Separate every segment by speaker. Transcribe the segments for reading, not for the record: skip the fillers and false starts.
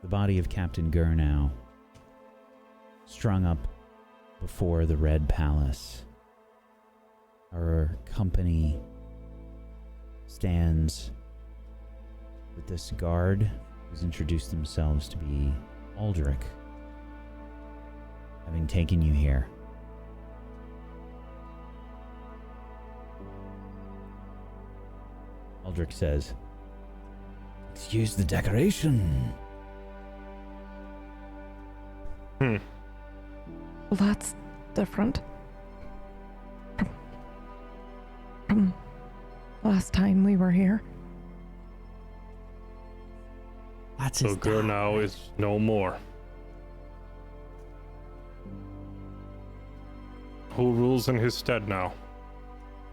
Speaker 1: the body of Captain Tharnow strung up before the Red Palace. Our company stands with this guard who's introduced themselves to be Aldrich, having taken you here. Aldrich says, "Excuse the decoration."
Speaker 2: Well,
Speaker 3: that's different from last time we were here.
Speaker 4: That's
Speaker 2: So
Speaker 4: his
Speaker 2: Tharnow is no more. Who rules in his stead now?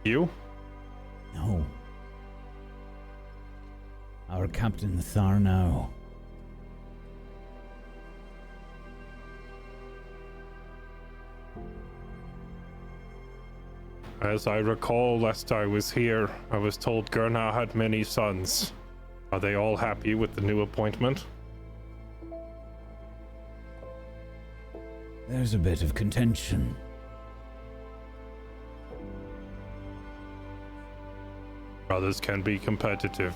Speaker 2: You?
Speaker 1: No. Our Captain Tharnow.
Speaker 2: As I recall, last I was here, I was told Tharnow had many sons. Are they all happy with the new appointment?
Speaker 1: There's a bit of contention.
Speaker 2: Brothers can be competitive.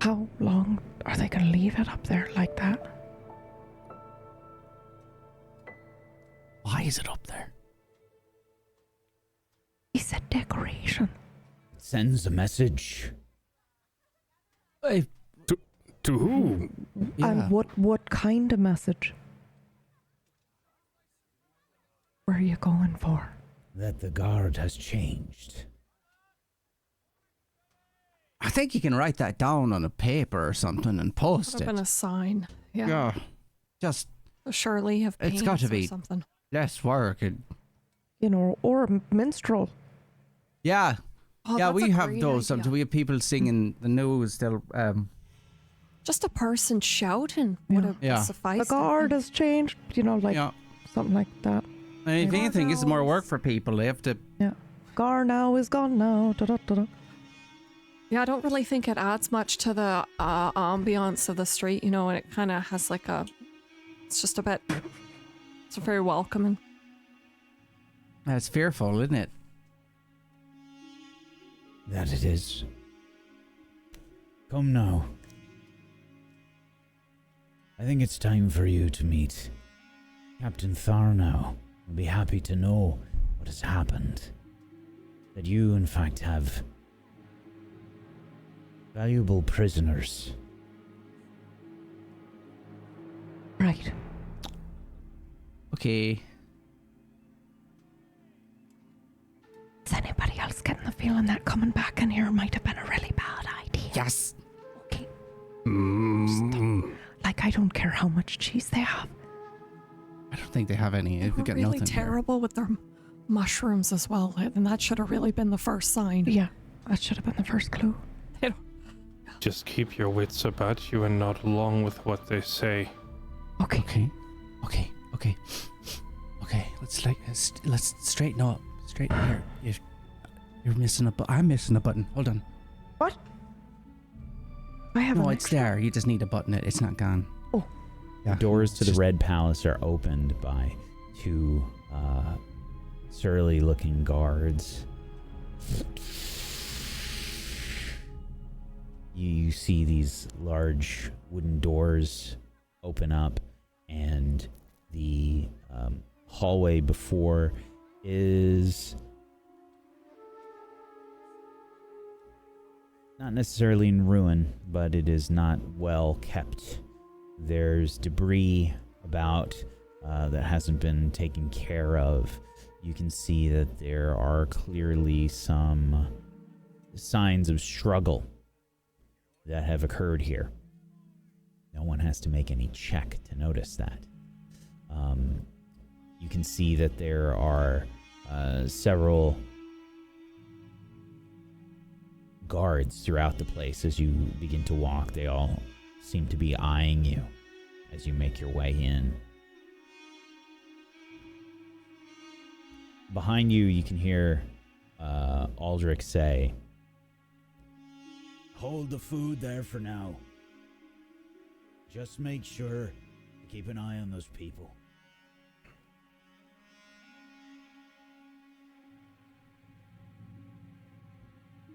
Speaker 3: How long are they going to leave it up there like that?
Speaker 4: Why is it up there?
Speaker 3: He said decoration.
Speaker 1: It sends a message.
Speaker 2: To who?
Speaker 4: Yeah.
Speaker 3: And what kind of message? Where are you going for?
Speaker 1: That the guard has changed.
Speaker 4: I think you can write that down on a paper or something and post
Speaker 5: Could have
Speaker 4: it.
Speaker 5: been a sign. Yeah.
Speaker 4: Yeah. Just
Speaker 5: Surely have
Speaker 4: It's got to
Speaker 5: paints or
Speaker 4: be-
Speaker 5: something.
Speaker 4: less work.
Speaker 3: You know, or a minstrel.
Speaker 4: Yeah.
Speaker 5: Oh,
Speaker 4: Yeah,
Speaker 5: that's
Speaker 4: we
Speaker 5: a
Speaker 4: have
Speaker 5: great
Speaker 4: those.
Speaker 5: idea.
Speaker 4: We have people singing the news. They'll,
Speaker 5: Just a person shouting would have
Speaker 4: Yeah.
Speaker 5: sufficed.
Speaker 3: The guard has changed, you know, like
Speaker 4: yeah.
Speaker 3: something like that.
Speaker 4: And if
Speaker 3: Yeah.
Speaker 4: anything, it's more work for people. They have to.
Speaker 3: Gar now is gone now. Da, da, da, da.
Speaker 5: Yeah, I don't really think it adds much to the ambiance of the street, you know, and it kind of has like a. It's just a bit. It's very welcoming.
Speaker 4: It's fearful, isn't it?
Speaker 1: That it is. Come now. I think it's time for you to meet Captain Tharnow. I'll be happy to know what has happened. That you, in fact, have valuable prisoners.
Speaker 3: Right.
Speaker 4: Okay.
Speaker 3: Is anybody else getting the feeling that coming back in here might have been a really bad idea?
Speaker 4: Yes.
Speaker 3: Okay.
Speaker 4: Mm.
Speaker 3: Like, I don't care how much cheese they have.
Speaker 4: I don't think they have any.
Speaker 5: They
Speaker 4: We
Speaker 5: were
Speaker 4: got
Speaker 5: really
Speaker 4: nothing here.
Speaker 5: terrible with their mushrooms as well, and that should have really been the first sign.
Speaker 3: Yeah, that should have been the first clue.
Speaker 2: Just keep your wits about you and not along with what they say.
Speaker 3: Okay.
Speaker 4: Okay. Let's straighten up. Straighten here. You're missing a button. I'm missing a button. Hold on.
Speaker 3: What? I have
Speaker 4: No,
Speaker 3: an
Speaker 4: it's
Speaker 3: extra.
Speaker 4: there. You just need to button it. It's not gone.
Speaker 3: Oh.
Speaker 4: Yeah.
Speaker 1: The doors to the
Speaker 4: Just-
Speaker 1: Red Palace are opened by two surly-looking guards. You see these large wooden doors open up, and the hallway before is not necessarily in ruin, but it is not well kept. There's debris about that hasn't been taken care of. You can see that there are clearly some signs of struggle that have occurred here. No one has to make any check to notice that. You can see that there are several guards throughout the place as you begin to walk. They all seem to be eyeing you as you make your way in. Behind you, you can hear Aldrich say, hold the food there for now. Just make sure to keep an eye on those people.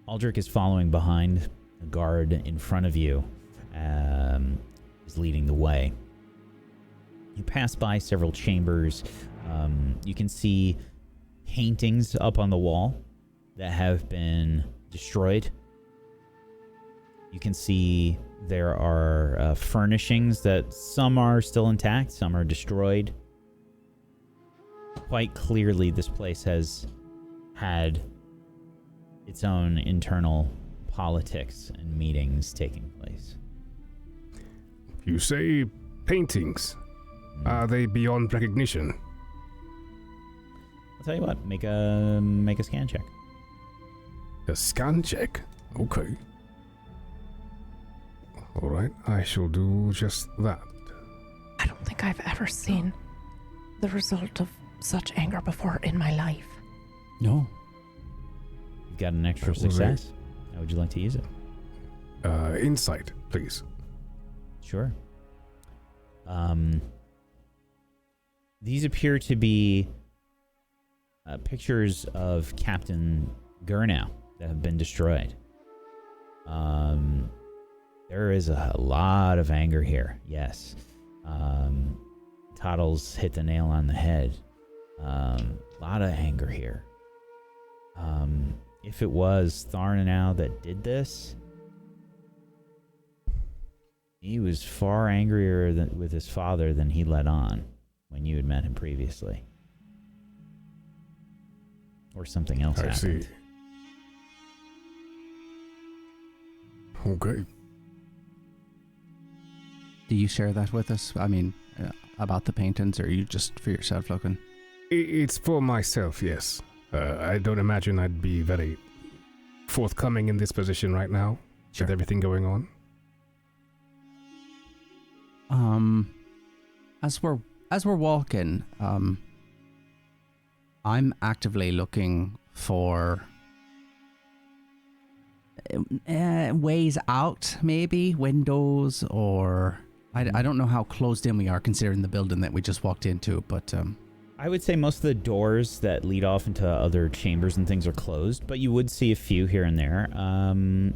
Speaker 1: Aldrich is following behind. A guard in front of you is leading the way. You pass by several chambers. You can see paintings up on the wall that have been destroyed. You can see there are furnishings that some are still intact, some are destroyed. Quite clearly, this place has had its own internal politics and meetings taking place.
Speaker 6: You say paintings. Are they beyond recognition?
Speaker 1: I'll tell you what, make a scan check.
Speaker 6: A scan check? Okay. Alright, I shall do just that.
Speaker 3: I don't think I've ever seen the result of such anger before in my life.
Speaker 4: No.
Speaker 1: You've got an extra success. How would you like to use it?
Speaker 6: Insight, please.
Speaker 1: Sure. These appear to be pictures of Captain Tharnow that have been destroyed. There is a lot of anger here, yes. Toddles hit the nail on the head. A lot of anger here. If it was Tharnow that did this, he was far angrier with his father than he let on when you had met him previously. Or something else happened.
Speaker 6: I see. Okay.
Speaker 4: Do you share that with us? I mean, about the paintings, or are you just for yourself looking?
Speaker 6: It's for myself, yes. I don't imagine I'd be very forthcoming in this position right now,
Speaker 4: Sure.
Speaker 6: with everything going on.
Speaker 4: As we're walking, I'm actively looking for ways out, maybe windows, or I don't know how closed in we are considering the building that we just walked into, but
Speaker 1: I would say most of the doors that lead off into other chambers and things are closed, but you would see a few here and there.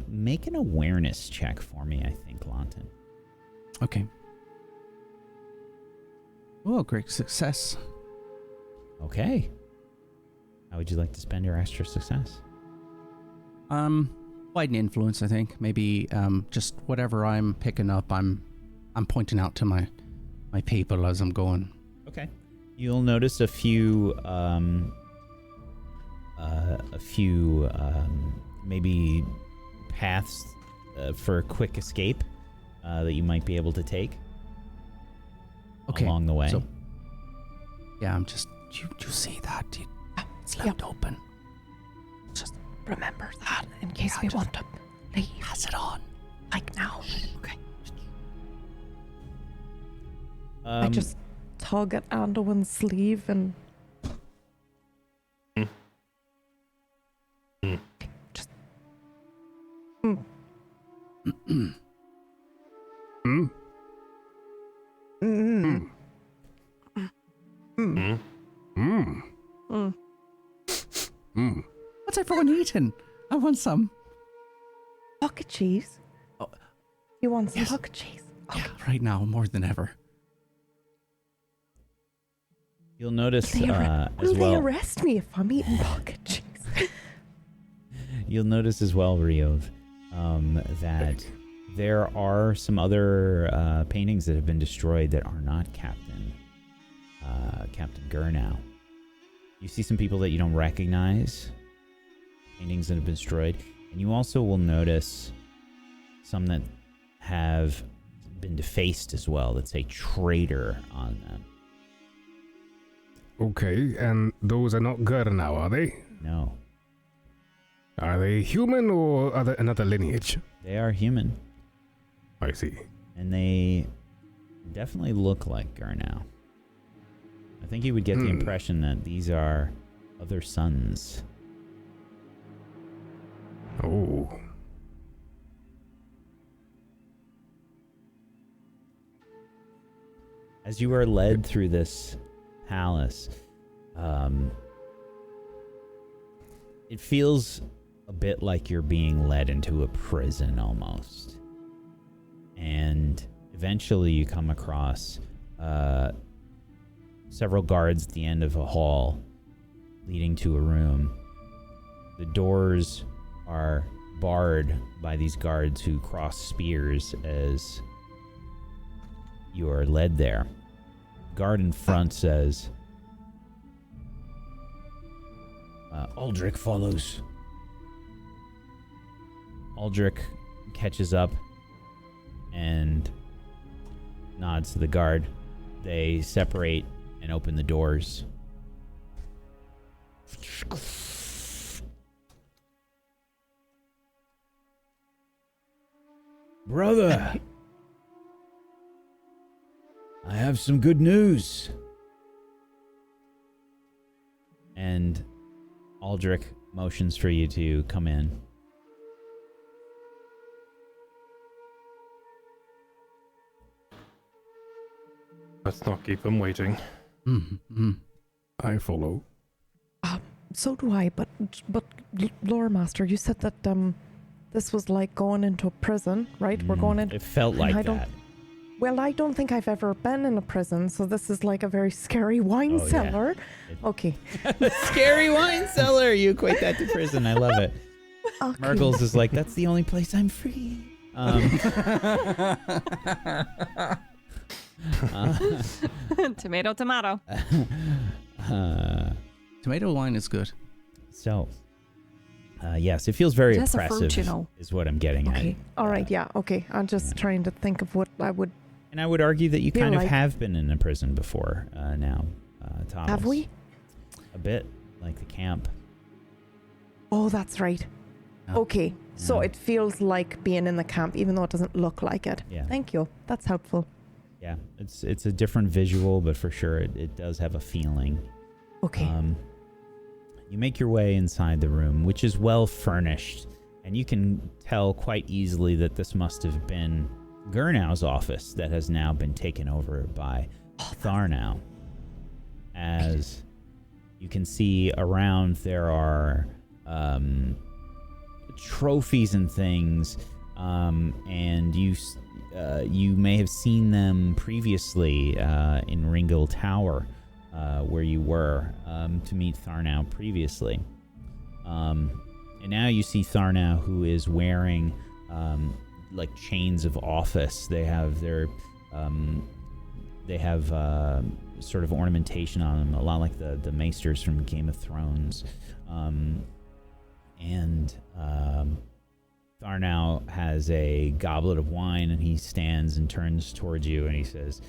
Speaker 1: Make an awareness check for me, I think, Lawton.
Speaker 4: okay. Oh, great success.
Speaker 1: Okay. How would you like to spend your extra success?
Speaker 4: Widen influence, I think. Maybe just whatever I'm picking up, I'm pointing out to my people as I'm going.
Speaker 1: Okay. You'll notice a few maybe paths for a quick escape that you might be able to take along the way.
Speaker 4: So, yeah, I'm just. You see that? It's left open.
Speaker 3: Just remember that in case we want to leave.
Speaker 4: Pass it on.
Speaker 3: Like now.
Speaker 4: Okay.
Speaker 3: I just tug at Anduin's sleeve and just
Speaker 6: Hmm?
Speaker 4: What's everyone eating? I want some.
Speaker 3: pocket cheese.
Speaker 4: Oh.
Speaker 3: You want some
Speaker 4: Yes.
Speaker 3: pocket cheese?
Speaker 4: Yeah, right now more than ever.
Speaker 1: You'll notice
Speaker 3: Will
Speaker 1: as
Speaker 3: they
Speaker 1: well.
Speaker 3: arrest me if I'm eating pocket cheese?
Speaker 1: You'll notice as well, Rio, that there are some other paintings that have been destroyed that are not Captain Tharnow. You see some people that you don't recognize, paintings that have been destroyed, and you also will notice some that have been defaced as well that say traitor on them.
Speaker 6: Okay, and those are not Tharnow, are they?
Speaker 1: No,
Speaker 6: Are they human or are they another lineage?
Speaker 1: they are human,
Speaker 6: I see.
Speaker 1: and they definitely look like Tharnow. I think you would get the impression that these are other sons.
Speaker 6: Oh.
Speaker 1: As you are led through this palace, it feels a bit like you're being led into a prison almost. And eventually you come across several guards at the end of a hall leading to a room. The doors are barred by these guards who cross spears as you are led there. Guard in front says, Aldrich follows. Aldrich catches up and nods to the guard. They separate and open the doors. Brother, I have some good news. And Aldrich motions for you to come in.
Speaker 2: Let's not keep him waiting.
Speaker 6: I follow.
Speaker 3: So do I, but Loremaster, you said that this was like going into a prison, right? We're going in.
Speaker 1: It felt like that.
Speaker 3: Well, I don't think I've ever been in a prison, so this is like a very scary wine cellar.
Speaker 1: Yeah.
Speaker 3: Okay.
Speaker 1: Scary wine cellar. You equate that to prison. I love it.
Speaker 3: Okay.
Speaker 1: Mirggles is like, that's the only place I'm free.
Speaker 5: Tomato, tomato.
Speaker 4: Tomato wine is good.
Speaker 1: So, yes, it feels very
Speaker 5: Just a
Speaker 1: oppressive,
Speaker 5: fruit, you know.
Speaker 1: is what I'm getting at.
Speaker 3: Okay. All right. Yeah. Okay. I'm just trying to think of what I would.
Speaker 1: And I would argue that you
Speaker 3: Feel
Speaker 1: kind of
Speaker 3: like-
Speaker 1: have been in a prison before now, Thomas.
Speaker 3: Have we?
Speaker 1: A bit, like the camp.
Speaker 3: Oh, that's right.
Speaker 4: Yeah.
Speaker 3: Okay. So
Speaker 1: Yeah.
Speaker 3: it feels like being in the camp, even though it doesn't look like it.
Speaker 1: Yeah.
Speaker 3: Thank you. That's helpful.
Speaker 1: Yeah, it's a different visual, but for sure it does have a feeling.
Speaker 3: Okay.
Speaker 1: You make your way inside the room, which is well furnished, and you can tell quite easily that this must have been Gurnow's office that has now been taken over by Tharnow. As you can see around, there are trophies and things, and you may have seen them previously in Ringel Tower, where you were to meet Tharnow previously. And now you see Tharnow, who is wearing like chains of office. They have sort of ornamentation on them, a lot like the maesters from Game of Thrones. And Tharnow has a goblet of wine, and he stands and turns towards you, and he says,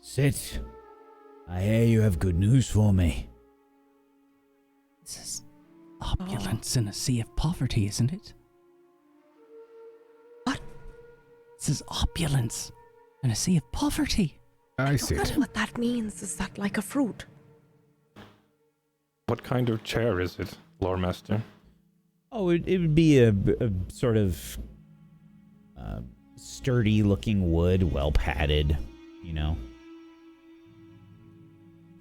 Speaker 1: sit. I hear you have good news for me.
Speaker 4: This is opulence in a sea of poverty, isn't it?
Speaker 3: What?
Speaker 4: This is opulence in a sea of poverty.
Speaker 6: I see
Speaker 3: That's
Speaker 6: it.
Speaker 3: what that means. Is that like a fruit?
Speaker 2: What kind of chair is it, Loremaster?
Speaker 1: Oh, it would be a sort of sturdy-looking wood, well padded, you know.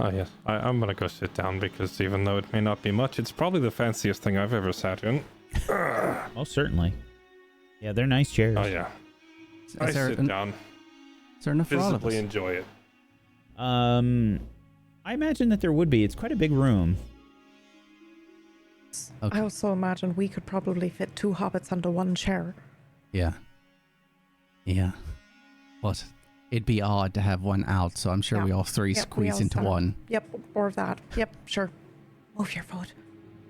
Speaker 2: Oh, yes. I'm gonna go sit down because even though it may not be much, it's probably the fanciest thing I've ever sat in.
Speaker 1: Oh, certainly. Yeah, they're nice chairs.
Speaker 2: Oh, yeah. I
Speaker 4: Is there
Speaker 2: sit down,
Speaker 4: enough for all of
Speaker 2: visibly
Speaker 4: us?
Speaker 2: enjoy it.
Speaker 1: I imagine that there would be. It's quite a big room.
Speaker 4: Okay.
Speaker 3: I also imagine we could probably fit 2 hobbits onto 1 chair.
Speaker 4: Yeah. But it'd be odd to have one out, so I'm sure
Speaker 3: Yeah.
Speaker 4: we all three
Speaker 3: Yep, we
Speaker 4: squeeze
Speaker 3: all
Speaker 4: into
Speaker 3: stand.
Speaker 4: one.
Speaker 3: Yep, or that. Yep, sure. Move your foot.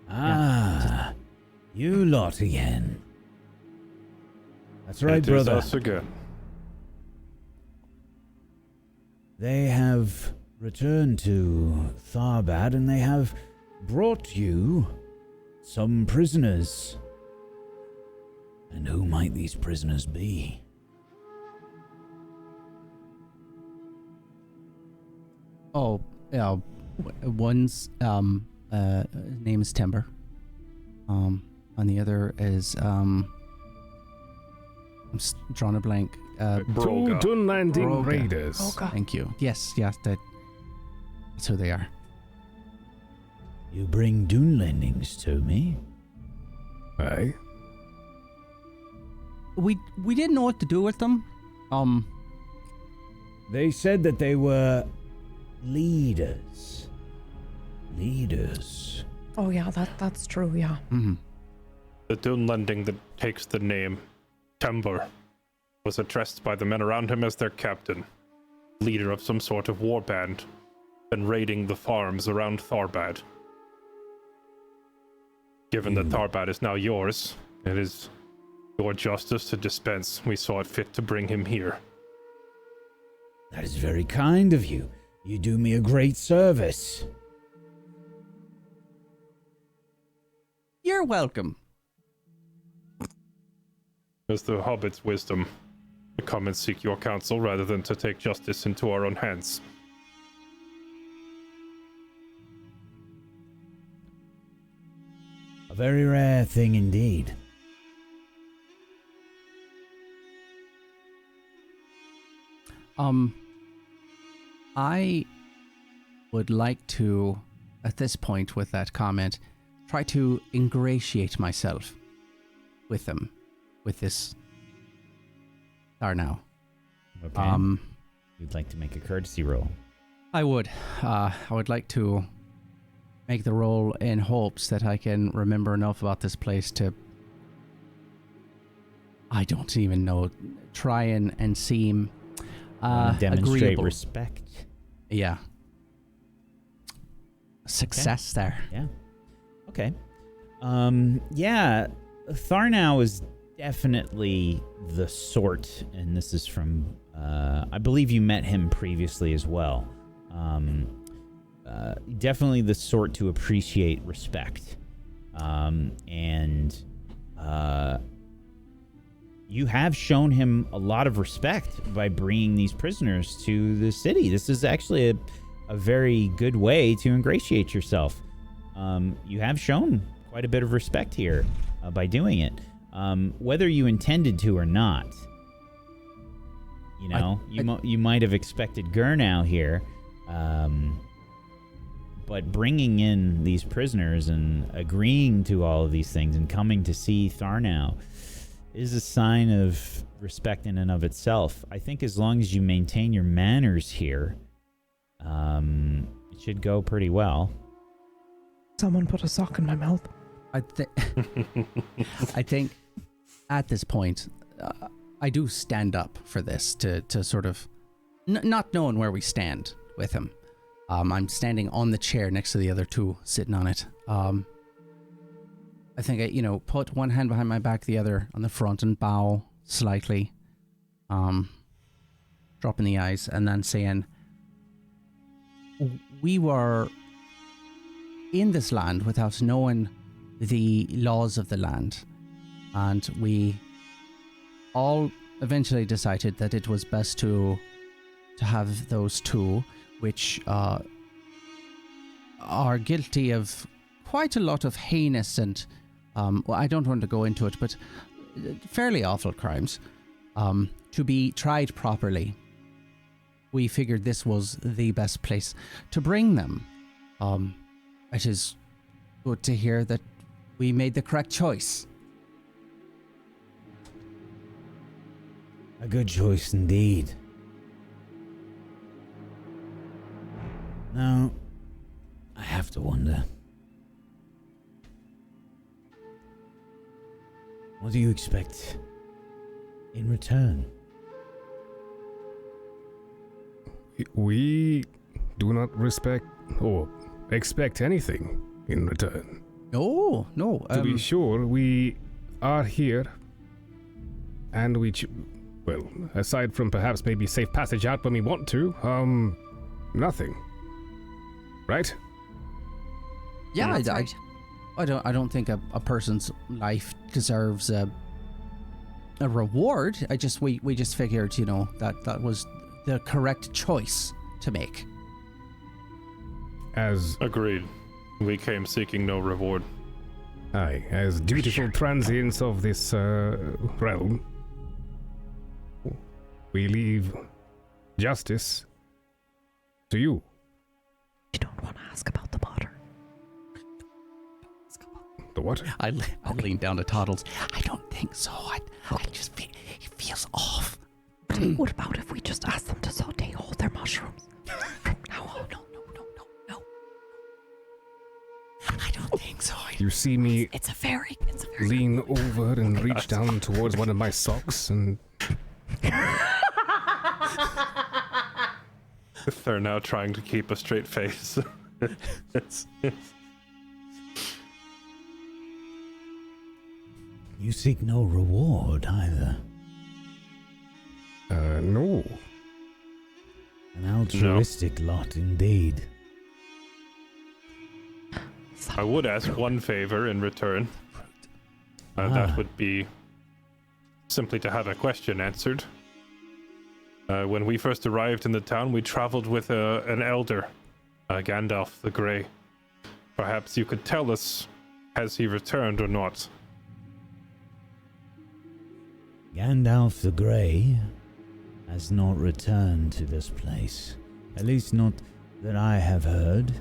Speaker 1: Ah, you lot again. That's right,
Speaker 2: It is
Speaker 1: brother.
Speaker 2: us again.
Speaker 1: They have returned to Tharbad, and they have brought you some prisoners. And who might these prisoners be?
Speaker 4: Oh, yeah. One's name is Timber. And the other is drawing a blank.
Speaker 6: Two
Speaker 2: Broga.
Speaker 6: Dunlanding
Speaker 4: Broga.
Speaker 6: raiders.
Speaker 3: Broga.
Speaker 4: Thank you. Yes, that's who they are.
Speaker 1: You bring Dunlendings to me?
Speaker 6: Aye.
Speaker 4: We didn't know what to do with them.
Speaker 1: They said that they were leaders. Leaders.
Speaker 3: Oh yeah, that's true. Yeah.
Speaker 4: mhm.
Speaker 2: The Dunlending that takes the name Timber was addressed by the men around him as their captain, leader of some sort of war band, and raiding the farms around Tharbad. Given that Tharbad is now yours, it is your justice to dispense. We saw it fit to bring him here.
Speaker 1: That is very kind of you. You do me a great service.
Speaker 4: You're welcome.
Speaker 2: As the Hobbit's wisdom to come and seek your counsel rather than to take justice into our own hands.
Speaker 1: A very rare thing indeed.
Speaker 4: I would like to, at this point with that comment, try to ingratiate myself with them, with this Tharnow.
Speaker 1: Okay. You'd like to make a courtesy roll.
Speaker 4: I would like to make the roll in hopes that I can remember enough about this place to, I don't even know, try and seem
Speaker 1: demonstrate
Speaker 4: agreeable.
Speaker 1: respect.
Speaker 4: Yeah. Success there.
Speaker 1: Yeah. Okay. Yeah, Tharnow is definitely the sort, and this is from, I believe you met him previously as well. Definitely the sort to appreciate respect. And you have shown him a lot of respect by bringing these prisoners to the city. This is actually a very good way to ingratiate yourself. You have shown quite a bit of respect here by doing it. Whether you intended to or not, you know, you might have expected Gurnow here, but bringing in these prisoners and agreeing to all of these things and coming to see Tharnow is a sign of respect in and of itself. I think as long as you maintain your manners here, it should go pretty well.
Speaker 3: Someone put a sock in my mouth.
Speaker 4: I think at this point, I do stand up for this to sort of, not knowing where we stand with him. I'm standing on the chair next to the other two, sitting on it. I think I, put one hand behind my back, the other on the front, and bow slightly, dropping the eyes, and then saying, we were in this land without knowing the laws of the land, and we all eventually decided that it was best to have those two, which are guilty of quite a lot of heinous and well, I don't want to go into it, but fairly awful crimes, to be tried properly. We figured this was the best place to bring them. It is good to hear that we made the correct choice.
Speaker 1: A good choice indeed. Now, I have to wonder. What do you expect in return?
Speaker 6: We do not respect or expect anything in return.
Speaker 4: No.
Speaker 6: To be sure, we are here, and well, aside from perhaps maybe safe passage out when we want to, nothing. Right?
Speaker 4: Yeah,
Speaker 5: That's right.
Speaker 4: I don't think a person's life deserves a reward. We just figured, that was the correct choice to make.
Speaker 6: As
Speaker 2: Agreed. We came seeking no reward.
Speaker 6: dutiful transients of this realm, we leave justice to you.
Speaker 3: You don't want to ask about the water.
Speaker 6: The what?
Speaker 4: I lean down to Toddles. I don't think so. I just feel it feels off.
Speaker 3: But what about if we just ask them to saute all their mushrooms? From now on.
Speaker 4: No. I don't think so.
Speaker 6: You see me
Speaker 5: It's a very
Speaker 6: lean over and reach down towards one of my socks and...
Speaker 2: They're now trying to keep a straight face.
Speaker 1: You seek no reward either.
Speaker 6: No.
Speaker 1: An altruistic lot indeed.
Speaker 2: I would ask one favor in return. That would be simply to have a question answered. When we first arrived in the town, we traveled with an elder, Gandalf the Grey. Perhaps you could tell us, has he returned or not?
Speaker 1: Gandalf the Grey has not returned to this place. At least not that I have heard.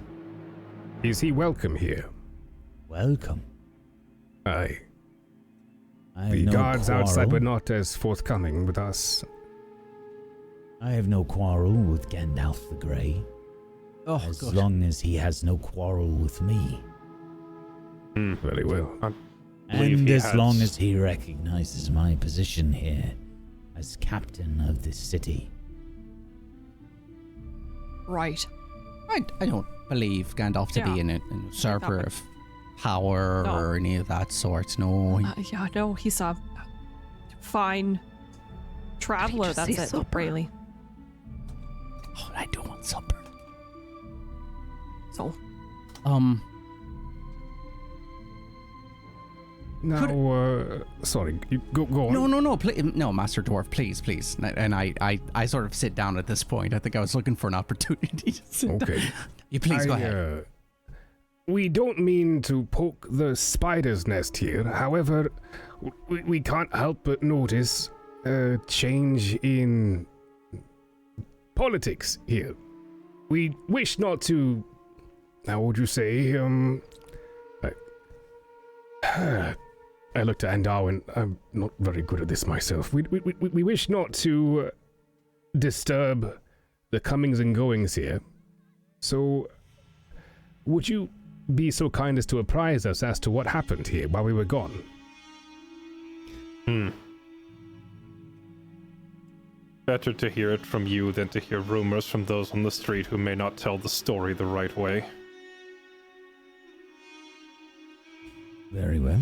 Speaker 6: Is he welcome here?
Speaker 1: Welcome.
Speaker 6: Aye.
Speaker 1: I have
Speaker 6: The
Speaker 1: no
Speaker 6: guards outside
Speaker 1: quarrel.
Speaker 6: were not as forthcoming with us.
Speaker 1: I have no quarrel with Gandalf the Grey.
Speaker 4: Oh,
Speaker 1: As
Speaker 4: good.
Speaker 1: long as he has no quarrel with me.
Speaker 6: Very well.
Speaker 2: Believe
Speaker 1: And
Speaker 2: he
Speaker 1: as long
Speaker 2: has-
Speaker 1: as he recognizes my position here as captain of this city.
Speaker 5: right.
Speaker 4: I don't believe Gandalf to be an usurper
Speaker 5: way.
Speaker 4: of power
Speaker 5: No.
Speaker 4: or any of that sort. No.
Speaker 5: Yeah, no, he's a fine traveler.
Speaker 3: just
Speaker 5: That's
Speaker 3: say
Speaker 5: it,
Speaker 3: supper?
Speaker 5: really.
Speaker 4: Oh, I don't want supper.
Speaker 5: So,
Speaker 6: Now, sorry, you go on.
Speaker 4: No, Master Dwarf, please. And I sort of sit down at this point. I think I was looking for an opportunity to sit down.
Speaker 6: Okay.
Speaker 4: You please go ahead.
Speaker 6: We don't mean to poke the spider's nest here. However, we can't help but notice a change in politics here. We wish not to, how would you say, I looked at Andarwin. I'm not very good at this myself. We wish not to disturb the comings and goings here. So, would you be so kind as to apprise us as to what happened here while we were gone?
Speaker 2: Better to hear it from you than to hear rumors from those on the street who may not tell the story the right way.
Speaker 1: Very well.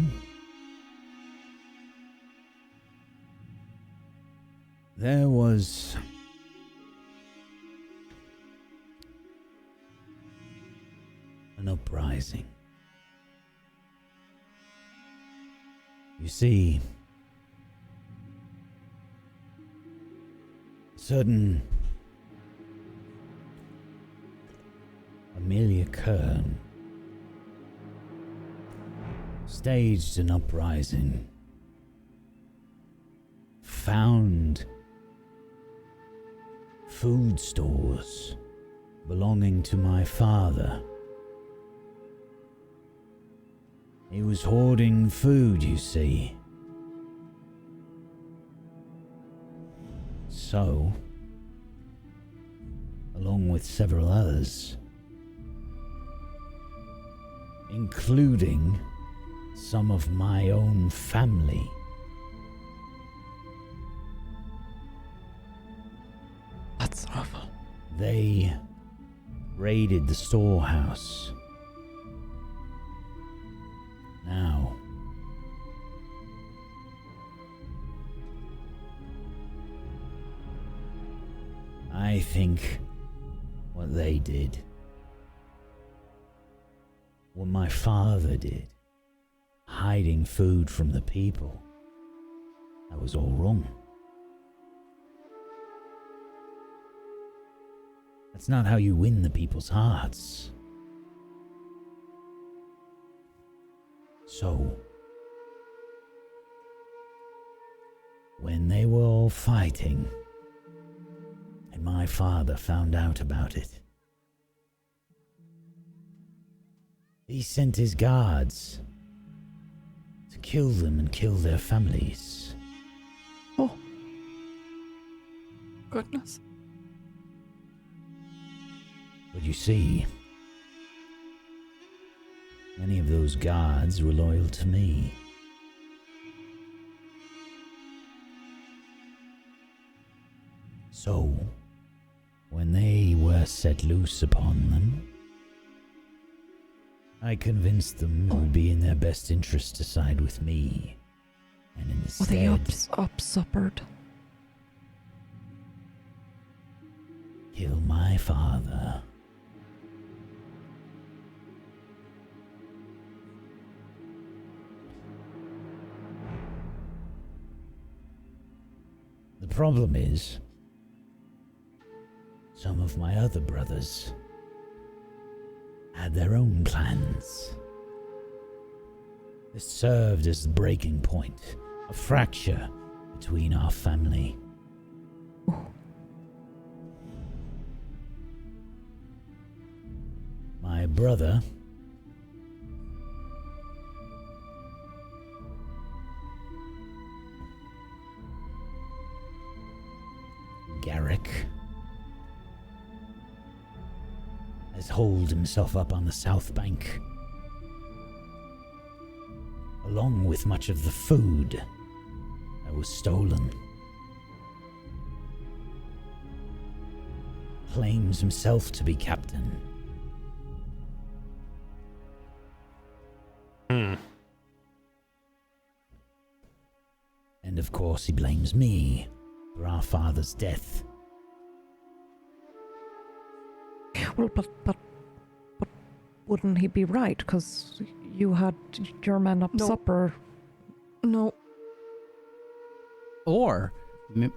Speaker 1: There was an uprising. You see, certain Amelia Kern staged an uprising, found food stores belonging to my father. He was hoarding food, you see. So, along with several others, including some of my own family,
Speaker 3: That's awful.
Speaker 1: they raided the storehouse. Now, I think what they did, what my father did, hiding food from the people, that was all wrong. That's not how you win the people's hearts. So, when they were all fighting, father found out about it. He sent his guards to kill them and kill their families.
Speaker 3: Oh,
Speaker 5: Goodness.
Speaker 1: But you see, many of those guards were loyal to me. So, when they were set loose upon them, I convinced them it would be in their best interest to side with me, and
Speaker 3: were they
Speaker 1: instead
Speaker 3: up-suppered?
Speaker 1: kill my father. The problem is, some of my other brothers had their own plans. This served as the breaking point, a fracture between our family. My brother Garrick has holed himself up on the south bank, along with much of the food that was stolen. Claims himself to be captain. And of course he blames me for our father's death.
Speaker 3: Well, but wouldn't he be right? Because you had your men up
Speaker 5: No.
Speaker 3: supper.
Speaker 5: No.
Speaker 4: Or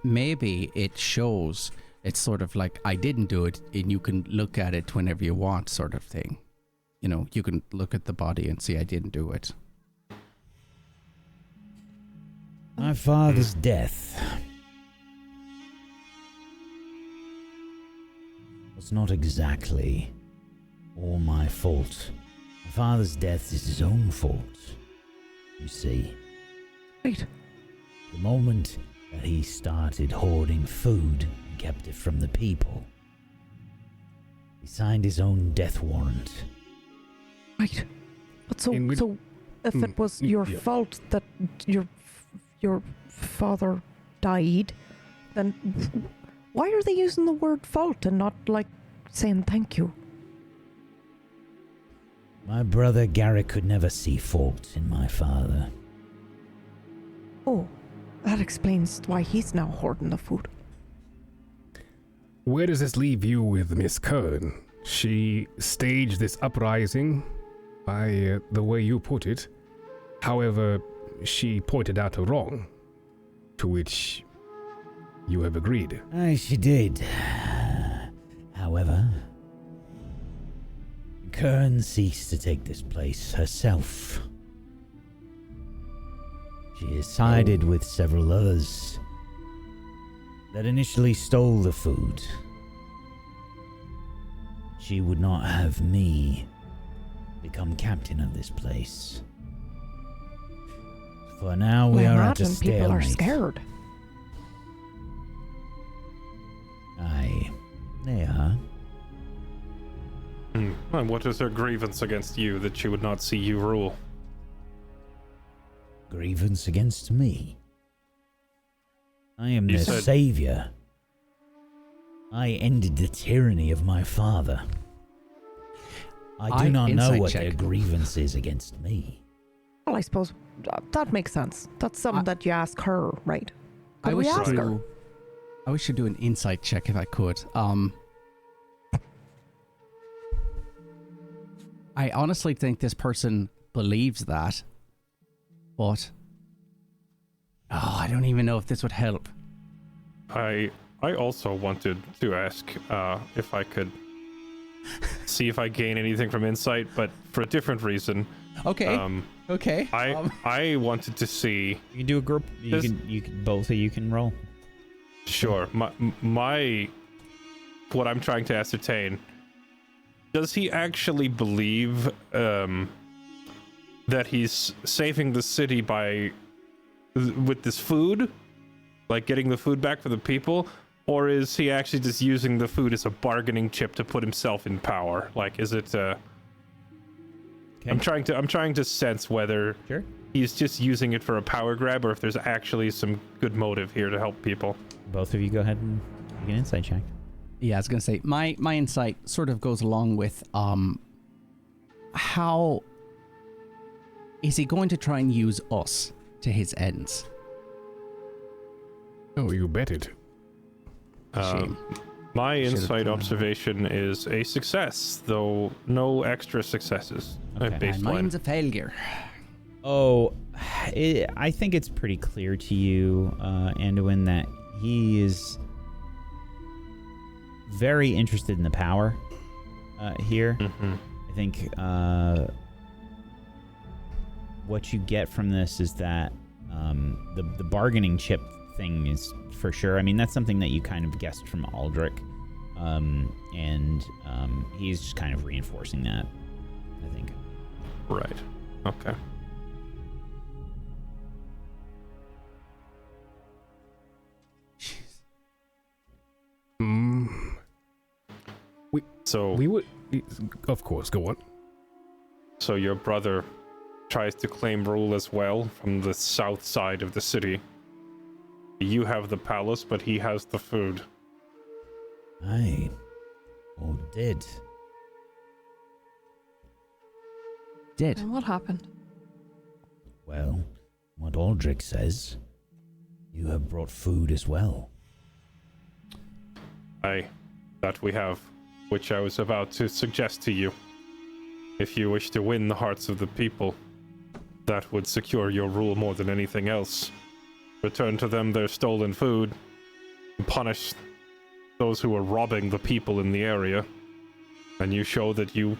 Speaker 4: maybe it shows, it's sort of like, I didn't do it, and you can look at it whenever you want, sort of thing. You know, you can look at the body and see I didn't do it.
Speaker 1: My father's death was not exactly all my fault. My father's death is his own fault, you see.
Speaker 3: Wait,
Speaker 1: The moment that he started hoarding food and kept it from the people, he signed his own death warrant.
Speaker 3: wait. But so
Speaker 6: In which-
Speaker 3: if it was your
Speaker 6: yeah.
Speaker 3: fault that your father died, then why are they using the word fault and not like saying thank you?
Speaker 1: My brother Garrick could never see fault in my father.
Speaker 3: Oh, that explains why he's now hoarding the food.
Speaker 6: Where does this leave you with Miss Kern? She staged this uprising, by the way you put it. However, she pointed out a wrong, to which you have agreed.
Speaker 1: Aye, she did. However, Kern ceased to take this place herself. She has sided with several others that initially stole the food. She would not have me become captain of this place. For now, we
Speaker 3: Well,
Speaker 1: are at a
Speaker 3: imagine people
Speaker 1: stalemate.
Speaker 3: are scared.
Speaker 1: Aye, they are.
Speaker 2: And what is her grievance against you that she would not see you rule?
Speaker 1: Grievance against me. I am
Speaker 2: You
Speaker 1: their
Speaker 2: said-
Speaker 1: savior. I ended the tyranny of my father. I do not know
Speaker 4: insight
Speaker 1: what
Speaker 4: check.
Speaker 1: their grievance is against me.
Speaker 3: Well, I suppose that makes sense. That's something that you ask her, right?
Speaker 4: I
Speaker 3: Could we
Speaker 4: wish
Speaker 3: ask
Speaker 4: to
Speaker 3: her?
Speaker 4: do, I wish to do an insight check if I could. I honestly think this person believes that, but I don't even know if this would help.
Speaker 2: I also wanted to ask if I could see if I gain anything from insight, but for a different reason.
Speaker 4: Okay. Okay.
Speaker 2: I wanted to see.
Speaker 1: You can do a group.
Speaker 2: This-
Speaker 1: You can both of you can roll.
Speaker 2: Sure, my what I'm trying to ascertain. Does he actually believe that he's saving the city with this food? Like getting the food back for the people? Or is he actually just using the food as a bargaining chip to put himself in power? Like, is it...
Speaker 1: Okay.
Speaker 2: I'm trying to sense whether
Speaker 1: Sure.
Speaker 2: he's just using it for a power grab or if there's actually some good motive here to help people.
Speaker 1: Both of you go ahead and make an insight check.
Speaker 4: Yeah, I was going to say, my insight sort of goes along with how is he going to try and use us to his ends?
Speaker 6: Oh, you bet it.
Speaker 4: Shame.
Speaker 2: My insight
Speaker 4: done.
Speaker 2: observation is a success, though no extra successes.
Speaker 1: Okay.
Speaker 4: My mine's a failure.
Speaker 1: Oh, I think it's pretty clear to you, Anduin, that he is very interested in the power here.
Speaker 2: Mm-hmm.
Speaker 1: I think what you get from this is that the bargaining chip thing is for sure. I mean, that's something that you kind of guessed from Aldrich, and he's just kind of reinforcing that, I think.
Speaker 2: Right. Okay. So
Speaker 6: We would, of course, go on.
Speaker 2: So your brother tries to claim rule as well from the south side of the city. You have the palace, but he has the food.
Speaker 1: Aye. Or did.
Speaker 4: Did.
Speaker 5: And what happened?
Speaker 1: Well, what Aldrich says, you have brought food as well.
Speaker 2: Aye, that we have, which I was about to suggest to you. If you wish to win the hearts of the people, that would secure your rule more than anything else. Return to them their stolen food, and punish those who are robbing the people in the area, and you show that you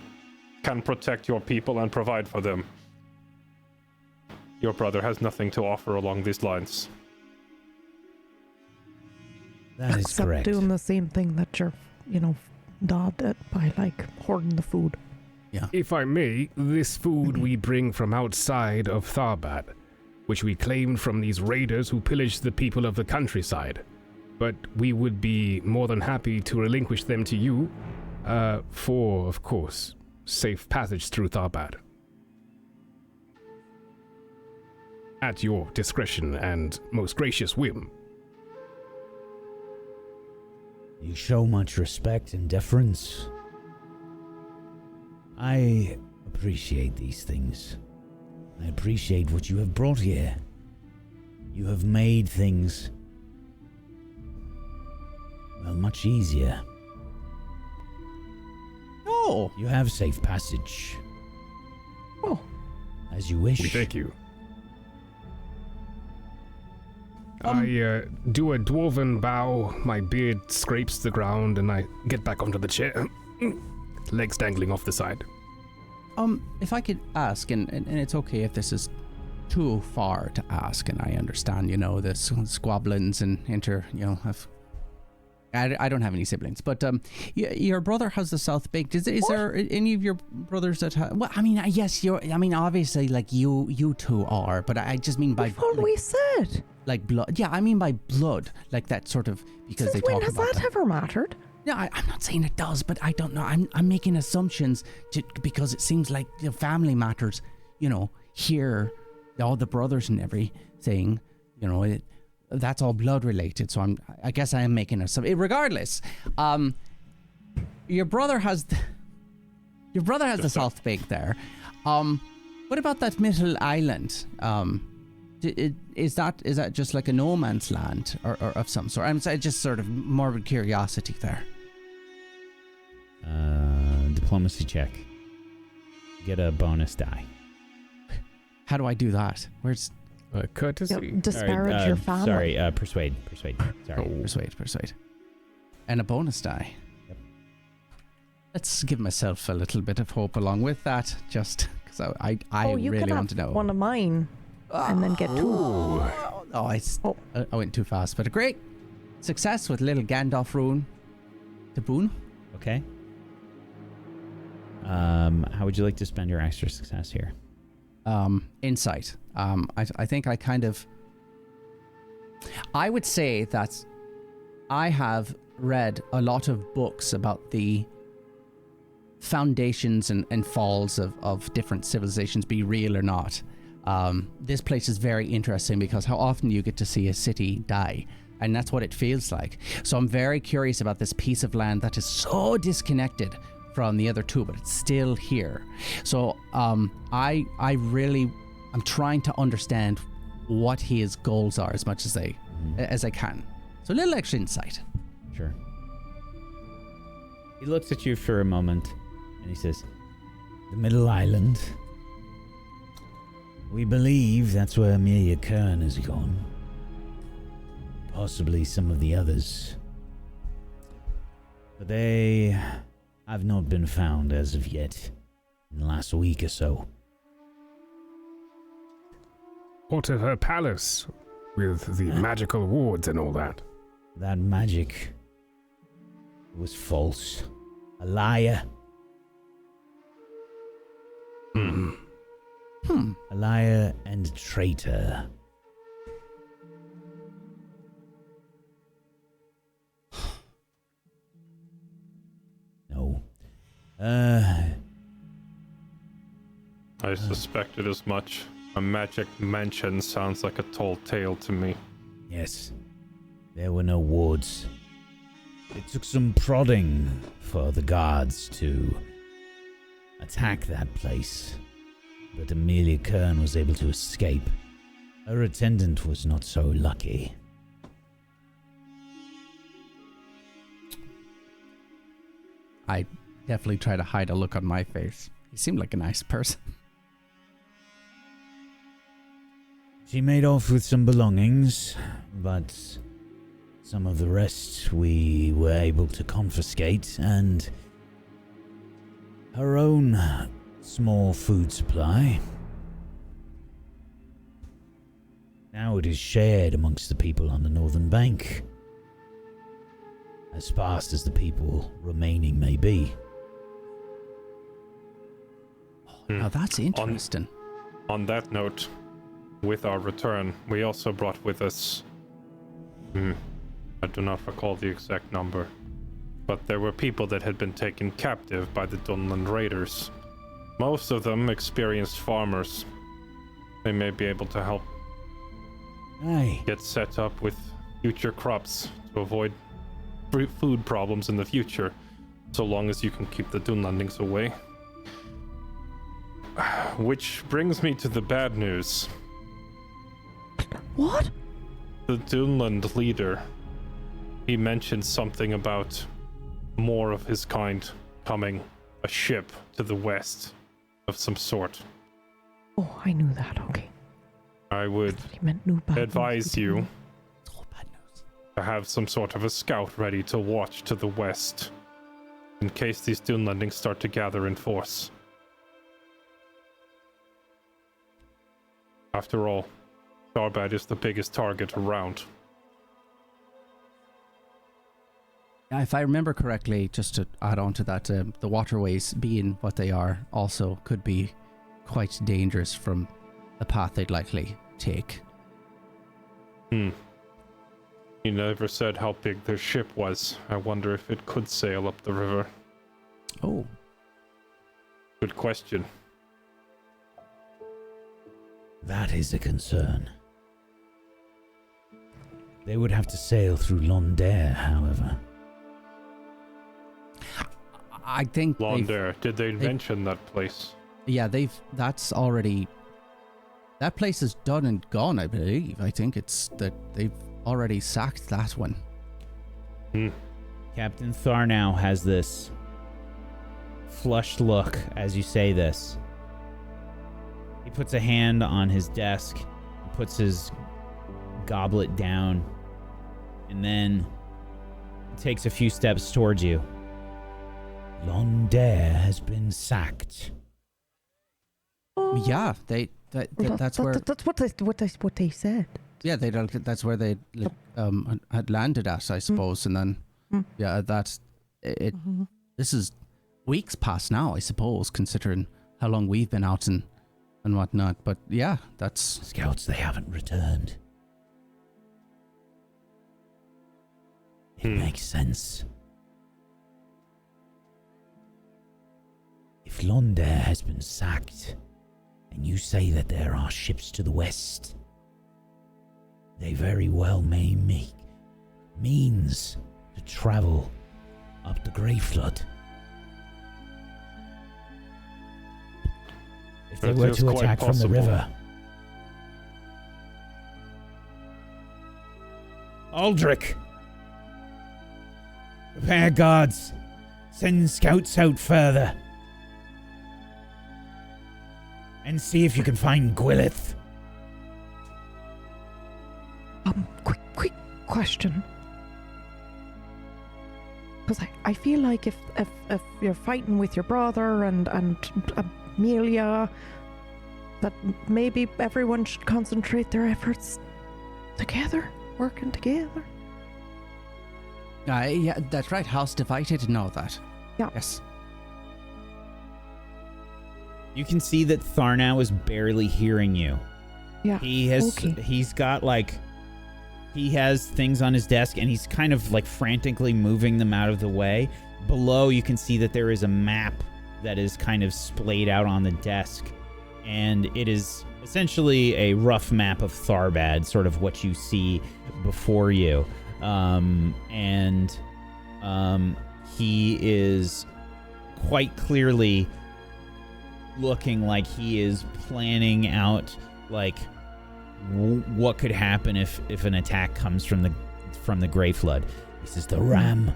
Speaker 2: can protect your people and provide for them. Your brother has nothing to offer along these lines.
Speaker 1: That is
Speaker 3: Except
Speaker 1: correct.
Speaker 3: doing the same thing that your, dad did by, hoarding the food.
Speaker 6: If I may, this food we bring from outside of Tharbad, which we claimed from these raiders who pillaged the people of the countryside. But we would be more than happy to relinquish them to you, for, of course, safe passage through Tharbad. At your discretion and most gracious whim.
Speaker 1: You show much respect and deference. I appreciate these things. I appreciate what you have brought here. You have made things, well, much easier.
Speaker 4: Oh,
Speaker 1: You have safe passage.
Speaker 3: Oh.
Speaker 1: As you wish.
Speaker 6: We thank you. I do a dwarven bow, my beard scrapes the ground, and I get back onto the chair. Legs dangling off the side.
Speaker 4: if I could ask, and it's okay if this is too far to ask, and I understand, the squabblings and I don't have any siblings, but your brother has the South Baked. Is there any of your brothers that have? Well, I mean, yes, obviously, you two are, but I just mean by
Speaker 3: We've always said.
Speaker 4: like blood. Yeah, I mean by blood, like that sort of because
Speaker 3: Since
Speaker 4: they
Speaker 3: when
Speaker 4: talk
Speaker 3: has
Speaker 4: about
Speaker 3: that ever mattered?
Speaker 4: No, I'm not saying it does, but I don't know. I'm making assumptions because it seems like the family matters. Here, all the brothers and everything. That's all blood related. So I guess I am making assumptions. Regardless, your brother has the South Bake there. What about that middle island? Is that just like a no man's land or of some sort? I'm just sort of morbid curiosity there.
Speaker 1: Diplomacy check. Get a bonus die.
Speaker 4: How do I do that? Where's
Speaker 6: Courtesy.
Speaker 3: Disparage your family.
Speaker 1: Sorry, persuade. Sorry.
Speaker 4: persuade? And a bonus die.
Speaker 1: Yep.
Speaker 4: Let's give myself a little bit of hope along with that, just because I
Speaker 3: you
Speaker 4: really
Speaker 3: can
Speaker 4: want to
Speaker 3: have
Speaker 4: know.
Speaker 3: one of mine and then get two.
Speaker 4: I went too fast, but a great success with little Gandalf rune. The boon?
Speaker 1: Okay. How would you like to spend your extra success here?
Speaker 4: Insight. I think I kind of... I would say that I have read a lot of books about the foundations and falls of different civilizations, be real or not. This place is very interesting because how often you get to see a city die, and that's what it feels like. So I'm very curious about this piece of land that is so disconnected from the other two, but it's still here. So I'm trying to understand what his goals are as much as I can. So a little extra insight.
Speaker 1: Sure. He looks at you for a moment and he says, "The Middle Island. We believe that's where Amelia Kern has gone. Possibly some of the others. But they have not been found as of yet in the last week or so."
Speaker 6: What of her palace with the magical wards and all that?
Speaker 1: That magic was false. A liar. A liar and traitor. No.
Speaker 2: I suspected as much. A magic mansion sounds like a tall tale to me.
Speaker 1: Yes. There were no wards. It took some prodding for the guards to attack that place. But Amelia Kern was able to escape. Her attendant was not so lucky.
Speaker 4: I definitely try to hide a look on my face. He seemed like a nice person.
Speaker 1: She made off with some belongings, but some of the rest we were able to confiscate, and her own small food supply. Now it is shared amongst the people on the northern bank, as sparse as the people remaining may be.
Speaker 4: Now that's interesting.
Speaker 2: On that note, with our return, we also brought with us... I do not recall the exact number, but there were people that had been taken captive by the Dunland Raiders. Most of them experienced farmers. They may be able to help
Speaker 1: Aye.
Speaker 2: get set up with future crops to avoid food problems in the future, so long as you can keep the Dunlandings away. Which brings me to the bad news.
Speaker 3: What?
Speaker 2: The Dunland leader, he mentioned something about more of his kind coming, a ship to the west of some sort.
Speaker 3: Oh, I knew that. Okay.
Speaker 2: I would
Speaker 3: He meant new bad
Speaker 2: advise
Speaker 3: news.
Speaker 2: you
Speaker 4: It's all bad news.
Speaker 2: to have some sort of a scout ready to watch to the west, in case these Dunlandings start to gather in force. After all, Tharbad is the biggest target around.
Speaker 4: If I remember correctly, just to add on to that, the waterways being what they are also could be quite dangerous from the path they'd likely take.
Speaker 2: He never said how big their ship was. I wonder if it could sail up the river.
Speaker 4: Oh,
Speaker 2: Good question.
Speaker 1: That is a concern. They would have to sail through Londair, however.
Speaker 4: I think
Speaker 2: Londair, did they mention that place?
Speaker 4: yeah, that's already, that place is done and gone, I believe. I think it's that they've already sacked that one.
Speaker 1: Captain Tharnow has this flushed look as you say this. He puts a hand on his desk, puts his goblet down, and then takes a few steps towards you. Londair has been sacked.
Speaker 3: Oh.
Speaker 4: Yeah, that's where.
Speaker 3: That's what they said.
Speaker 4: Yeah, that's where they had landed at, I suppose, and then yeah, This is weeks past now, I suppose, considering how long we've been out and whatnot. But yeah, that's...
Speaker 1: Scouts, they haven't returned. It makes sense. If Londare has been sacked, and you say that there are ships to the west, they very well may make means to travel up the Grey Flood. If they were to attack from the river. Aldrich! Prepare guards. Send scouts out further. And see if you can find Gwyleth.
Speaker 3: Quick question. Because I feel like if you're fighting with your brother and Amelia, that maybe everyone should concentrate their efforts together, working together.
Speaker 4: Yeah, that's right. House divided. Know that.
Speaker 3: Yeah.
Speaker 4: Yes.
Speaker 1: You can see that Tharnow is barely hearing you.
Speaker 3: Yeah.
Speaker 1: He's got he has things on his desk and he's kind of like frantically moving them out of the way. Below you can see that there is a map that is kind of splayed out on the desk, and it is essentially a rough map of Tharbad, sort of what you see before you. He is quite clearly looking like he is planning out what could happen if an attack comes from the Grey Flood. He says the ram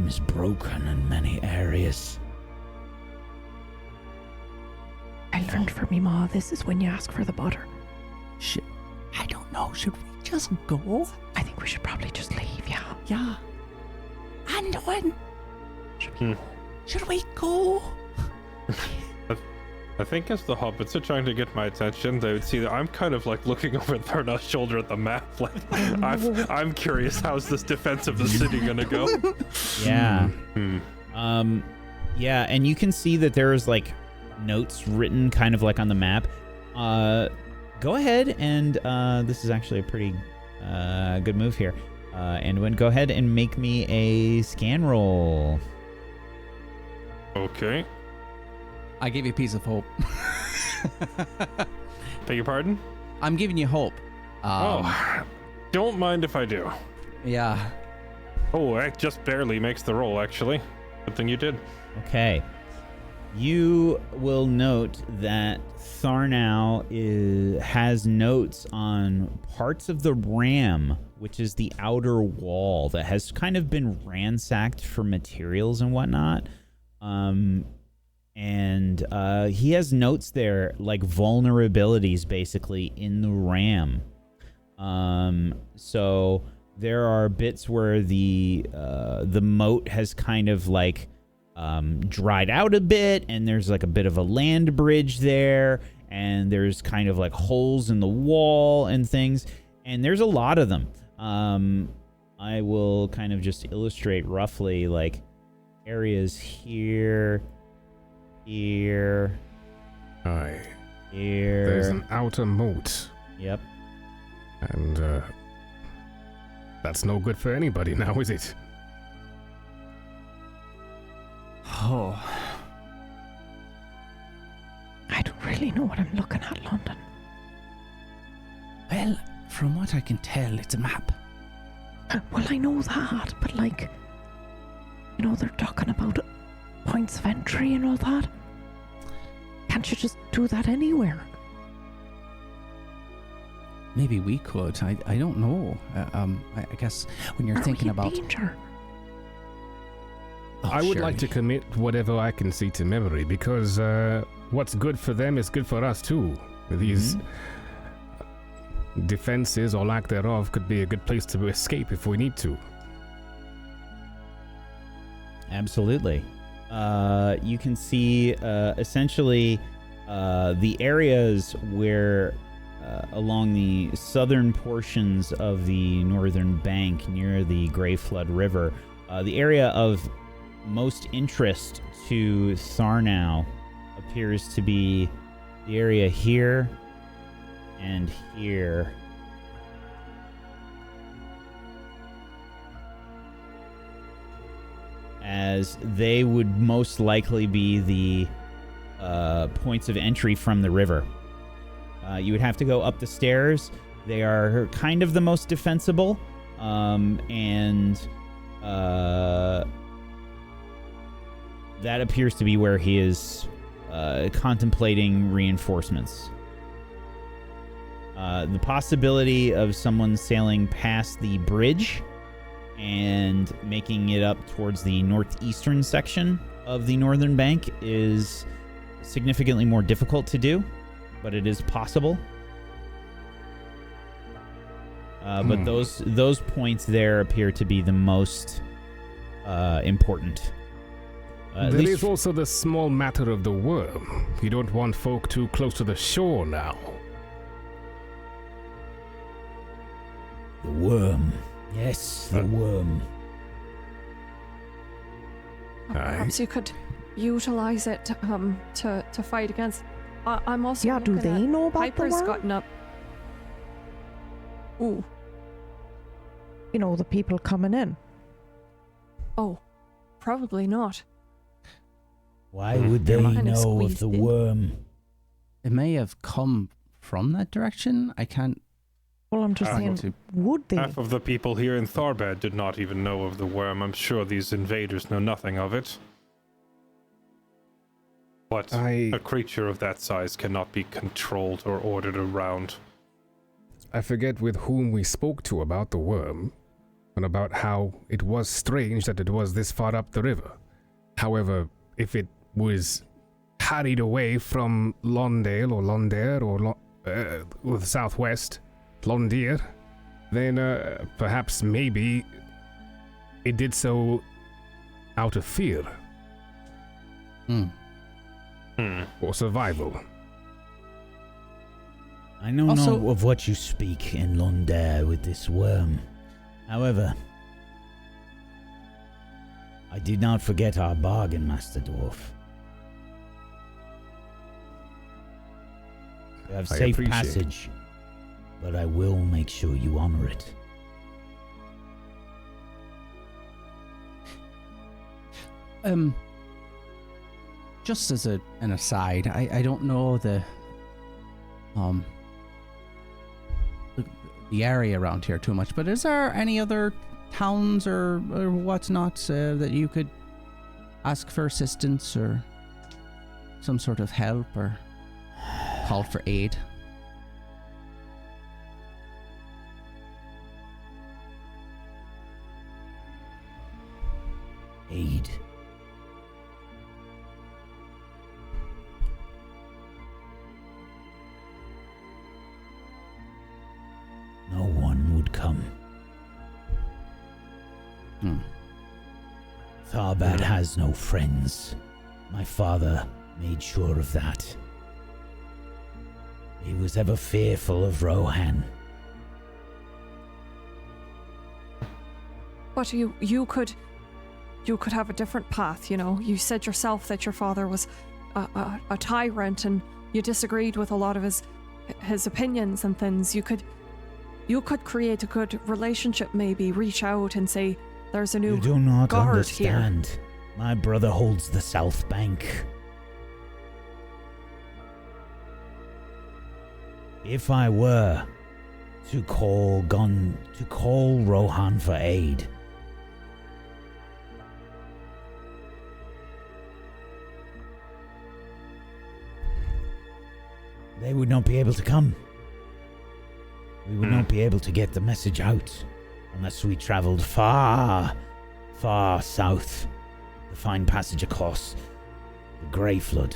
Speaker 1: is broken in many areas.
Speaker 3: I learned from me ma, this is when you ask for the butter.
Speaker 4: I don't know. Should we just go?
Speaker 3: I think we should probably just leave, yeah.
Speaker 4: Yeah. And when? Should we go?
Speaker 2: I think as the hobbits are trying to get my attention, they would see that I'm kind of like looking over Tharnow's shoulder at the map. Like, I'm curious, how's this defense of the city gonna go?
Speaker 1: Yeah. Yeah, and you can see that there is like notes written kind of like on the map. Go ahead and this is actually a pretty good move here. And go ahead and make me a scan roll.
Speaker 2: Okay.
Speaker 4: I give you a piece of hope.
Speaker 2: Beg your pardon?
Speaker 4: I'm giving you hope.
Speaker 2: Don't mind if I do.
Speaker 4: Yeah.
Speaker 2: Oh, it just barely makes the roll, actually. Good thing you did.
Speaker 1: Okay. You will note that Tharnow has notes on parts of the ram, which is the outer wall that has kind of been ransacked for materials and whatnot. And he has notes there, like vulnerabilities basically in the ram. So there are bits where the moat has kind of like dried out a bit, and there's like a bit of a land bridge there, and there's kind of like holes in the wall and things, and there's a lot of them. I will kind of just illustrate roughly like areas here. Here.
Speaker 6: Aye.
Speaker 1: Here.
Speaker 6: There's an outer moat.
Speaker 1: Yep.
Speaker 6: And, that's no good for anybody now, is it?
Speaker 4: Oh.
Speaker 3: I don't really know what I'm looking at, London.
Speaker 4: Well, from what I can tell, it's a map.
Speaker 3: Well, I know that, but like, you know, they're talking about points of entry and all that. Can't you just do that anywhere?
Speaker 4: Maybe we could. I don't know. I guess when you're thinking about
Speaker 3: danger.
Speaker 4: Oh,
Speaker 6: I would
Speaker 4: surely.
Speaker 6: like to commit whatever I can see to memory, because what's good for them is good for us too. These defenses or lack thereof could be a good place to escape if we need to.
Speaker 1: Absolutely. You can see essentially the areas where along the southern portions of the northern bank near the Grey Flood River The area of most interest to Tharnow appears to be the area here and here. As they would most likely be the points of entry from the river. You would have to go up the stairs. They are kind of the most defensible, and that appears to be where he is contemplating reinforcements. The possibility of someone sailing past the bridge and making it up towards the northeastern section of the northern bank is significantly more difficult to do, but it is possible. But those points there appear to be the most important.
Speaker 6: There is also the small matter of the worm. You don't want folk too close to the shore now.
Speaker 1: The worm. Yes, the worm.
Speaker 5: Perhaps you could utilize it to fight against. I'm also.
Speaker 3: Yeah, do they know about
Speaker 5: Piper's
Speaker 3: the worm?
Speaker 5: gotten up. Ooh.
Speaker 3: You know, the people coming in.
Speaker 5: Oh, probably not.
Speaker 1: Why would they
Speaker 5: Kinda
Speaker 1: know of
Speaker 5: squeezed
Speaker 1: the
Speaker 5: in.
Speaker 1: worm?
Speaker 4: It may have come from that direction. I can't.
Speaker 3: Well, I'm just saying,
Speaker 4: to-
Speaker 3: would they?
Speaker 2: Half of the people here in Tharbad did not even know of the worm. I'm sure these invaders know nothing of it. But a creature of that size cannot be controlled or ordered around.
Speaker 6: I forget with whom we spoke to about the worm, and about how it was strange that it was this far up the river. However, if it was harried away from Londale or Londere or the southwest, Londir, then perhaps maybe it did so out of fear. Or survival.
Speaker 1: I don't
Speaker 4: Also-
Speaker 1: know of what you speak in Londare with this worm. However, I did not forget our bargain, Master Dwarf. You have
Speaker 6: I
Speaker 1: safe
Speaker 6: appreciate it.
Speaker 1: passage, but I will make sure you honor it.
Speaker 4: Just as an aside, I don't know the area around here too much, but is there any other towns or whatnot that you could ask for assistance or some sort of help or call for aid?
Speaker 1: Aid. No one would come. Tharbad has no friends. My father made sure of that. He was ever fearful of Rohan.
Speaker 5: But you could have a different path, you know. You said yourself that your father was a tyrant and you disagreed with a lot of his opinions and things. You could create a good relationship, maybe reach out and say there's a new
Speaker 1: You do not
Speaker 5: guard
Speaker 1: understand.
Speaker 5: here.
Speaker 1: My brother holds the South Bank. If I were to call Rohan for aid, they would not be able to come. We would not be able to get the message out unless we traveled far, far south to find passage across the Grey Flood.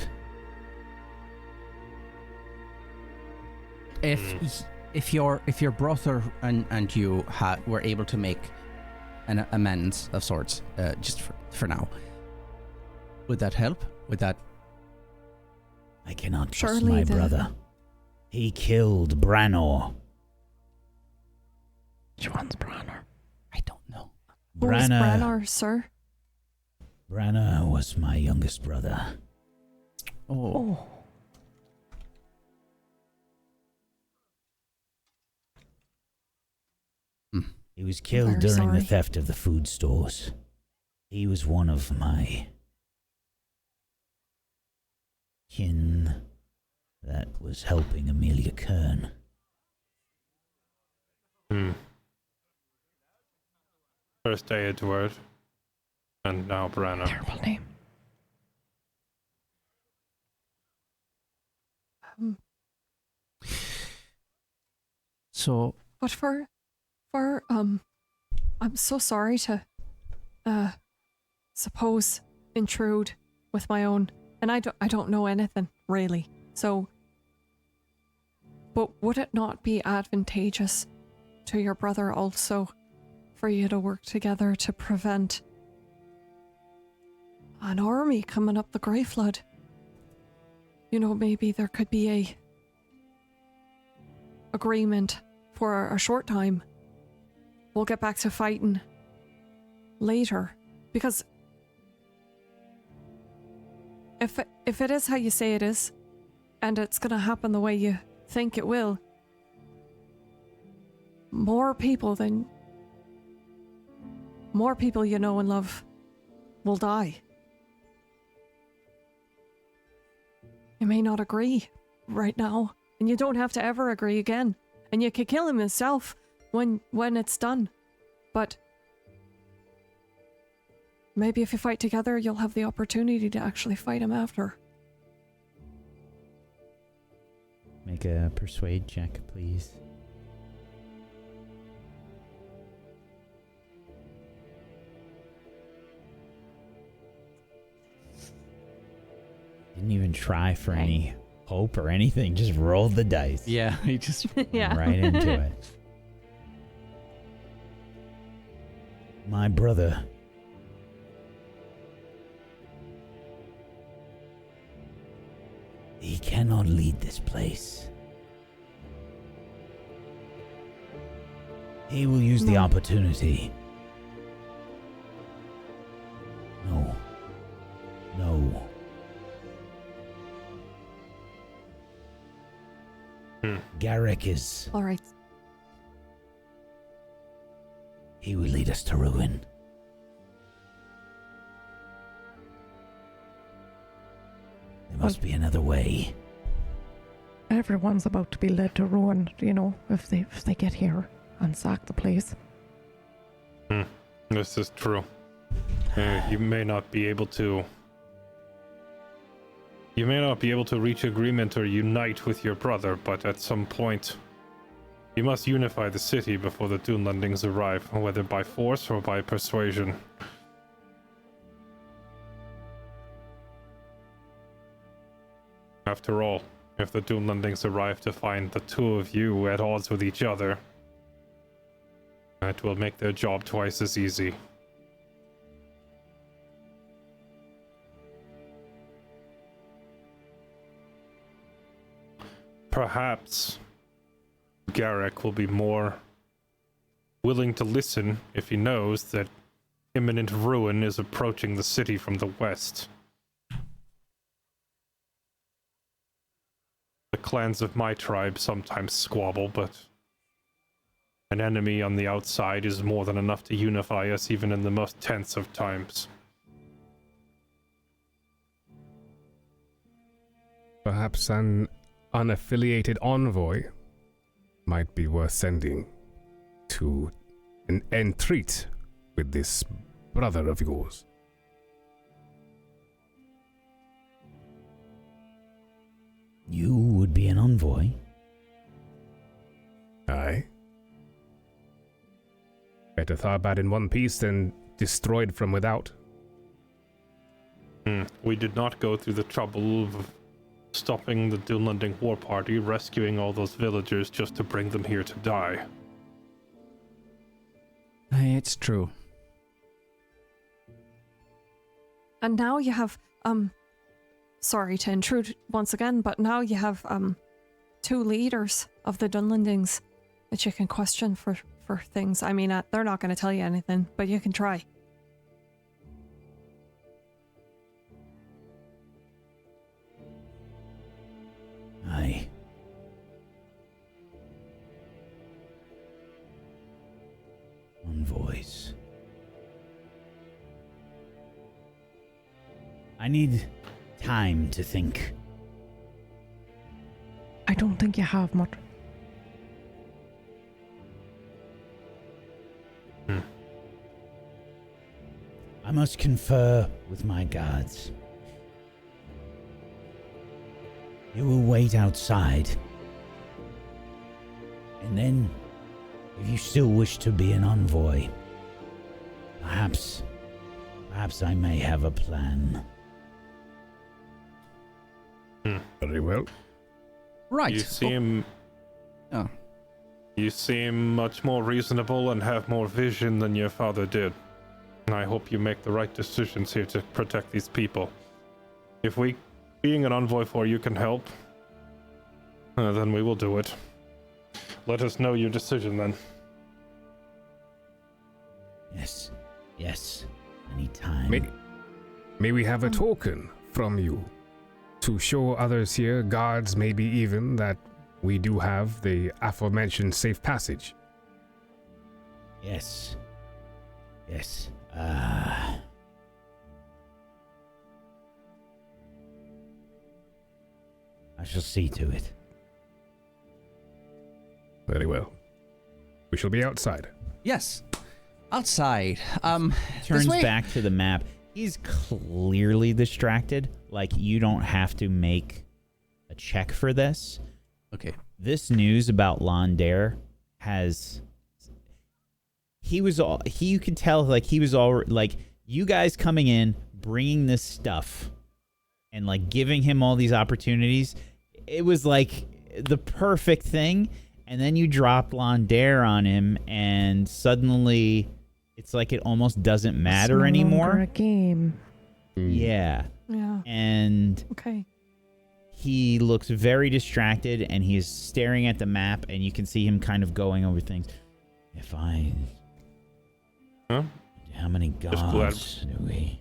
Speaker 4: If your brother and you were able to make an amends of sorts, just for now, would that help? Would that?
Speaker 1: I cannot trust
Speaker 5: Surely
Speaker 1: my brother. He killed Branor.
Speaker 3: Which one's Branor?
Speaker 4: I don't know.
Speaker 5: Who was
Speaker 1: Branna.
Speaker 5: Brannar, sir?
Speaker 1: Branna was my youngest brother.
Speaker 3: Oh.
Speaker 1: He was killed
Speaker 5: Very
Speaker 1: during the
Speaker 5: sorry.
Speaker 1: theft of the food stores. He was one of my kin that was helping Amelia Kern.
Speaker 2: First Eriador, and now Branna.
Speaker 3: Terrible name.
Speaker 4: So,
Speaker 5: But I'm so sorry to, suppose intrude with my own, and I don't know anything really. So, but would it not be advantageous to your brother also for you to work together to prevent an army coming up the Grey Flood? You know, maybe there could be a agreement for a short time. We'll get back to fighting later, because if it is how you say it is, and it's gonna happen the way you think it will, more people you know and love will die. You may not agree right now, and you don't have to ever agree again. And you could kill him yourself when it's done. But maybe if you fight together, you'll have the opportunity to actually fight him after.
Speaker 1: Make a persuade check, please. Didn't even try for any hope or anything. Just rolled the dice.
Speaker 4: yeah, he just
Speaker 5: Yeah.
Speaker 1: Right into it. My brother. He cannot lead this place. He will use the
Speaker 5: No.
Speaker 1: opportunity. No. No. Garrick is...
Speaker 5: All right.
Speaker 1: He will lead us to ruin. There must be another way.
Speaker 3: Everyone's about to be led to ruin, you know, if they get here and sack the place.
Speaker 2: This is true. You may not be able to. You may not be able to reach agreement or unite with your brother, but at some point, you must unify the city before the Dunlandings arrive, whether by force or by persuasion. After all, if the Dunlandings arrive to find the two of you at odds with each other, that will make their job twice as easy. Perhaps Garrick will be more willing to listen if he knows that imminent ruin is approaching the city from the west. The clans of my tribe sometimes squabble, but an enemy on the outside is more than enough to unify us even in the most tense of times.
Speaker 6: Perhaps an unaffiliated envoy might be worth sending to entreat with this brother of yours.
Speaker 1: You would be an envoy?
Speaker 6: Aye. Better Tharbad in one piece than destroyed from without.
Speaker 2: We did not go through the trouble of stopping the Dunlanding war party, rescuing all those villagers just to bring them here to die.
Speaker 4: It's true.
Speaker 5: And now you have, sorry to intrude once again, but now you have, two leaders of the Dunlandings that you can question for things. I mean, they're not going to tell you anything, but you can try.
Speaker 1: Aye. Envoys. I need time to think.
Speaker 3: I don't think you have much.
Speaker 1: I must confer with my guards. You will wait outside. And then, if you still wish to be an envoy, perhaps I may have a plan.
Speaker 6: Very well.
Speaker 4: Right.
Speaker 2: You seem much more reasonable and have more vision than your father did. And I hope you make the right decisions here to protect these people. If being an envoy for you can help, then we will do it. Let us know your decision then.
Speaker 1: Yes. I need time.
Speaker 6: May we have a token from you to show others here, guards maybe even, that we do have the aforementioned safe passage?
Speaker 1: Yes. I shall see to it.
Speaker 6: Very well. We shall be outside.
Speaker 4: Yes. Outside.
Speaker 1: Turns back to the map. He's clearly distracted. Like, you don't have to make a check for this.
Speaker 4: Okay.
Speaker 1: This news about Londair has... you could tell, like, he was all... Like, you guys coming in, bringing this stuff, and, like, giving him all these opportunities, it was, like, the perfect thing. And then you drop Londair on him, and suddenly... It's like it almost doesn't matter
Speaker 3: It's no
Speaker 1: anymore.
Speaker 3: longer a game.
Speaker 1: Yeah.
Speaker 5: Yeah.
Speaker 1: And
Speaker 5: Okay.
Speaker 1: he looks very distracted, and he's staring at the map, and you can see him kind of going over things.
Speaker 2: Huh?
Speaker 1: How many guards do we?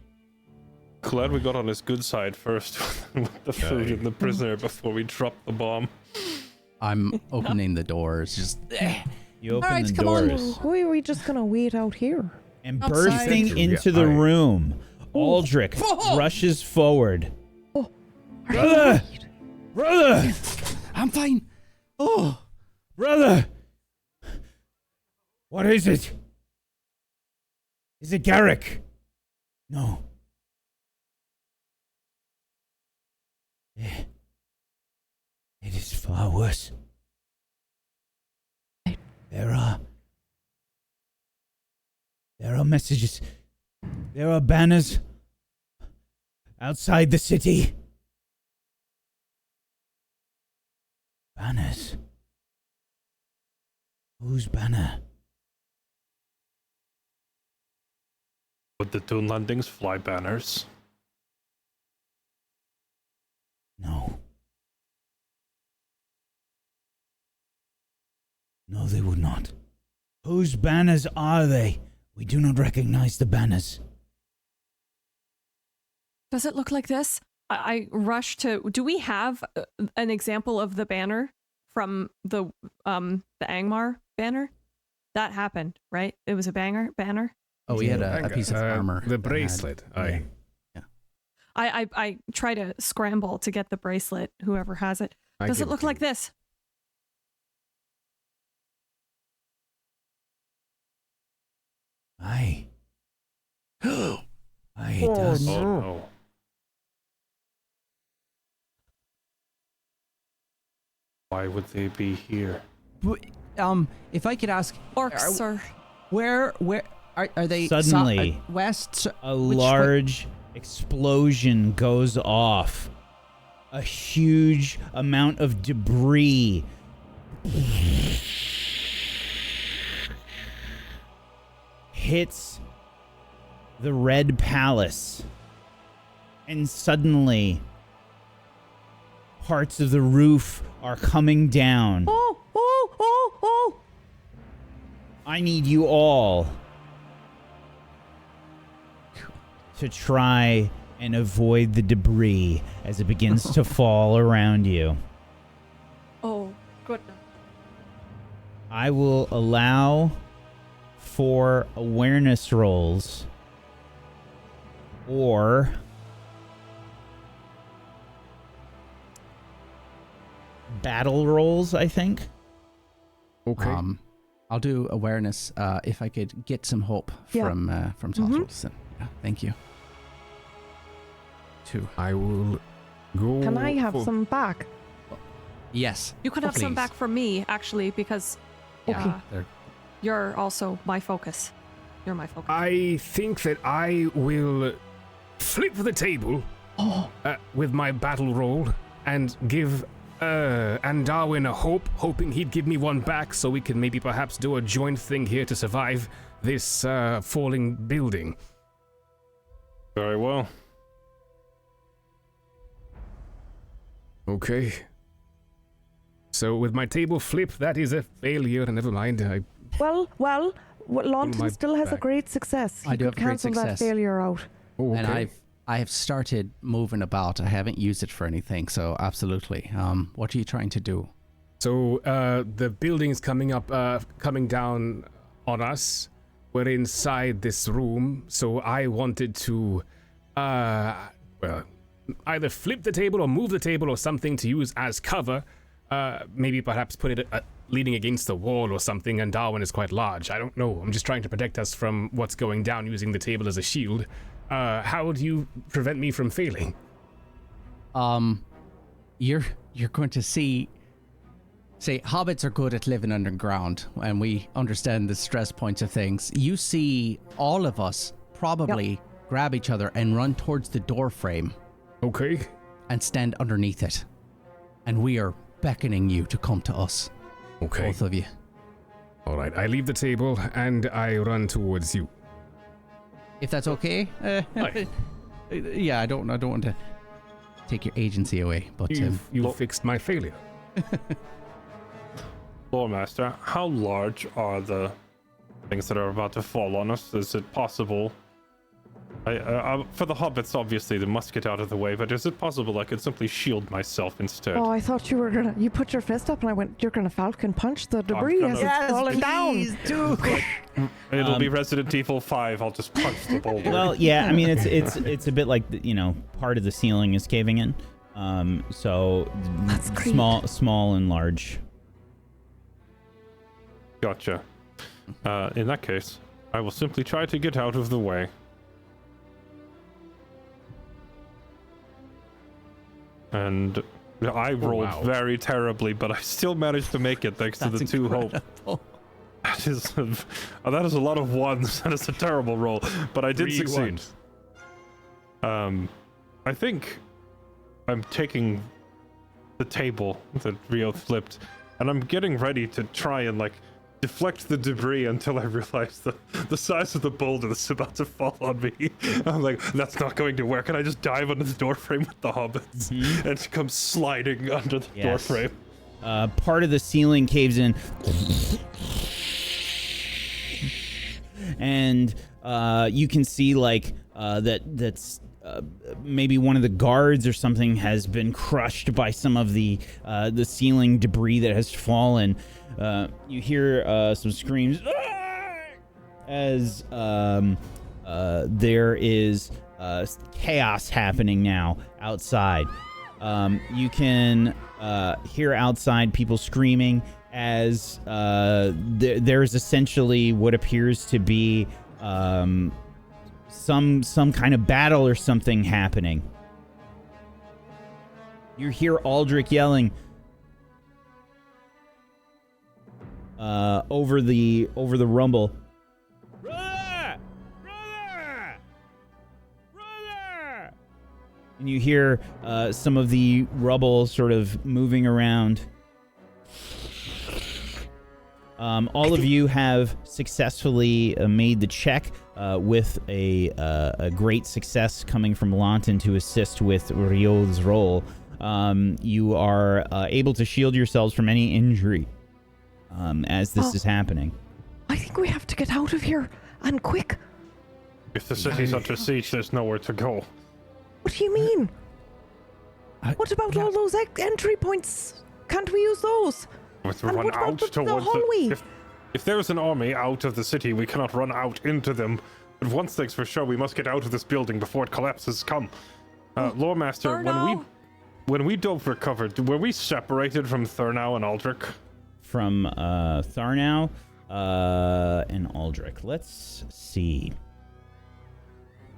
Speaker 2: Glad we got on his good side first with the food and the prisoner before we dropped the bomb.
Speaker 4: I'm opening the doors. Just
Speaker 1: You open
Speaker 4: right,
Speaker 1: the
Speaker 4: come on.
Speaker 1: doors.
Speaker 3: Who are we just gonna wait out here?
Speaker 1: And
Speaker 4: Outside.
Speaker 1: bursting into the room, Aldrich rushes forward.
Speaker 3: Oh,
Speaker 1: Brother! Brother!
Speaker 4: I'm fine. Oh,
Speaker 1: Brother! What is it? Is it Garrick? No. It is far worse. There are messages. There are banners outside the city. Banners? Whose banner?
Speaker 2: Would the Dune Landings fly banners?
Speaker 1: No. No, they would not. Whose banners are they? We do not recognize the banners.
Speaker 5: Does it look like this? I rush to... Do we have an example of the banner from the Angmar banner? That happened, right? It was a banner?
Speaker 4: oh, we had a piece of armor.
Speaker 6: The bracelet.
Speaker 4: Yeah.
Speaker 5: I try to scramble to get the bracelet, whoever has it. Does it look like this?
Speaker 1: Aye. Aye, it does.
Speaker 2: Oh no. Why would they be here?
Speaker 4: If I could ask,
Speaker 5: Orcs, sir.
Speaker 4: where are they?
Speaker 1: Suddenly,
Speaker 4: west.
Speaker 1: A
Speaker 4: which way?
Speaker 1: large explosion goes off. A huge amount of debris hits the Red Palace, and suddenly parts of the roof are coming down.
Speaker 3: Oh!
Speaker 1: I need you all to try and avoid the debris as it begins to fall around you.
Speaker 5: Oh, goodness.
Speaker 1: I will allow for awareness rolls or battle rolls, I think.
Speaker 6: Okay.
Speaker 4: I'll do awareness if I could get some hope from Tosswolfson. Yeah, thank you. 2.
Speaker 6: I will go.
Speaker 3: Can I have
Speaker 6: for-
Speaker 3: some back?
Speaker 4: Yes.
Speaker 5: You could have some
Speaker 4: please.
Speaker 5: back from me, actually, because
Speaker 3: Okay.
Speaker 4: There-
Speaker 5: you're also my focus. You're my focus.
Speaker 6: I think that I will flip the table with my battle roll and give Darwin a hoping he'd give me one back so we can maybe perhaps do a joint thing here to survive this falling building.
Speaker 2: Very well.
Speaker 6: Okay. So with my table flip, that is a failure. Never mind.
Speaker 3: Well,
Speaker 6: my
Speaker 3: Launton still has a
Speaker 6: back.
Speaker 3: great success.
Speaker 4: I
Speaker 3: He
Speaker 4: do
Speaker 3: could
Speaker 4: have a great
Speaker 3: cancel that
Speaker 4: success.
Speaker 3: failure out.
Speaker 6: Oh, okay.
Speaker 4: And I have started moving about. I haven't used it for anything, so absolutely. What are you trying to do?
Speaker 6: So the building's coming down on us. We're inside this room, so I wanted to, either flip the table or move the table or something to use as cover. Maybe perhaps put it leaning against the wall or something, and Darwin is quite large. I don't know. I'm just trying to protect us from what's going down using the table as a shield. How do you prevent me from failing?
Speaker 4: You're going to see hobbits are good at living underground, and we understand the stress points of things. You see all of us probably grab each other and run towards the door frame
Speaker 6: Okay.
Speaker 4: and stand underneath it. And we are beckoning you to come to us.
Speaker 6: Okay.
Speaker 4: Both of you.
Speaker 6: All right. I leave the table and I run towards you.
Speaker 4: If that's okay.
Speaker 6: Aye.
Speaker 4: Yeah, I don't want to take your agency away, but
Speaker 6: You fixed my failure.
Speaker 2: Loremaster, how large are the things that are about to fall on us? Is it possible? For the hobbits, obviously, they must get out of the way, but is it possible I could simply shield myself instead?
Speaker 3: Oh, I thought you were gonna. You put your fist up, and I went. You're gonna Falcon punch the debris
Speaker 2: gonna-
Speaker 3: as it's falling down.
Speaker 2: It'll be Resident Evil 5. I'll just punch the boulder.
Speaker 1: Well, yeah, I mean it's a bit like part of the ceiling is caving in, so
Speaker 3: That's creep.
Speaker 1: small and large.
Speaker 2: Gotcha. In that case, I will simply try to get out of the way. And I rolled
Speaker 6: wow.
Speaker 2: very terribly, but I still managed to make it thanks to the 2 hope. That is a lot of ones. That is a terrible roll, but I did
Speaker 6: 3
Speaker 2: succeed.
Speaker 6: ones.
Speaker 2: I think I'm taking the table that Rio flipped, and I'm getting ready to try and deflect the debris until I realize the size of the boulder that's about to fall on me. I'm like, that's not going to work, and I just dive under the doorframe with the hobbits and come sliding under the
Speaker 1: Yes.
Speaker 2: doorframe.
Speaker 1: Part of the ceiling caves in, and you can see that's maybe one of the guards or something has been crushed by some of the ceiling debris that has fallen. You hear some screams as there is chaos happening now outside. You can hear outside people screaming as there's essentially what appears to be some kind of battle or something happening. You hear Aldrich yelling over the rumble. Brother! Brother! Brother! And you hear some of the rubble sort of moving around. All of you have successfully made the check with a great success coming from Launton to assist with Rio's roll. You are able to shield yourselves from any injury as this is happening.
Speaker 3: I think think we have to get out of here, and quick.
Speaker 2: If the city's under siege, there's nowhere to go.
Speaker 3: What do you mean? What about all those entry points? Can't we use those?
Speaker 2: With
Speaker 3: And
Speaker 2: run
Speaker 3: what about
Speaker 2: out
Speaker 3: the
Speaker 2: towards
Speaker 3: hallway?
Speaker 2: If there's an army out of the city, we cannot run out into them. But one thing's for sure, we must get out of this building before it collapses. Come. Loremaster, when we don't recover, were we separated from Tharnow and Aldrich?
Speaker 1: From Tharnow and Aldrich. Let's see.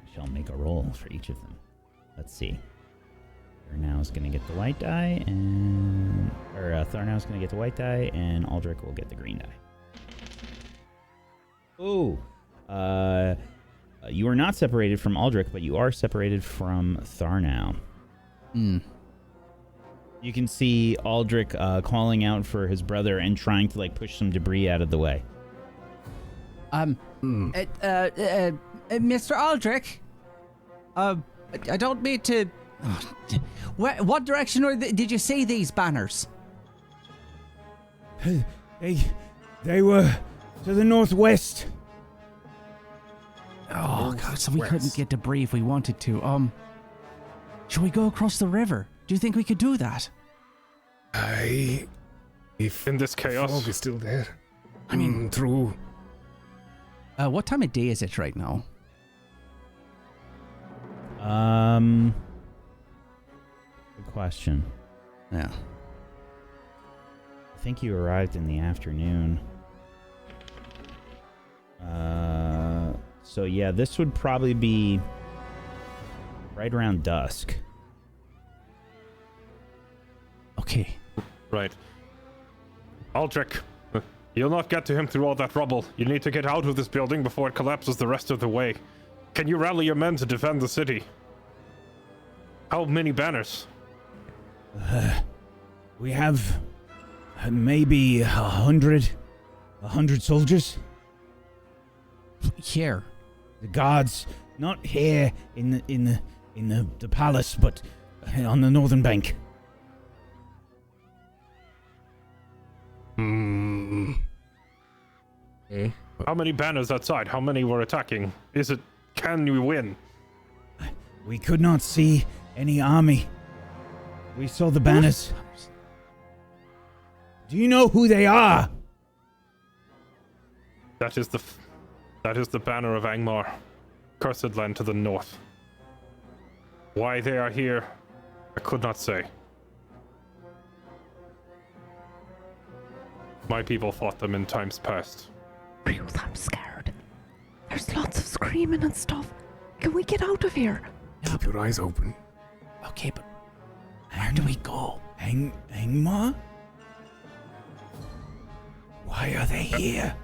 Speaker 1: I shall make a roll for each of them. Let's see. Tharnow's going to get the white die, Tharnow's going to get the white die, and Aldrich will get the green die. Ooh. You are not separated from Aldrich, but you are separated from Tharnow. You can see Aldrich calling out for his brother and trying to push some debris out of the way.
Speaker 4: Mr. Aldrich, I don't mean to. What direction did you see these banners?
Speaker 1: They were to the northwest.
Speaker 4: Oh God! So we couldn't get debris if we wanted to. Should we go across the river? Do you think we could do that?
Speaker 6: If
Speaker 2: in this chaos,
Speaker 6: fog is still there.
Speaker 4: I mean,
Speaker 6: true.
Speaker 4: What time of day is it right now?
Speaker 1: Good question.
Speaker 4: Yeah.
Speaker 1: I think you arrived in the afternoon. So yeah, this would probably be right around dusk.
Speaker 4: Okay.
Speaker 2: Right. Aldrich, you'll not get to him through all that rubble. You need to get out of this building before it collapses the rest of the way. Can you rally your men to defend the city? How many banners?
Speaker 1: We have maybe 100 soldiers.
Speaker 4: Here.
Speaker 1: The guards, not here in the palace, but on the northern bank.
Speaker 2: How many banners outside? How many were attacking? Can we win?
Speaker 1: We could not see any army. We saw the banners. Do you know who they are?
Speaker 2: That is the banner of Angmar, cursed land to the north. Why they are here, I could not say. My people fought them in times past.
Speaker 3: Ruth, I'm scared. There's lots of screaming and stuff. Can we get out of here?
Speaker 6: Keep your eyes open.
Speaker 4: Okay, but where do we go?
Speaker 1: Angmar? Why are they here?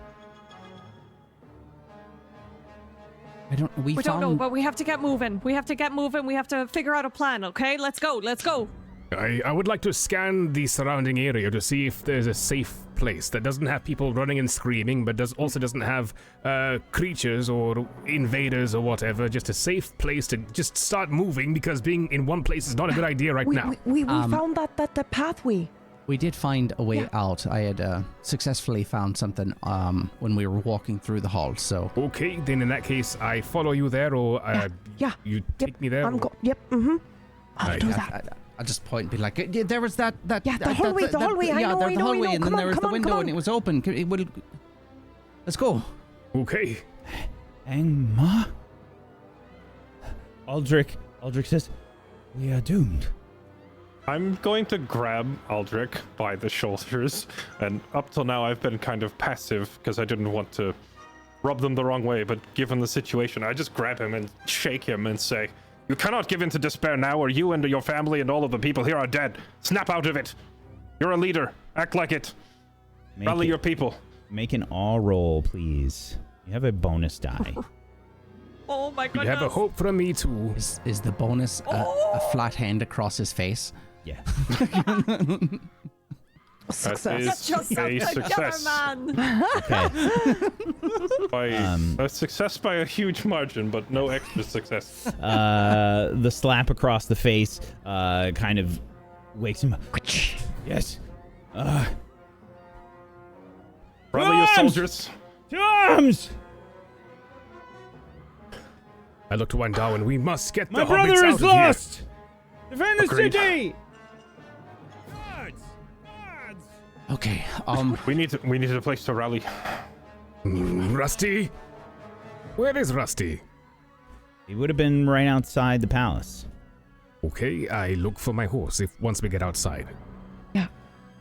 Speaker 5: We don't know, but we have to get moving. We have to figure out a plan, okay? Let's go.
Speaker 6: I would like to scan the surrounding area to see if there's a safe place that doesn't have people running and screaming, but also doesn't have creatures or invaders or whatever. Just a safe place to just start moving, because being in one place is not a good idea right now.
Speaker 3: We found that pathway.
Speaker 4: We did find a way out. I had successfully found something when we were walking through the hall, so...
Speaker 6: Okay, then in that case, I follow you there, or you take me there?
Speaker 3: I'll do that.
Speaker 4: I'll just point and be like, there was that...
Speaker 3: the hallway, I know,
Speaker 4: and then there was the window and it was open. Let's go.
Speaker 6: Okay.
Speaker 1: Angmar? Aldrich says, we are doomed.
Speaker 2: I'm going to grab Aldrich by the shoulders, and up till now I've been kind of passive because I didn't want to rub them the wrong way, but given the situation, I just grab him and shake him and say, you cannot give in to despair now, or you and your family and all of the people here are dead. Snap out of it. You're a leader. Act like it. Rally your people.
Speaker 1: Make an all roll, please. You have a bonus die.
Speaker 5: Oh my goodness.
Speaker 6: You have a hope from me too.
Speaker 4: Is the bonus a flat hand across his face?
Speaker 1: Yeah.
Speaker 3: Success.
Speaker 2: That is a success.
Speaker 5: Man.
Speaker 1: Okay.
Speaker 2: A success by a huge margin, but no extra success.
Speaker 1: The slap across the face kind of wakes him up. Yes.
Speaker 2: Rally your soldiers.
Speaker 1: To arms!
Speaker 6: I look to Darwin. We must get
Speaker 1: My
Speaker 6: the hobbits
Speaker 1: brother
Speaker 6: out
Speaker 1: is
Speaker 6: of
Speaker 1: lost! Defend the
Speaker 2: Agreed.
Speaker 1: city!
Speaker 4: Okay.
Speaker 2: We need a place to rally.
Speaker 6: here. Rusty? Where is Rusty?
Speaker 1: He would have been right outside the palace.
Speaker 6: Okay, I look for my horse once we get outside.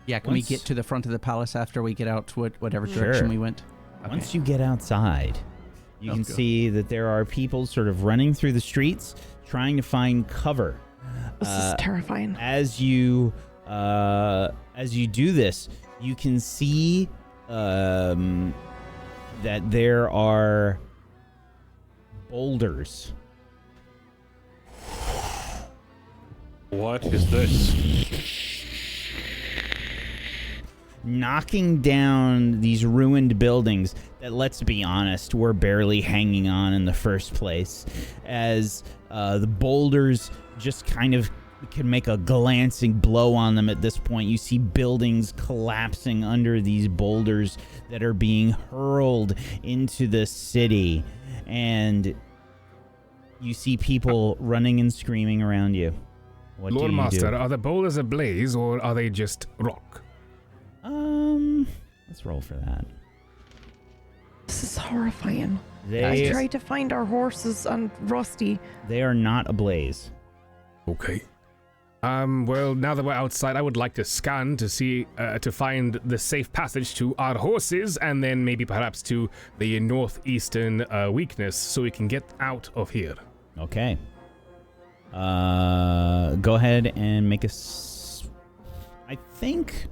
Speaker 4: Yeah, can we
Speaker 1: Once-
Speaker 4: get to the front of the palace after we get out to whatever
Speaker 1: Sure.
Speaker 4: direction we went?
Speaker 1: Once you get outside, you can
Speaker 4: Let's go.
Speaker 1: see that there are people sort of running through the streets trying to find cover.
Speaker 3: This is terrifying.
Speaker 1: As you do this, you can see that there are boulders.
Speaker 2: What is this?
Speaker 1: Knocking down these ruined buildings that, let's be honest, were barely hanging on in the first place, as the boulders just kind of can make a glancing blow on them at this point. You see buildings collapsing under these boulders that are being hurled into the city, and you see people running and screaming around you. What do you
Speaker 6: Loremaster,
Speaker 1: do?
Speaker 6: are the boulders ablaze or are they just rock?
Speaker 1: Let's roll for that.
Speaker 3: This is horrifying. I
Speaker 1: They
Speaker 3: tried to find our horses and Rusty.
Speaker 1: they are not ablaze.
Speaker 6: Okay. Well, now that we're outside, I would like to scan to see, to find the safe passage to our horses and then maybe perhaps to the northeastern weakness so we can get out of here.
Speaker 1: Okay. Go ahead and make I think.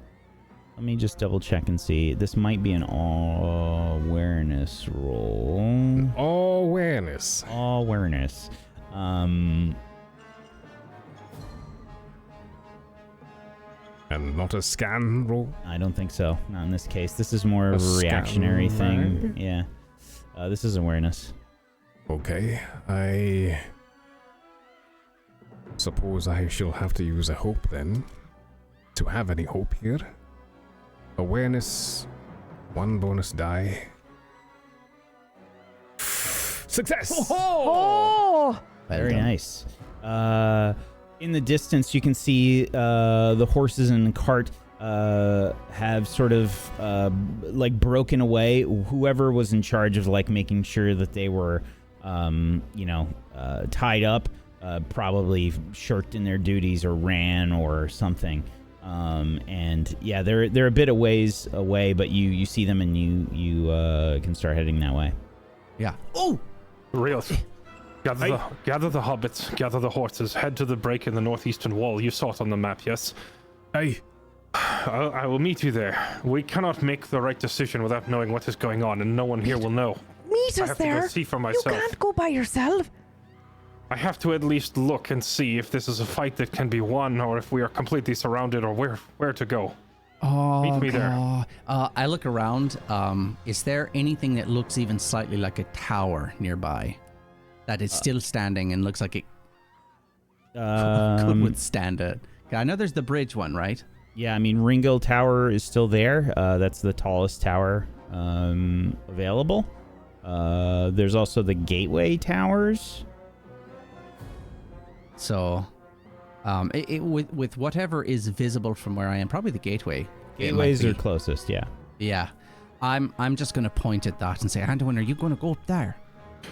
Speaker 1: Let me just double check and see. This might be an awareness roll.
Speaker 6: Awareness.
Speaker 1: Awareness.
Speaker 6: And not a scan roll?
Speaker 1: I don't think so. Not in this case. This is more
Speaker 6: A
Speaker 1: of a reactionary
Speaker 6: scan,
Speaker 1: thing. Yeah. This is awareness.
Speaker 6: Okay, I suppose I shall have to use a hope then. To have any hope here. Awareness, 1 bonus die. Success!
Speaker 3: Oh!
Speaker 1: Very nice. In the distance, you can see the horses and the cart have sort of like broken away. Whoever was in charge of like making sure that they were, tied up, probably shirked in their duties or ran or something. And yeah, they're a bit of ways away, but you see them and you can start heading that way.
Speaker 4: Yeah. Oh!
Speaker 2: Reals. Gather the hobbits, gather the horses, head to the break in the northeastern wall. You saw it on the map, yes?
Speaker 6: Aye.
Speaker 2: I will meet you there. We cannot make the right decision without knowing what is going on, and no one here will know.
Speaker 3: Meet
Speaker 2: I
Speaker 3: us
Speaker 2: have to go
Speaker 3: there.
Speaker 2: see for
Speaker 3: You
Speaker 2: myself.
Speaker 3: can't go by yourself.
Speaker 2: I have to at least look and see if this is a fight that can be won, or if we are completely surrounded, or where to go.
Speaker 4: Oh,
Speaker 2: Meet me there.
Speaker 4: God. I look around. Is there anything that looks even slightly like a tower nearby that is still standing and looks like it could withstand it? I know there's the bridge one, right?
Speaker 1: Yeah, I mean, Ringo Tower is still there. That's the tallest tower available. There's also the Gateway Towers.
Speaker 4: So, with whatever is visible from where I am, probably the gateway.
Speaker 1: Gateways
Speaker 4: It
Speaker 1: are
Speaker 4: might be.
Speaker 1: closest, yeah.
Speaker 4: Yeah, I'm just gonna point at that and say, Anduin, are you gonna go up there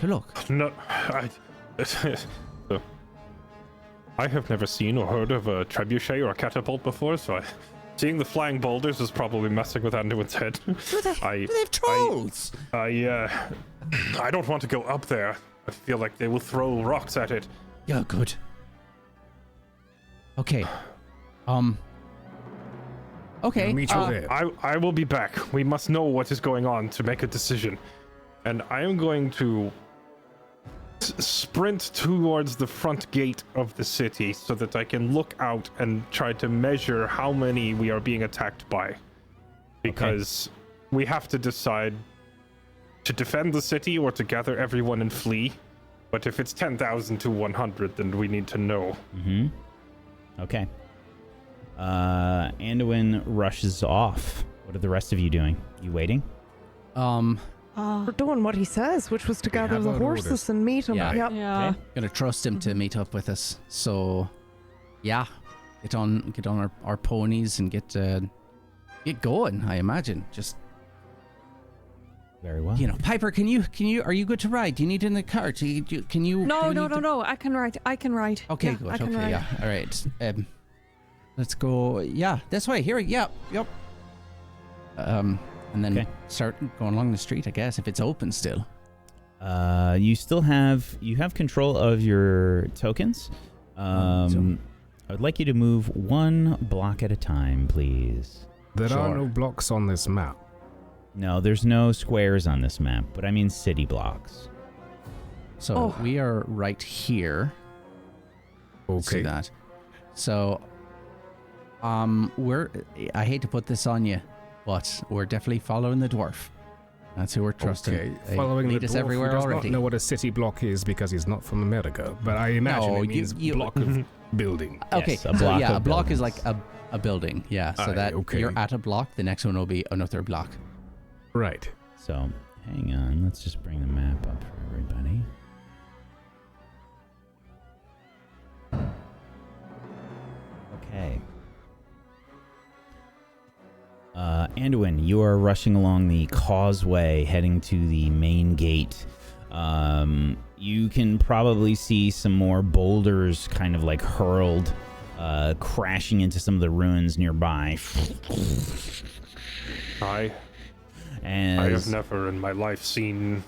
Speaker 4: to look?
Speaker 2: No, I have never seen or heard of a trebuchet or a catapult before, so seeing the flying boulders is probably messing with Anduin's head.
Speaker 4: Do they have trolls?
Speaker 2: I don't want to go up there. I feel like they will throw rocks at it.
Speaker 4: Yeah, good. Okay. Okay.
Speaker 6: I'll meet you there.
Speaker 2: I will be back. We must know what is going on to make a decision. And I am going to sprint towards the front gate of the city so that I can look out and try to measure how many we are being attacked by. Because we have to decide to defend the city or to gather everyone and flee. But if it's 10,000 to 100, then we need to know.
Speaker 1: Mm-hmm. Okay. Anduin rushes off. What are the rest of you doing? You waiting?
Speaker 3: We're doing what he says, which was to gather
Speaker 6: have
Speaker 3: the
Speaker 6: our
Speaker 3: horses
Speaker 6: orders.
Speaker 3: and meet him.
Speaker 4: Yeah.
Speaker 3: Yep.
Speaker 5: Yeah.
Speaker 1: Okay.
Speaker 4: Gonna trust him to meet up with us. So, yeah, get on our ponies and get going. I imagine. Just
Speaker 1: Very well.
Speaker 4: Piper, are you good to ride? Do you need in the cart? Can you?
Speaker 5: No. I can ride.
Speaker 4: Okay,
Speaker 5: Yeah,
Speaker 4: good.
Speaker 5: I can
Speaker 4: Okay,
Speaker 5: ride.
Speaker 4: yeah. All right. Let's go. Yeah, this way. Here. Yep. And then
Speaker 1: Okay.
Speaker 4: start going along the street, I guess, if it's open still.
Speaker 1: You still have control of your tokens. I would like you to move one block at a time, please.
Speaker 6: There are
Speaker 4: Sure.
Speaker 6: no blocks on this map.
Speaker 1: No, there's no squares on this map, but I mean city blocks.
Speaker 4: So we are right here. See
Speaker 6: Okay.
Speaker 4: that? So, I hate to put this on you, but we're definitely following the dwarf. That's who we're trusting.
Speaker 6: Okay.
Speaker 4: They
Speaker 6: Following
Speaker 4: lead
Speaker 6: the
Speaker 4: us
Speaker 6: dwarf
Speaker 4: everywhere
Speaker 6: who does
Speaker 4: already.
Speaker 6: not know what a city block is because he's not from America, but I imagine
Speaker 4: No,
Speaker 6: it means
Speaker 4: you-
Speaker 6: block of building.
Speaker 4: Okay,
Speaker 1: Yes, a block
Speaker 4: a
Speaker 1: of
Speaker 4: block is
Speaker 1: buildings.
Speaker 4: like a building. Yeah, so
Speaker 6: Aye,
Speaker 4: that
Speaker 6: okay.
Speaker 4: you're at a block, the next one will be another block.
Speaker 6: Right.
Speaker 1: So, hang on. Let's just bring the map up for everybody. Okay. Anduin, you are rushing along the causeway heading to the main gate. You can probably see some more boulders kind of like hurled, crashing into some of the ruins nearby.
Speaker 2: I have never in my life seen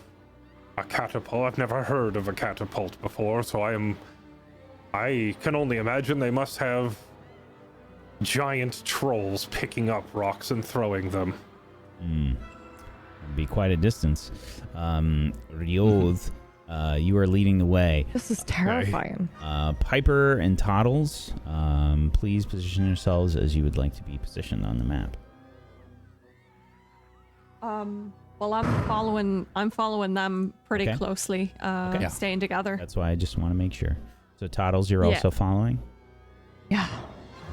Speaker 2: a catapult. I've never heard of a catapult before, so I can only imagine they must have giant trolls picking up rocks and throwing them.
Speaker 1: It'd be quite a distance. Rioth, you are leading the way.
Speaker 3: This is terrifying.
Speaker 1: Piper and Toddles, please position yourselves as you would like to be positioned on the map.
Speaker 5: Well, I'm following them pretty
Speaker 1: Okay.
Speaker 5: closely,
Speaker 1: Okay.
Speaker 4: Yeah.
Speaker 5: staying together.
Speaker 1: That's why I just want to make sure. So Toddles, you're
Speaker 5: Yeah.
Speaker 1: also following?
Speaker 3: Yeah.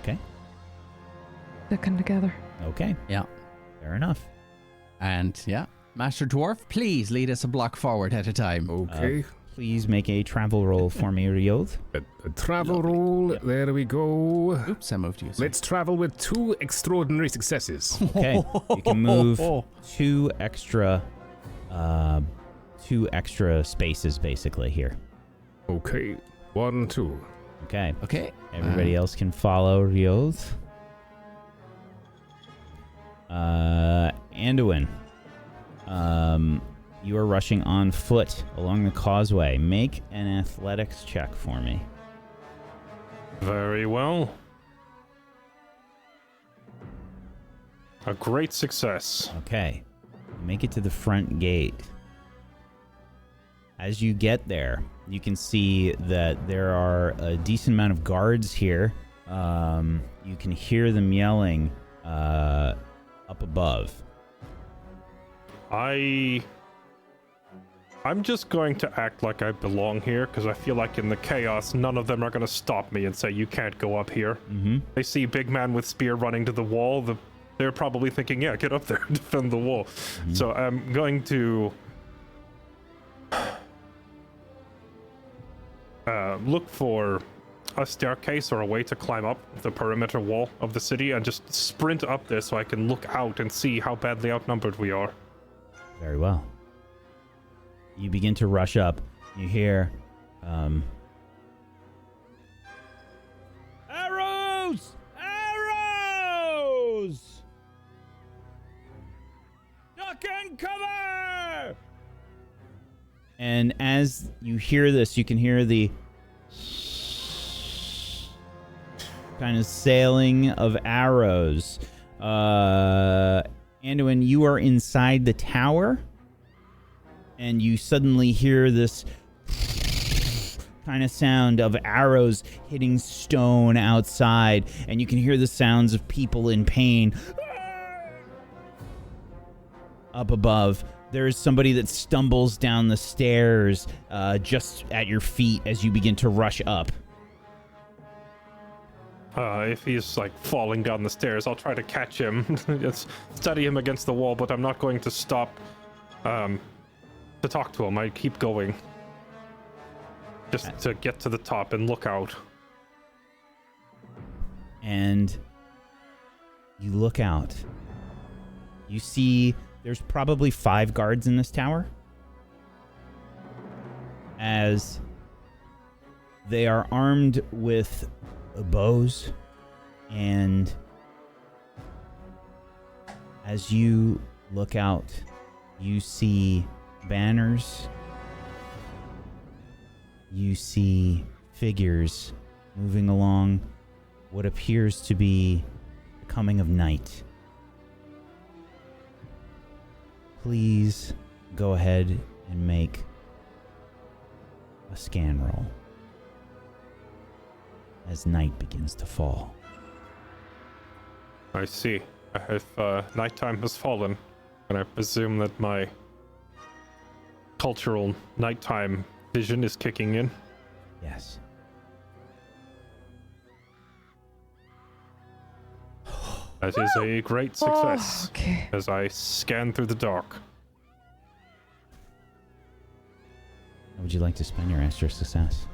Speaker 1: Okay.
Speaker 3: Sticking together.
Speaker 1: Okay.
Speaker 4: Yeah.
Speaker 1: Fair enough.
Speaker 4: And yeah, Master Dwarf, please lead us a block forward at a time.
Speaker 6: Okay.
Speaker 1: Please make a travel roll for me, Rioth.
Speaker 6: A travel roll.
Speaker 1: Yep.
Speaker 6: There we go.
Speaker 4: Oops, I moved you. sorry.
Speaker 6: Let's travel with 2 extraordinary successes.
Speaker 1: Okay. You can move two extra spaces basically here.
Speaker 6: Okay. 1, 2.
Speaker 1: Okay.
Speaker 4: Okay.
Speaker 1: Everybody else can follow Rioth. Anduin, you are rushing on foot along the causeway. Make an athletics check for me.
Speaker 2: Very well. A great success.
Speaker 1: Okay. Make it to the front gate. As you get there, you can see that there are a decent amount of guards here. You can hear them yelling up above.
Speaker 2: I'm just going to act like I belong here because I feel like in the chaos, none of them are going to stop me and say, you can't go up here.
Speaker 1: Mm-hmm.
Speaker 2: They see big man with spear running to the wall. They're probably thinking, yeah, get up there and defend the wall.
Speaker 1: Mm-hmm.
Speaker 2: So I'm going to look for a staircase or a way to climb up the perimeter wall of the city and just sprint up there so I can look out and see how badly outnumbered we are.
Speaker 1: Very well. You begin to rush up. You hear, arrows! Arrows! Duck and cover! And as you hear this, you can hear the kind of sailing of arrows. Anduin, you are inside the tower. And you suddenly hear this kind of sound of arrows hitting stone outside, and you can hear the sounds of people in pain. Up above, there is somebody that stumbles down the stairs just at your feet as you begin to rush up.
Speaker 2: If he's like falling down the stairs, I'll try to catch him. Just study him against the wall, but I'm not going to stop to talk to him. I keep going. Just to get to the top and look out.
Speaker 1: And you look out. You see there's probably 5 guards in this tower. As they are armed with bows, and as you look out, you see banners. You see figures moving along what appears to be the coming of night. Please go ahead and make a scan roll as night begins to fall.
Speaker 2: I see. If nighttime has fallen, and I presume that my cultural nighttime vision is kicking in.
Speaker 1: Yes.
Speaker 2: That is a great success.
Speaker 3: Okay.
Speaker 2: As I scan through the dark.
Speaker 1: How would you like to spend your extra success?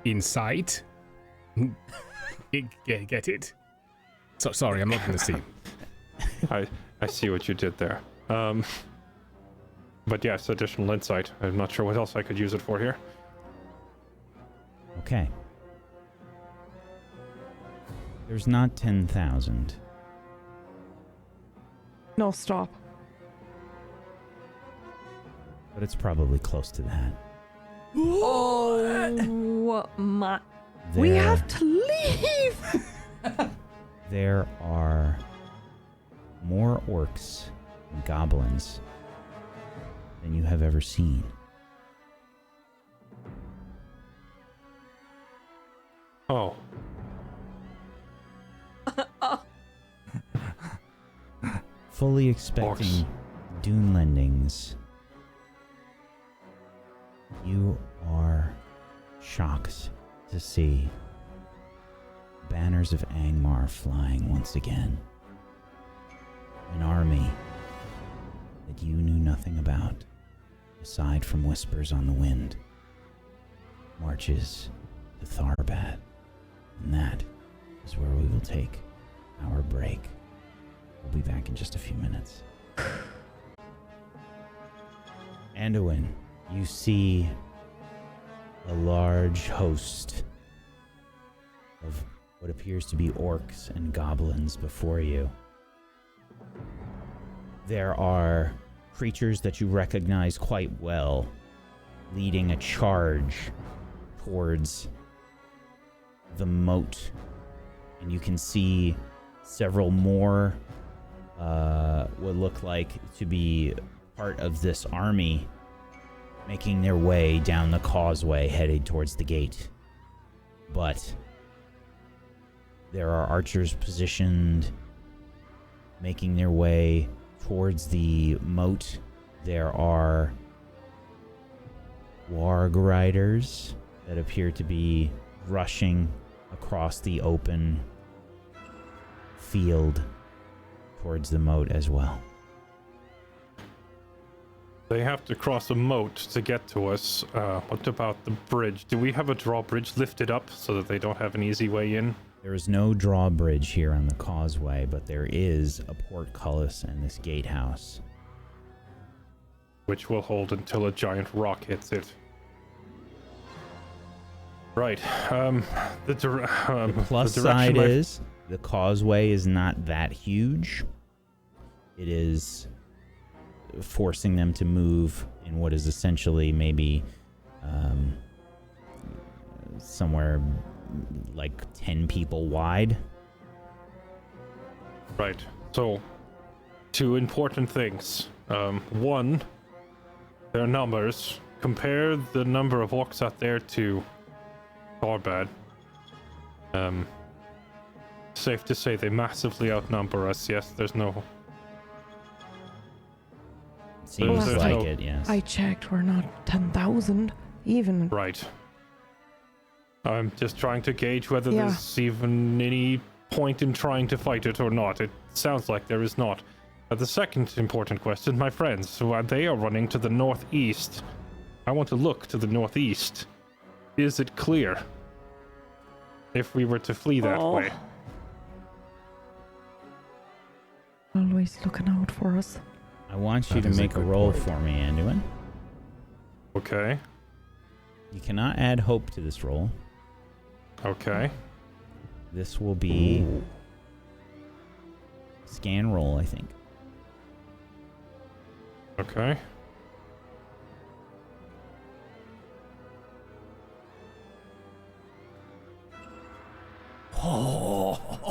Speaker 6: Insight. Get it? So sorry, I'm not going to see.
Speaker 2: I see what you did there. But yes, additional insight. I'm not sure what else I could use it for here.
Speaker 1: Okay. There's not 10,000.
Speaker 3: No, stop.
Speaker 1: But it's probably close to that.
Speaker 5: Oh my!
Speaker 3: We
Speaker 1: There-
Speaker 3: have to leave.
Speaker 1: There are more orcs and goblins than you have ever seen.
Speaker 2: Oh.
Speaker 1: Fully expecting dune lendings, you are shocked to see banners of Angmar flying once again. An army that you knew nothing about, aside from whispers on the wind, marches to Tharbad. And that is where we will take our break. We'll be back in just a few minutes. Anduin, you see a large host of what appears to be orcs and goblins before you. There are creatures that you recognize quite well, leading a charge towards the moat. And you can see several more what look like to be part of this army making their way down the causeway headed towards the gate. But there are archers positioned, making their way towards the moat. There are warg riders that appear to be rushing across the open field towards the moat as well.
Speaker 2: They have to cross a moat to get to us. What about the bridge? Do we have a drawbridge lifted up so that they don't have an easy way in?
Speaker 1: There is no drawbridge here on the causeway, but there is a portcullis and this gatehouse.
Speaker 2: Which will hold until a giant rock hits it. Right.
Speaker 1: The plus side is the causeway is not that huge. It is forcing them to move in what is essentially maybe somewhere like 10 people wide.
Speaker 2: Right. So, two important things. One, their numbers. Compare the number of orcs out there to Tharbad. Safe to say they massively outnumber us. Yes, there's no...
Speaker 1: Seems
Speaker 2: There's
Speaker 1: like
Speaker 2: no-
Speaker 1: it, yes.
Speaker 3: I checked. We're not 10,000 even.
Speaker 2: Right. I'm just trying to gauge whether
Speaker 3: Yeah.
Speaker 2: there's even any point in trying to fight it or not. It sounds like there is not. The second important question, my friends, so they are running to the northeast. I want to look to the northeast. Is it clear? If we were to flee that way.
Speaker 3: Always looking out for us.
Speaker 1: I want you
Speaker 6: That
Speaker 1: to
Speaker 6: is a
Speaker 1: make a
Speaker 6: good
Speaker 1: roll
Speaker 6: point.
Speaker 1: for me, Anduin.
Speaker 2: Okay.
Speaker 1: You cannot add hope to this roll.
Speaker 2: Okay.
Speaker 1: This will be scan roll, I think.
Speaker 2: Okay.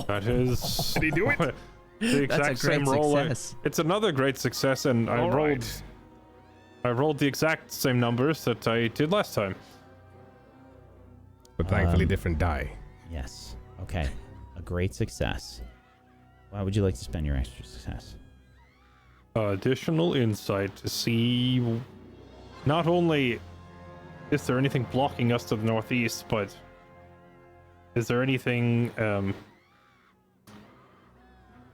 Speaker 2: That is.
Speaker 6: Did he do it?
Speaker 2: The exact
Speaker 4: That's a great
Speaker 2: same roll.
Speaker 4: success.
Speaker 2: It's another great success, and I
Speaker 6: All
Speaker 2: rolled.
Speaker 6: right.
Speaker 2: I rolled the exact same numbers that I did last time.
Speaker 6: But thankfully,
Speaker 1: Um,
Speaker 6: different die.
Speaker 1: Yes. Okay. A great success. Why would you like to spend your extra success?
Speaker 2: Additional insight to see not only is there anything blocking us to the northeast, but is there anything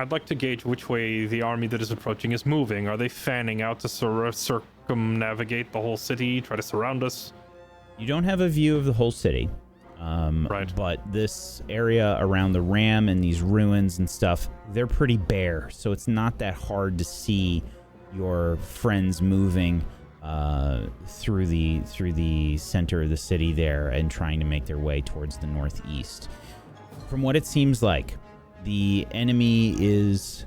Speaker 2: I'd like to gauge which way the army that is approaching is moving. Are they fanning out to circumnavigate the whole city, try to surround us?
Speaker 1: You don't have a view of the whole city.
Speaker 2: Right.
Speaker 1: But this area around the ram and these ruins and stuff, they're pretty bare, so it's not that hard to see your friends moving through the center of the city there and trying to make their way towards the northeast. From what it seems like, the enemy is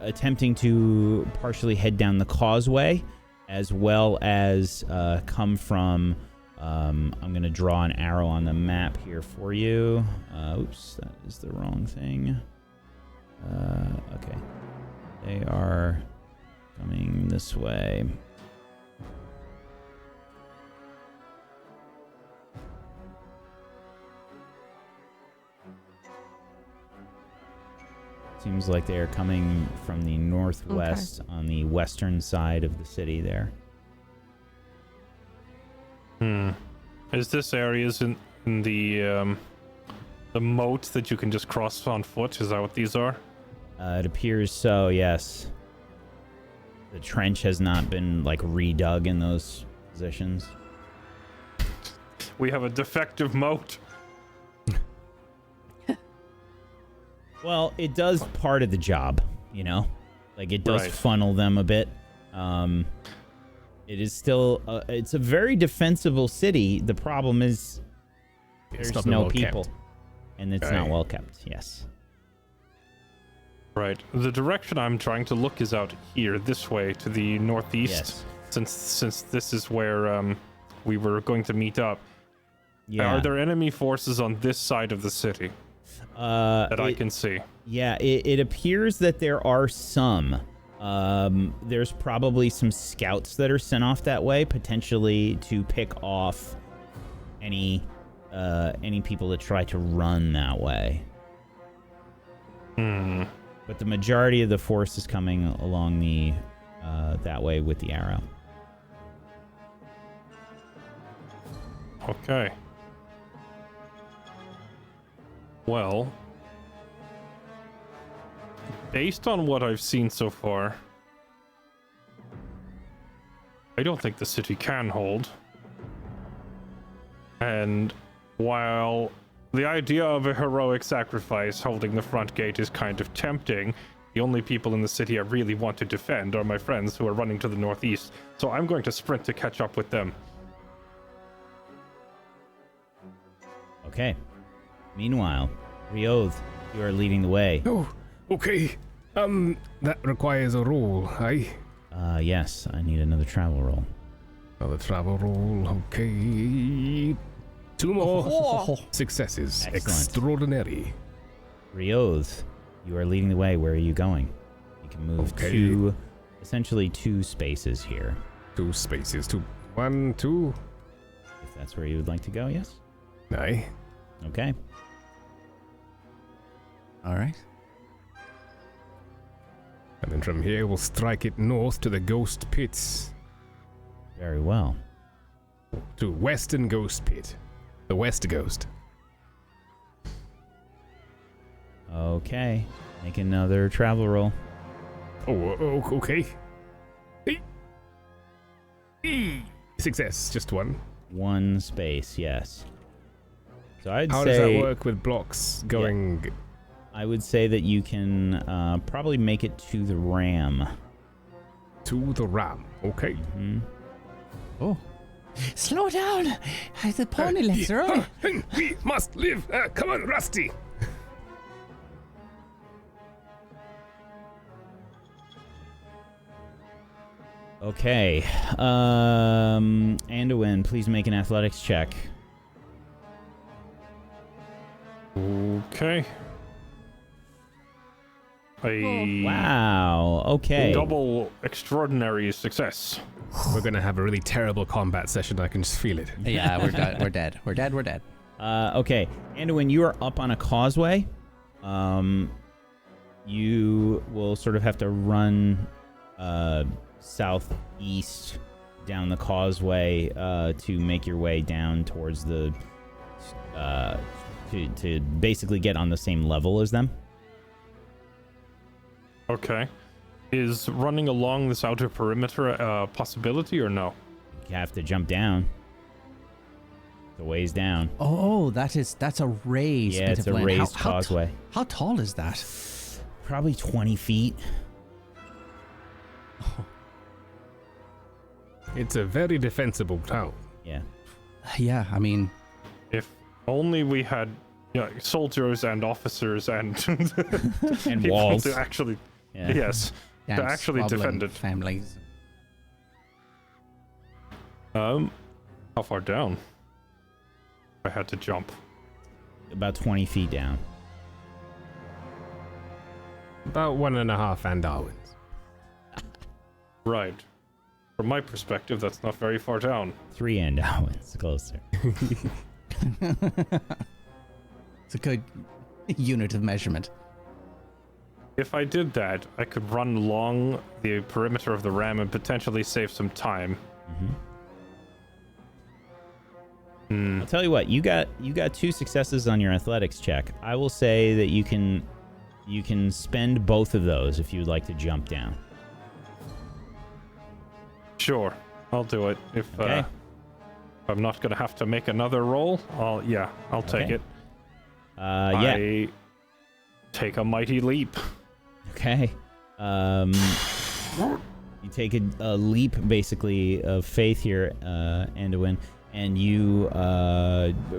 Speaker 1: attempting to partially head down the causeway, as well as come from. I'm going to draw an arrow on the map here for you. Oops, that is the wrong thing. Okay. They are coming this way. Seems like they are coming from the northwest on the western side of the city there.
Speaker 2: Is this areas in the moat that you can just cross on foot? Is that what these are?
Speaker 1: It appears so, yes. The trench has not been, like, redug in those positions.
Speaker 2: We have a defective moat.
Speaker 1: Well, it does part of the job, you know? Like, it does
Speaker 2: Right.
Speaker 1: funnel them a bit. It is still... it's a very defensible city. The problem is there's
Speaker 6: not
Speaker 1: no
Speaker 6: well kept.
Speaker 1: people. And it's
Speaker 6: Okay.
Speaker 1: not well kept, yes.
Speaker 2: Right. The direction I'm trying to look is out here, this way, to the northeast.
Speaker 1: Yes.
Speaker 2: Since this is where we were going to meet up.
Speaker 1: Yeah.
Speaker 2: Are there enemy forces on this side of the city that I can see?
Speaker 1: Yeah, it appears that there are some. There's probably some scouts that are sent off that way, potentially to pick off any people that try to run that way. But the majority of the force is coming along the that way with the arrow.
Speaker 2: Okay. Well, based on what I've seen so far, I don't think the city can hold. And while the idea of a heroic sacrifice holding the front gate is kind of tempting, the only people in the city I really want to defend are my friends who are running to the northeast. So I'm going to sprint to catch up with them.
Speaker 1: Okay. Meanwhile, Rioth, you are leading the way.
Speaker 6: Oh, okay. That requires a roll, aye?
Speaker 1: Yes, I need another travel roll.
Speaker 6: Another travel roll, okay. 2 more successes.
Speaker 1: Excellent.
Speaker 6: Extraordinary.
Speaker 1: Rioth, you are leading the way. Where are you going? You can move
Speaker 6: Okay.
Speaker 1: essentially two spaces here.
Speaker 6: 2 spaces. 1, 2.
Speaker 1: If that's where you would like to go, yes?
Speaker 6: Aye.
Speaker 1: Okay.
Speaker 4: All right.
Speaker 6: And then from here we'll strike it north to the Ghost Pits.
Speaker 1: Very well.
Speaker 6: To Western Ghost Pit. The West Ghost.
Speaker 1: Okay. Make another travel roll.
Speaker 6: Oh, okay. Success, just one.
Speaker 1: One space, yes. So I'd
Speaker 6: How
Speaker 1: say...
Speaker 6: does that work with blocks going...
Speaker 1: I would say that you can probably make it to the ram.
Speaker 6: To the ram, okay.
Speaker 1: Hmm.
Speaker 4: Oh. Slow down! The pony legs are on.
Speaker 6: We must live! Come on, Rusty!
Speaker 1: Okay. Anduin, please make an athletics check.
Speaker 2: Okay. A
Speaker 1: Wow. Okay.
Speaker 2: double extraordinary success.
Speaker 6: We're gonna have a really terrible combat session, I can just feel it.
Speaker 4: Yeah, we're dead. We're dead. We're dead.
Speaker 1: Okay. Anduin, you are up on a causeway. You will sort of have to run southeast down the causeway to make your way down towards the to basically get on the same level as them.
Speaker 2: Okay. Is running along this outer perimeter a possibility or no?
Speaker 1: You have to jump down. The ways down.
Speaker 4: Oh, that's a raised
Speaker 1: Yeah,
Speaker 4: bit
Speaker 1: it's
Speaker 4: of
Speaker 1: a
Speaker 4: land.
Speaker 1: raised causeway.
Speaker 4: How tall is that?
Speaker 1: Probably 20 feet.
Speaker 6: It's a very defensible town.
Speaker 1: Yeah.
Speaker 4: Yeah, I mean,
Speaker 2: If only we had soldiers and officers and
Speaker 1: And
Speaker 2: people
Speaker 1: walls.
Speaker 2: to actually
Speaker 1: Yeah.
Speaker 2: yes to
Speaker 4: dance,
Speaker 2: actually
Speaker 4: wobbling
Speaker 2: defend it.
Speaker 4: families.
Speaker 2: How far down? I had to jump.
Speaker 1: About 20 feet down.
Speaker 6: About 1.5 Andarwins.
Speaker 2: Right. From my perspective, that's not very far down.
Speaker 1: 3 Andowins closer.
Speaker 4: It's a good unit of measurement.
Speaker 2: If I did that, I could run along the perimeter of the ram and potentially save some time.
Speaker 1: I'll tell you what, you got 2 successes on your athletics check. I will say that you can spend both of those if you'd like to jump down.
Speaker 2: Sure, I'll do it. If
Speaker 1: Okay.
Speaker 2: I'm not gonna have to make another roll, I'll take
Speaker 1: Okay.
Speaker 2: it.
Speaker 1: Yeah.
Speaker 2: I take a mighty leap.
Speaker 1: Okay. You take a leap, basically, of faith here, Anduin, and you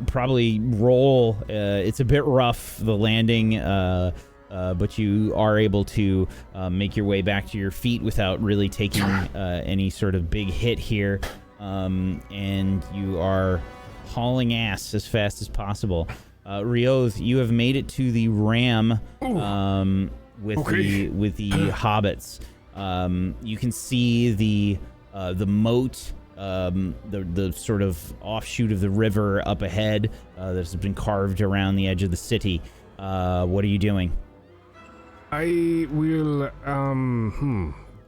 Speaker 1: probably roll. It's a bit rough, the landing, but you are able to make your way back to your feet without really taking any sort of big hit here, and you are hauling ass as fast as possible. Rioth, you have made it to the ram with the hobbits. You can see the moat, the sort of offshoot of the river up ahead that has been carved around the edge of the city. What are you doing?
Speaker 6: I will,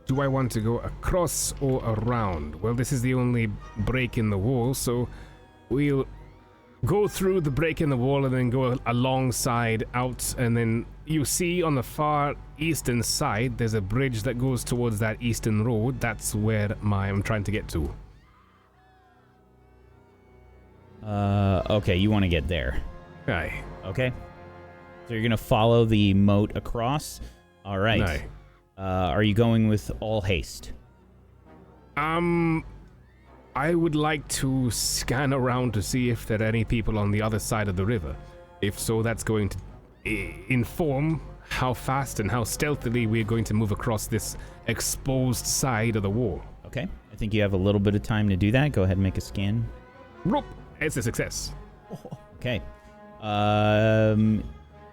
Speaker 6: do I want to go across or around? Well, this is the only break in the wall, so we'll go through the break in the wall and then go alongside out, and then you see on the far eastern side, there's a bridge that goes towards that eastern road. That's where I'm trying to get to.
Speaker 1: Okay, you want to get there.
Speaker 6: Aye.
Speaker 1: Okay. So you're going to follow the moat across. All right.
Speaker 6: Aye.
Speaker 1: Are you going with all haste?
Speaker 6: I would like to scan around to see if there are any people on the other side of the river. If so, that's going to inform how fast and how stealthily we're going to move across this exposed side of the wall.
Speaker 1: Okay. I think you have a little bit of time to do that. Go ahead and make a scan.
Speaker 6: Rope. It's a success.
Speaker 1: Okay.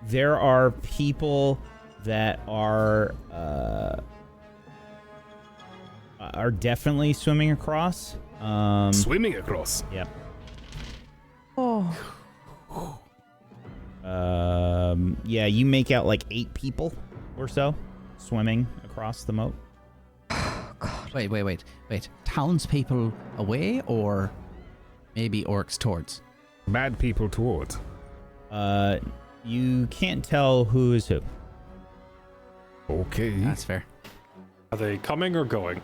Speaker 1: There are people that are definitely swimming across.
Speaker 6: Swimming across.
Speaker 1: Yep.
Speaker 3: Oh,
Speaker 1: Yeah, you make out like 8 people or so swimming across the moat.
Speaker 4: Wait. Townspeople away, or maybe orcs towards?
Speaker 6: Bad people towards.
Speaker 1: You can't tell who is who.
Speaker 6: Okay.
Speaker 4: That's fair.
Speaker 2: Are they coming or going?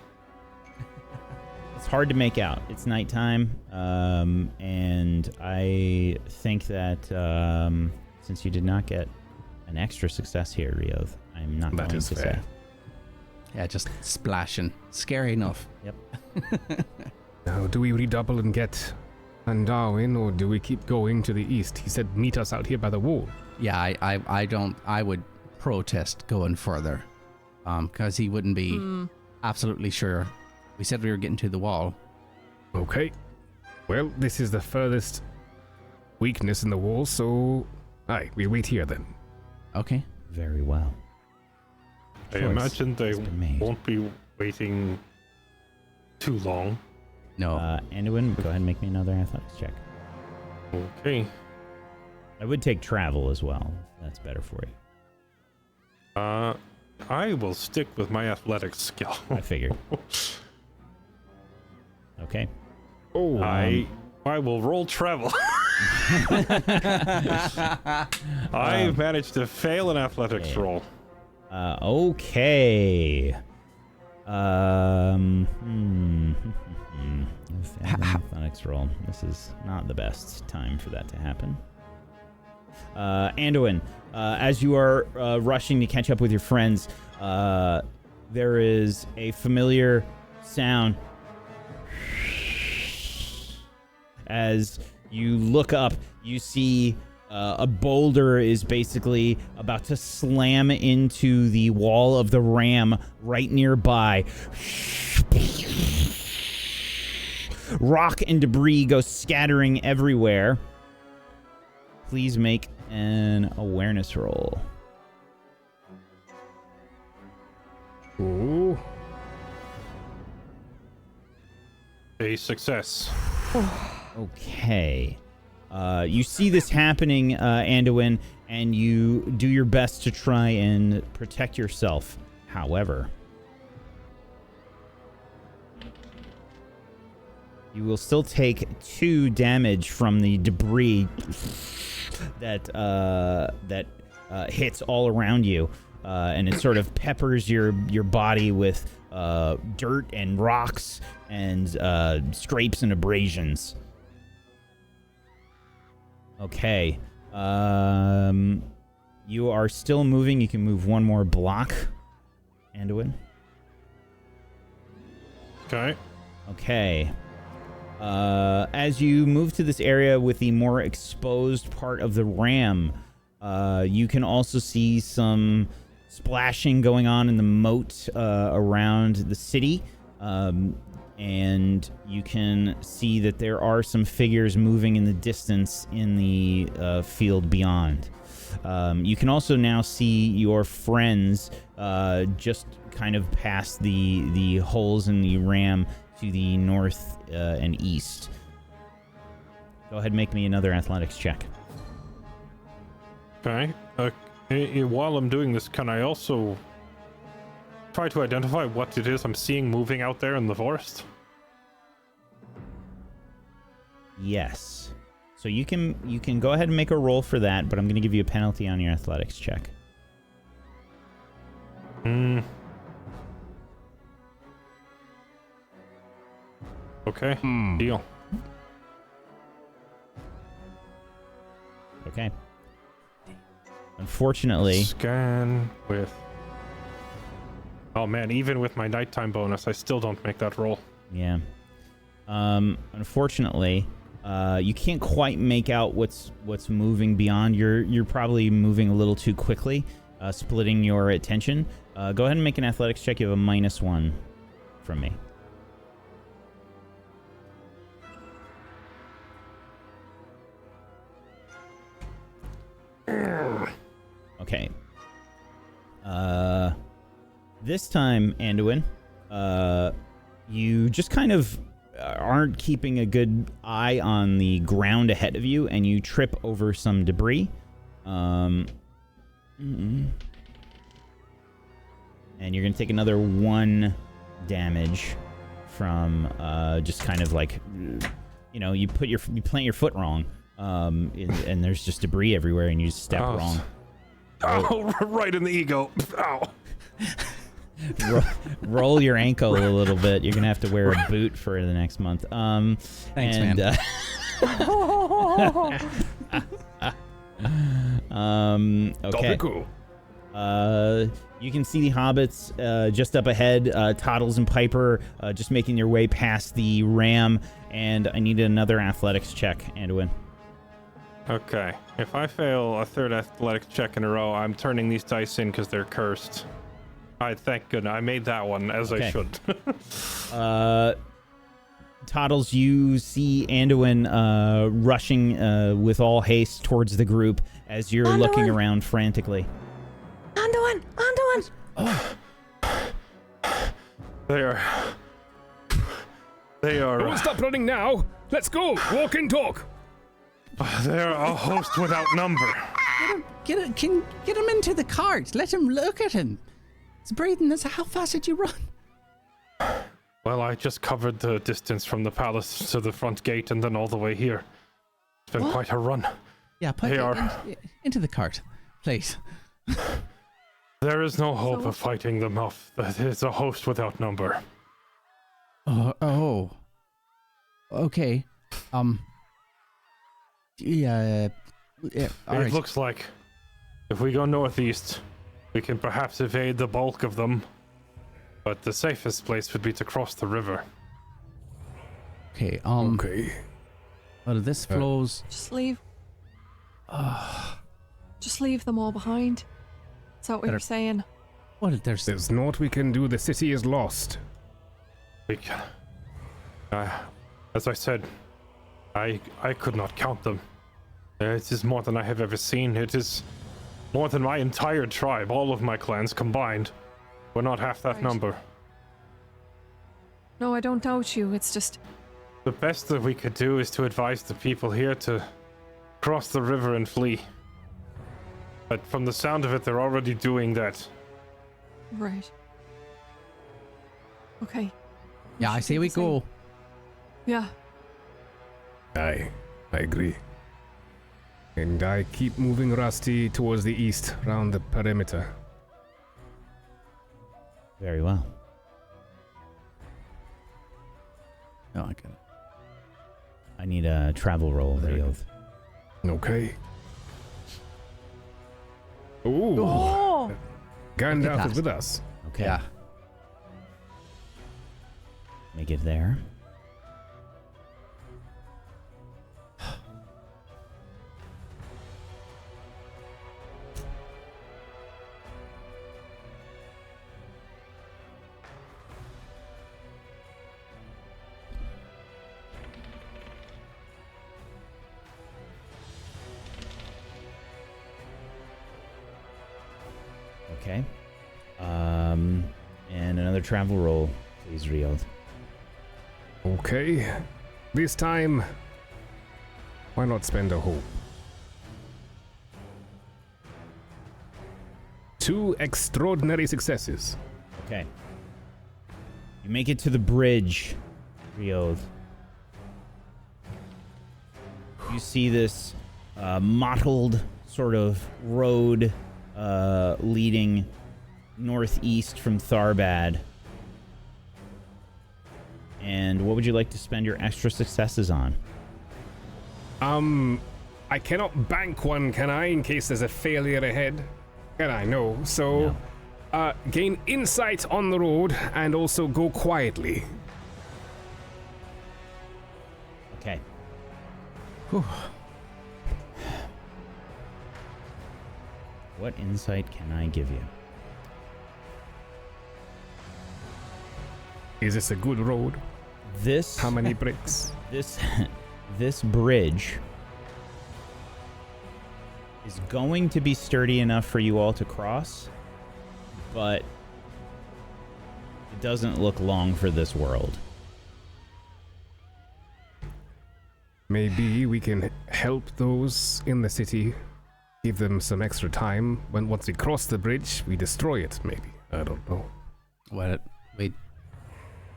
Speaker 1: It's hard to make out. It's nighttime, and I think that since you did not get an extra success here, Rioth, I'm not
Speaker 6: That
Speaker 1: going
Speaker 6: is
Speaker 1: to
Speaker 6: fair.
Speaker 1: say.
Speaker 4: Yeah, just splashing. Scary enough.
Speaker 1: Yep.
Speaker 6: Now, do we redouble and get Darwin, or do we keep going to the east? He said meet us out here by the wall.
Speaker 4: Yeah, I would protest going further. Because he wouldn't be absolutely sure. We said we were getting to the wall.
Speaker 6: Okay. Well, this is the furthest weakness in the wall, so... Aye, we wait here then.
Speaker 4: Okay.
Speaker 1: Very well.
Speaker 2: I
Speaker 1: Choice
Speaker 2: imagine they
Speaker 1: has been made.
Speaker 2: won't be waiting too long.
Speaker 4: No.
Speaker 1: Anduin, go ahead and make me another athletics check.
Speaker 2: Okay.
Speaker 1: I would take travel as well. If that's better for you.
Speaker 2: I will stick with my athletics skill.
Speaker 1: I figured. Okay.
Speaker 6: Oh,
Speaker 2: I will roll travel. I managed to fail an athletics
Speaker 1: okay.
Speaker 2: roll.
Speaker 1: Okay. Athletics roll. This is not the best time for that to happen. Anduin, as you are rushing to catch up with your friends, there is a familiar sound. As you look up, you see a boulder is basically about to slam into the wall of the ram right nearby. Rock and debris go scattering everywhere. Please make an awareness roll.
Speaker 6: oh.
Speaker 2: A success.
Speaker 1: Okay. You see this happening, Anduin, and you do your best to try and protect yourself. However, you will still take 2 damage from the debris that hits all around you, and it sort of peppers your body with dirt and rocks and scrapes and abrasions. Okay. You are still moving. You can move 1 more block, Anduin.
Speaker 2: Okay.
Speaker 1: Okay. As you move to this area with the more exposed part of the ram, you can also see some splashing going on in the moat around the city. And you can see that there are some figures moving in the distance in the field beyond. You can also now see your friends just kind of past the holes in the ram to the north and east. Go ahead and make me another athletics check.
Speaker 2: Okay. While I'm doing this, can I also try to identify what it is I'm seeing moving out there in the forest?
Speaker 1: Yes. So you can go ahead and make a roll for that, but I'm going to give you a penalty on your athletics check.
Speaker 2: Okay. Deal.
Speaker 1: Okay. Unfortunately,
Speaker 2: Scan with... Oh man, even with my nighttime bonus, I still don't make that roll.
Speaker 1: yeah. Unfortunately, you can't quite make out what's moving beyond. You're probably moving a little too quickly, splitting your attention. Go ahead and make an athletics check. You have a -1 from me. Okay. This time, Anduin, you just kind of aren't keeping a good eye on the ground ahead of you, and you trip over some debris. And you're going to take another 1 damage from just kind of like, you plant your foot wrong, and there's just debris everywhere, and you just step wrong.
Speaker 2: Oh, right in the ego. Ow.
Speaker 1: roll your ankle a little bit. You're gonna have to wear a boot for the next month.
Speaker 4: Thanks,
Speaker 1: and,
Speaker 4: man.
Speaker 1: Okay.
Speaker 6: Topical.
Speaker 1: You can see the hobbits just up ahead. Toddles and Piper just making their way past the ram. And I need another athletics check, Anduin.
Speaker 2: Okay. If I fail a third athletics check in a row, I'm turning these dice in because they're cursed. Thank goodness. I made that one, as I should.
Speaker 1: Toddles, you see Anduin rushing with all haste towards the group as you're looking around frantically.
Speaker 3: Anduin!
Speaker 2: They are.
Speaker 6: Don't stop running now. Let's go. Walk and talk.
Speaker 2: They're a host without number.
Speaker 4: Get him into the cart. Let him look at him. It's breathing. How fast did you run?
Speaker 2: Well, I just covered the distance from the palace to the front gate and then all the way here. It's been quite a run.
Speaker 4: Yeah, put it into the cart, please.
Speaker 2: There is no hope of fighting them off. It's a host without number.
Speaker 4: Oh. Okay. Yeah. All right.
Speaker 2: It looks like if we go northeast, we can perhaps evade the bulk of them. But the safest place would be to cross the river.
Speaker 4: Okay.
Speaker 6: Okay.
Speaker 4: Well, this flows.
Speaker 5: Just leave. Just leave them all behind. Is that what you're saying?
Speaker 4: Well,
Speaker 6: There's naught we can do. The city is lost.
Speaker 2: We can. As I said, I could not count them. It is more than I have ever seen. It is more than my entire tribe, all of my clans combined. We're not half that number.
Speaker 5: No, I don't doubt you. It's just...
Speaker 2: The best that we could do is to advise the people here to cross the river and flee. But from the sound of it, they're already doing that.
Speaker 5: Right. Okay.
Speaker 4: Yeah, I say we go.
Speaker 5: Yeah.
Speaker 6: I agree. And I keep moving Rusty towards the east, round the perimeter.
Speaker 1: Very well.
Speaker 4: Oh, I get it.
Speaker 1: I need a travel roll, Rioth.
Speaker 6: Okay. Ooh.
Speaker 3: Oh!
Speaker 6: Gandalf is with us.
Speaker 1: Okay.
Speaker 4: Yeah.
Speaker 1: Make it there. Okay. And another travel roll, please, Rioth.
Speaker 6: Okay. This time, why not spend a hope? 2 extraordinary successes.
Speaker 1: Okay. You make it to the bridge, Rioth. You see this mottled sort of road leading northeast from Tharbad. And what would you like to spend your extra successes on?
Speaker 6: I cannot bank one, can I, in case there's a failure ahead? Can I? No. So, gain insight on the road and also go quietly.
Speaker 1: Okay.
Speaker 4: Whew.
Speaker 1: What insight can I give you?
Speaker 6: Is this a good road?
Speaker 1: This
Speaker 6: How many bricks?
Speaker 1: this bridge is going to be sturdy enough for you all to cross, but it doesn't look long for this world.
Speaker 6: Maybe we can help those in the city. Give them some extra time. Once we cross the bridge, we destroy it, maybe. I don't know.
Speaker 4: Well,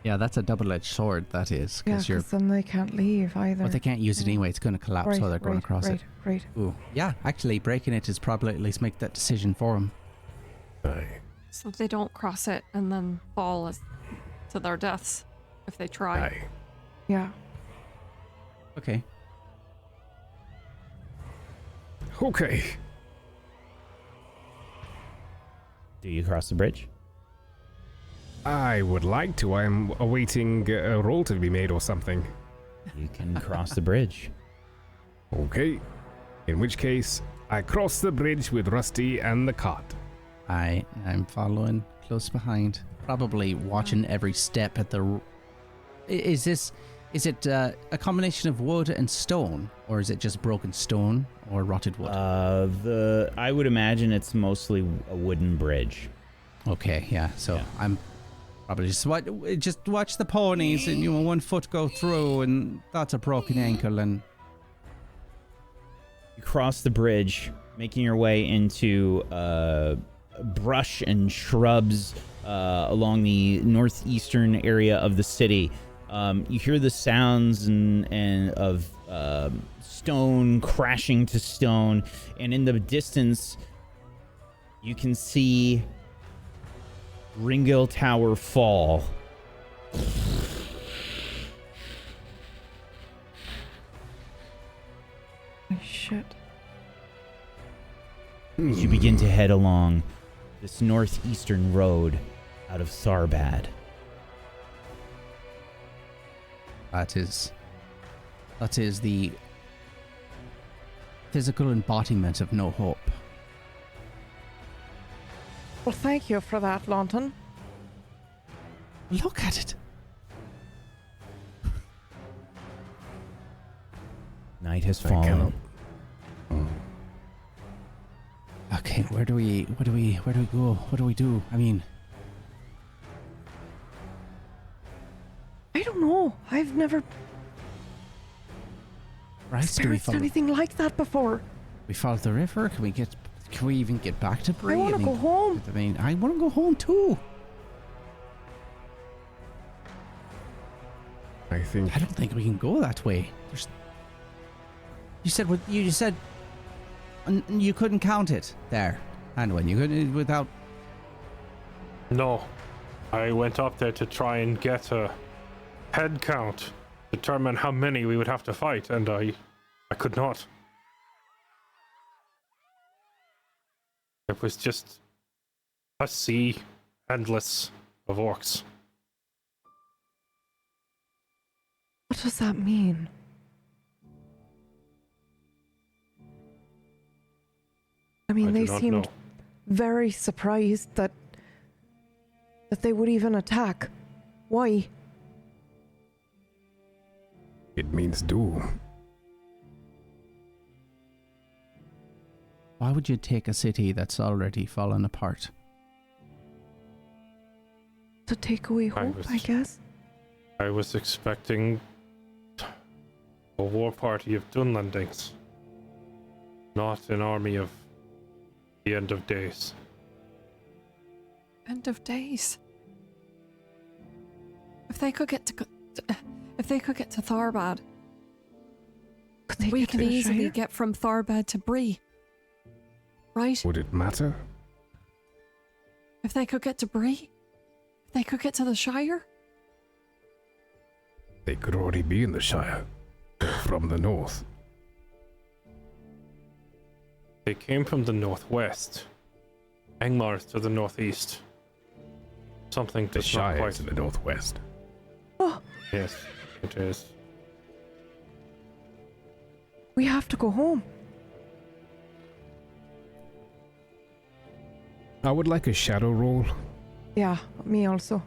Speaker 4: yeah, that's a double-edged sword, that is.
Speaker 3: Yeah, because then they can't leave either.
Speaker 4: But they can't use it anyway. It's going to collapse while they're going across it.
Speaker 3: Right.
Speaker 4: Ooh. Yeah, actually, breaking it is probably at least make that decision for them.
Speaker 6: Aye.
Speaker 5: So that they don't cross it and then fall to their deaths if they try.
Speaker 6: Aye.
Speaker 3: Yeah.
Speaker 4: Okay.
Speaker 6: Okay.
Speaker 1: Do you cross the bridge?
Speaker 6: I would like to. I'm awaiting a roll to be made or something.
Speaker 1: You can cross the bridge.
Speaker 6: Okay. In which case, I cross the bridge with Rusty and the cart.
Speaker 4: I'm following close behind, probably watching every step at the. Is it a combination of wood and stone, or is it just broken stone or rotted wood?
Speaker 1: I would imagine it's mostly a wooden bridge.
Speaker 4: Okay, yeah. So
Speaker 1: Yeah.
Speaker 4: I'm probably just watch the ponies, and one foot go through, and that's a broken ankle, and
Speaker 1: You cross the bridge, making your way into brush and shrubs along the northeastern area of the city. You hear the sounds and of stone crashing to stone, and in the distance, you can see Ringhill Tower fall.
Speaker 3: Oh, shit.
Speaker 1: As you begin to head along this northeastern road out of Tharbad.
Speaker 4: that is the physical embodiment of no hope.
Speaker 3: Well, thank you for that, Lawton.
Speaker 4: Look at it.
Speaker 1: Night has
Speaker 6: I
Speaker 1: fallen.
Speaker 6: cannot-
Speaker 4: Okay, where do we go? What do we do? I mean,
Speaker 3: I don't know. I've never
Speaker 4: right? Do we
Speaker 3: experienced
Speaker 4: follow?
Speaker 3: anything like that before.
Speaker 4: We follow the river? Can we even get back to Bree?
Speaker 3: I want to go home.
Speaker 4: I mean, I want to go home too.
Speaker 6: I think
Speaker 4: I don't think we can go that way. You said you couldn't count it there, Anwin. You couldn't without.
Speaker 2: No. I went up there to try and get a head count, determine how many we would have to fight, and I could not. It was just a sea, endless, of orcs.
Speaker 3: What does that mean? I mean,
Speaker 2: I
Speaker 3: they
Speaker 2: do not
Speaker 3: seemed
Speaker 2: know.
Speaker 3: very surprised that they would even attack. Why?
Speaker 6: it means doom.
Speaker 4: Why would you take a city that's already fallen apart?
Speaker 3: To take away hope, I guess.
Speaker 2: I was expecting a war party of Dunlandings, not an army of the end of days.
Speaker 5: End of days. If they could get to Tharbad,
Speaker 3: Could they
Speaker 5: we
Speaker 3: get
Speaker 5: can
Speaker 3: to the
Speaker 5: easily
Speaker 3: Shire?
Speaker 5: get from Tharbad to Bree. Right?
Speaker 6: Would it matter?
Speaker 5: If they could get to Bree, if they could get to the Shire.
Speaker 6: They could already be in the Shire. They're from the north.
Speaker 2: They came from the northwest. Angmar's to the northeast. Something
Speaker 6: The
Speaker 2: does not
Speaker 6: Shire
Speaker 2: quite.
Speaker 6: is in the northwest.
Speaker 3: Oh,
Speaker 2: Yes, it is.
Speaker 3: we have to go home.
Speaker 6: I would like a shadow roll
Speaker 3: Yeah, me also.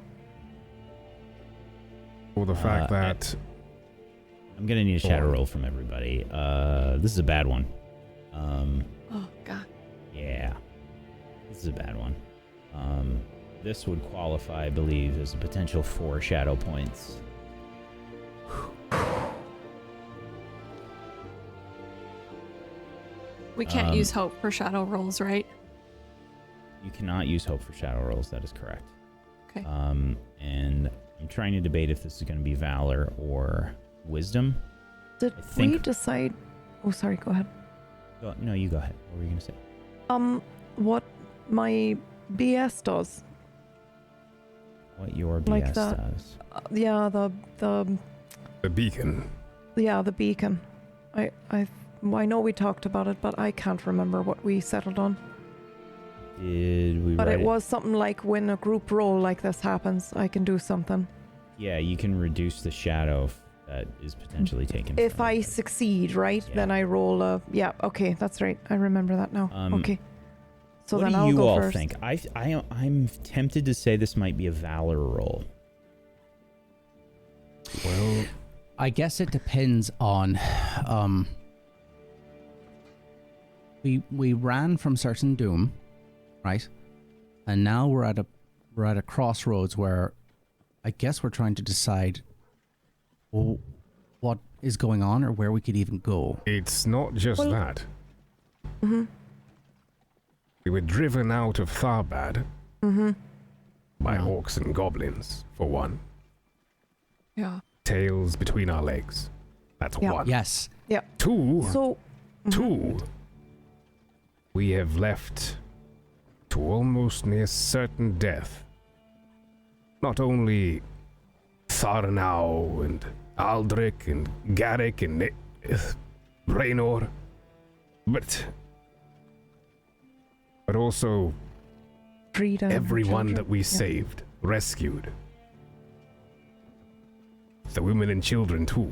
Speaker 6: for the fact that
Speaker 1: I'm gonna need a shadow
Speaker 6: Four.
Speaker 1: roll from everybody. This is a bad one.
Speaker 5: Oh god.
Speaker 1: Yeah, this is a bad one. This would qualify, I believe, as a potential 4 shadow points.
Speaker 5: We can't use hope for shadow rolls, right?
Speaker 1: You cannot use hope for shadow rolls. That is correct.
Speaker 5: Okay.
Speaker 1: And I'm trying to debate if this is going to be valor or wisdom.
Speaker 3: Did
Speaker 1: I think-
Speaker 3: we decide? Oh, sorry. Go ahead.
Speaker 1: No, you go ahead. What were you going to say?
Speaker 3: What my BS does.
Speaker 1: What your BS
Speaker 3: Like that.
Speaker 1: does.
Speaker 3: Yeah, the
Speaker 6: beacon.
Speaker 3: yeah, the beacon. I know we talked about it, but I can't remember what we settled on.
Speaker 1: Did we
Speaker 3: But
Speaker 1: write
Speaker 3: it was something like when a group roll like this happens, I can do something.
Speaker 1: Yeah, you can reduce the shadow that is potentially taken.
Speaker 3: If
Speaker 1: from
Speaker 3: I
Speaker 1: it.
Speaker 3: succeed, right,
Speaker 1: Yeah.
Speaker 3: then I roll a... Yeah, okay, that's right. I remember that now. Okay. So
Speaker 1: what
Speaker 3: then
Speaker 1: do
Speaker 3: I'll
Speaker 1: you
Speaker 3: go
Speaker 1: all
Speaker 3: first.
Speaker 1: think? I'm tempted to say this might be a valor roll.
Speaker 6: Well,
Speaker 4: I guess it depends on. We ran from certain doom, right? And now we're at a crossroads where I guess we're trying to decide what is going on or where we could even go.
Speaker 6: it's not just
Speaker 3: Well-
Speaker 6: that.
Speaker 3: Mm-hmm.
Speaker 6: We were driven out of Tharbad
Speaker 3: Mm-hmm.
Speaker 6: by
Speaker 4: Yeah.
Speaker 6: orcs and goblins, for one.
Speaker 5: Yeah.
Speaker 6: Tails between our legs. That's
Speaker 3: Yeah.
Speaker 6: one.
Speaker 4: Yes.
Speaker 6: Two.
Speaker 3: So...
Speaker 6: Two. We have left to almost near certain death. Not only Tharnow and Aldrich and Garrick and Raynor, but also
Speaker 3: Frida and her
Speaker 6: everyone
Speaker 3: children.
Speaker 6: that we
Speaker 3: Yeah.
Speaker 6: saved, rescued. The women and children too.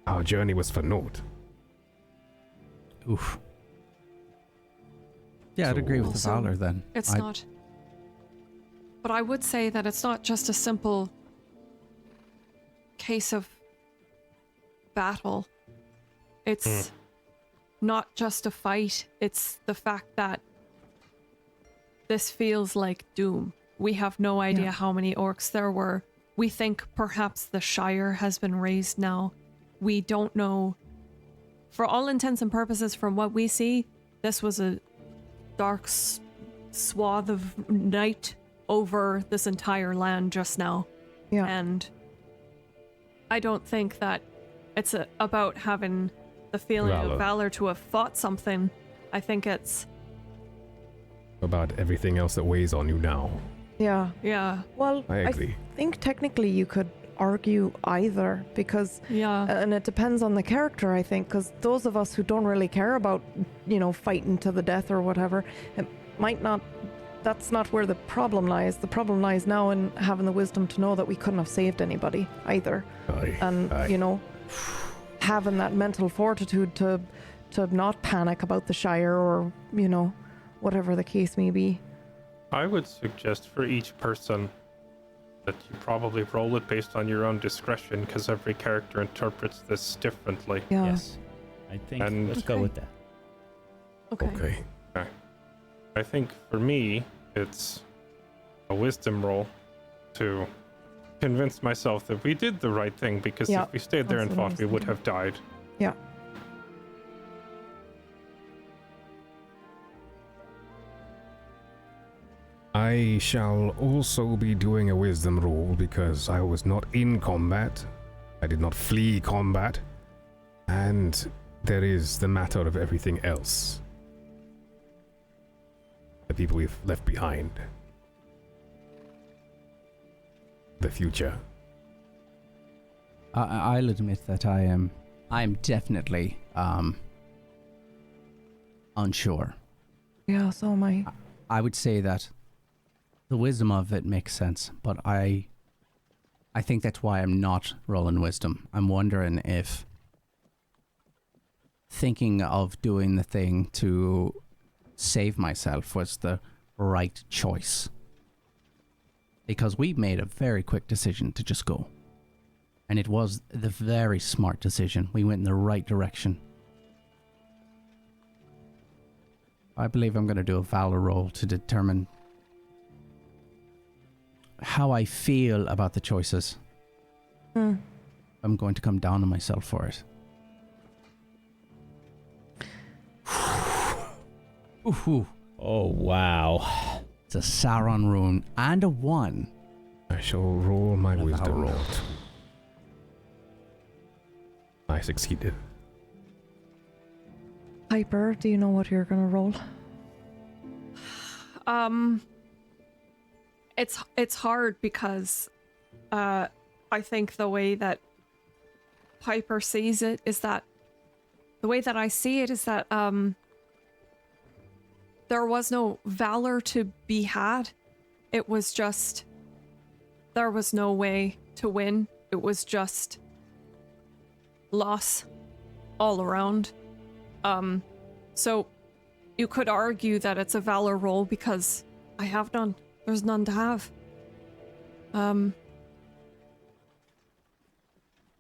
Speaker 6: Our journey was for naught.
Speaker 4: Oof. Yeah, I'd
Speaker 6: So-
Speaker 4: agree with the
Speaker 5: Also,
Speaker 4: valor then.
Speaker 5: It's not. But I would say that it's not just a simple case of battle. It's not just a fight, it's the fact that this feels like doom. We have no idea
Speaker 3: Yeah.
Speaker 5: how many orcs there were. We think perhaps the Shire has been raised now. We don't know. For all intents and purposes, from what we see, this was a dark swath of night over this entire land just now.
Speaker 3: Yeah.
Speaker 5: And I don't think that it's about having the feeling
Speaker 6: Valor.
Speaker 5: of valor to have fought something. I think it's,
Speaker 6: About everything else that weighs on you now.
Speaker 3: Yeah.
Speaker 5: yeah,
Speaker 3: Well,
Speaker 6: I agree.
Speaker 3: think technically you could argue either because...
Speaker 5: yeah,
Speaker 3: And it depends on the character, I think, because those of us who don't really care about, fighting to the death or whatever, it might not... That's not where the problem lies. The problem lies now in having the wisdom to know that we couldn't have saved anybody either.
Speaker 6: Aye.
Speaker 3: And,
Speaker 6: Aye.
Speaker 3: having that mental fortitude to not panic about the Shire or, whatever the case may be.
Speaker 2: I would suggest for each person that you probably roll it based on your own discretion, because every character interprets this differently.
Speaker 3: Yeah.
Speaker 1: Yes. I think
Speaker 2: And-
Speaker 1: let's go
Speaker 5: Okay.
Speaker 1: with that.
Speaker 5: okay.
Speaker 6: Okay.
Speaker 2: I think for me, it's a wisdom roll to convince myself that we did the right thing, because
Speaker 3: Yeah,
Speaker 2: if we stayed there and
Speaker 3: that's what I
Speaker 2: fought,
Speaker 3: was
Speaker 2: we would
Speaker 3: thinking.
Speaker 2: have died.
Speaker 3: Yeah.
Speaker 6: I shall also be doing a wisdom roll because I was not in combat. I did not flee combat. And there is the matter of everything else. The people we've left behind. The future.
Speaker 4: I'll admit that I am definitely unsure.
Speaker 3: Yeah, so am I.
Speaker 4: I would say that the wisdom of it makes sense, but I think that's why I'm not rolling wisdom. I'm wondering if thinking of doing the thing to save myself was the right choice. Because we made a very quick decision to just go. And it was the very smart decision. We went in the right direction. I believe I'm going to do a valor roll to determine how I feel about the choices.
Speaker 3: Hmm.
Speaker 4: I'm going to come down on myself for it. Ooh,
Speaker 1: Oh wow.
Speaker 4: it's a Sauron rune and a 1.
Speaker 6: I shall roll my
Speaker 4: And a
Speaker 6: wisdom
Speaker 4: valor
Speaker 6: roll.
Speaker 4: roll.
Speaker 6: I succeeded.
Speaker 3: Piper, do you know what you're going to roll?
Speaker 5: It's hard because I think the way that Piper sees it is that the way that I see it is that there was no valor to be had. It was just there was no way to win. It was just loss all around. So you could argue that it's a valor roll because I have none. There's none to have.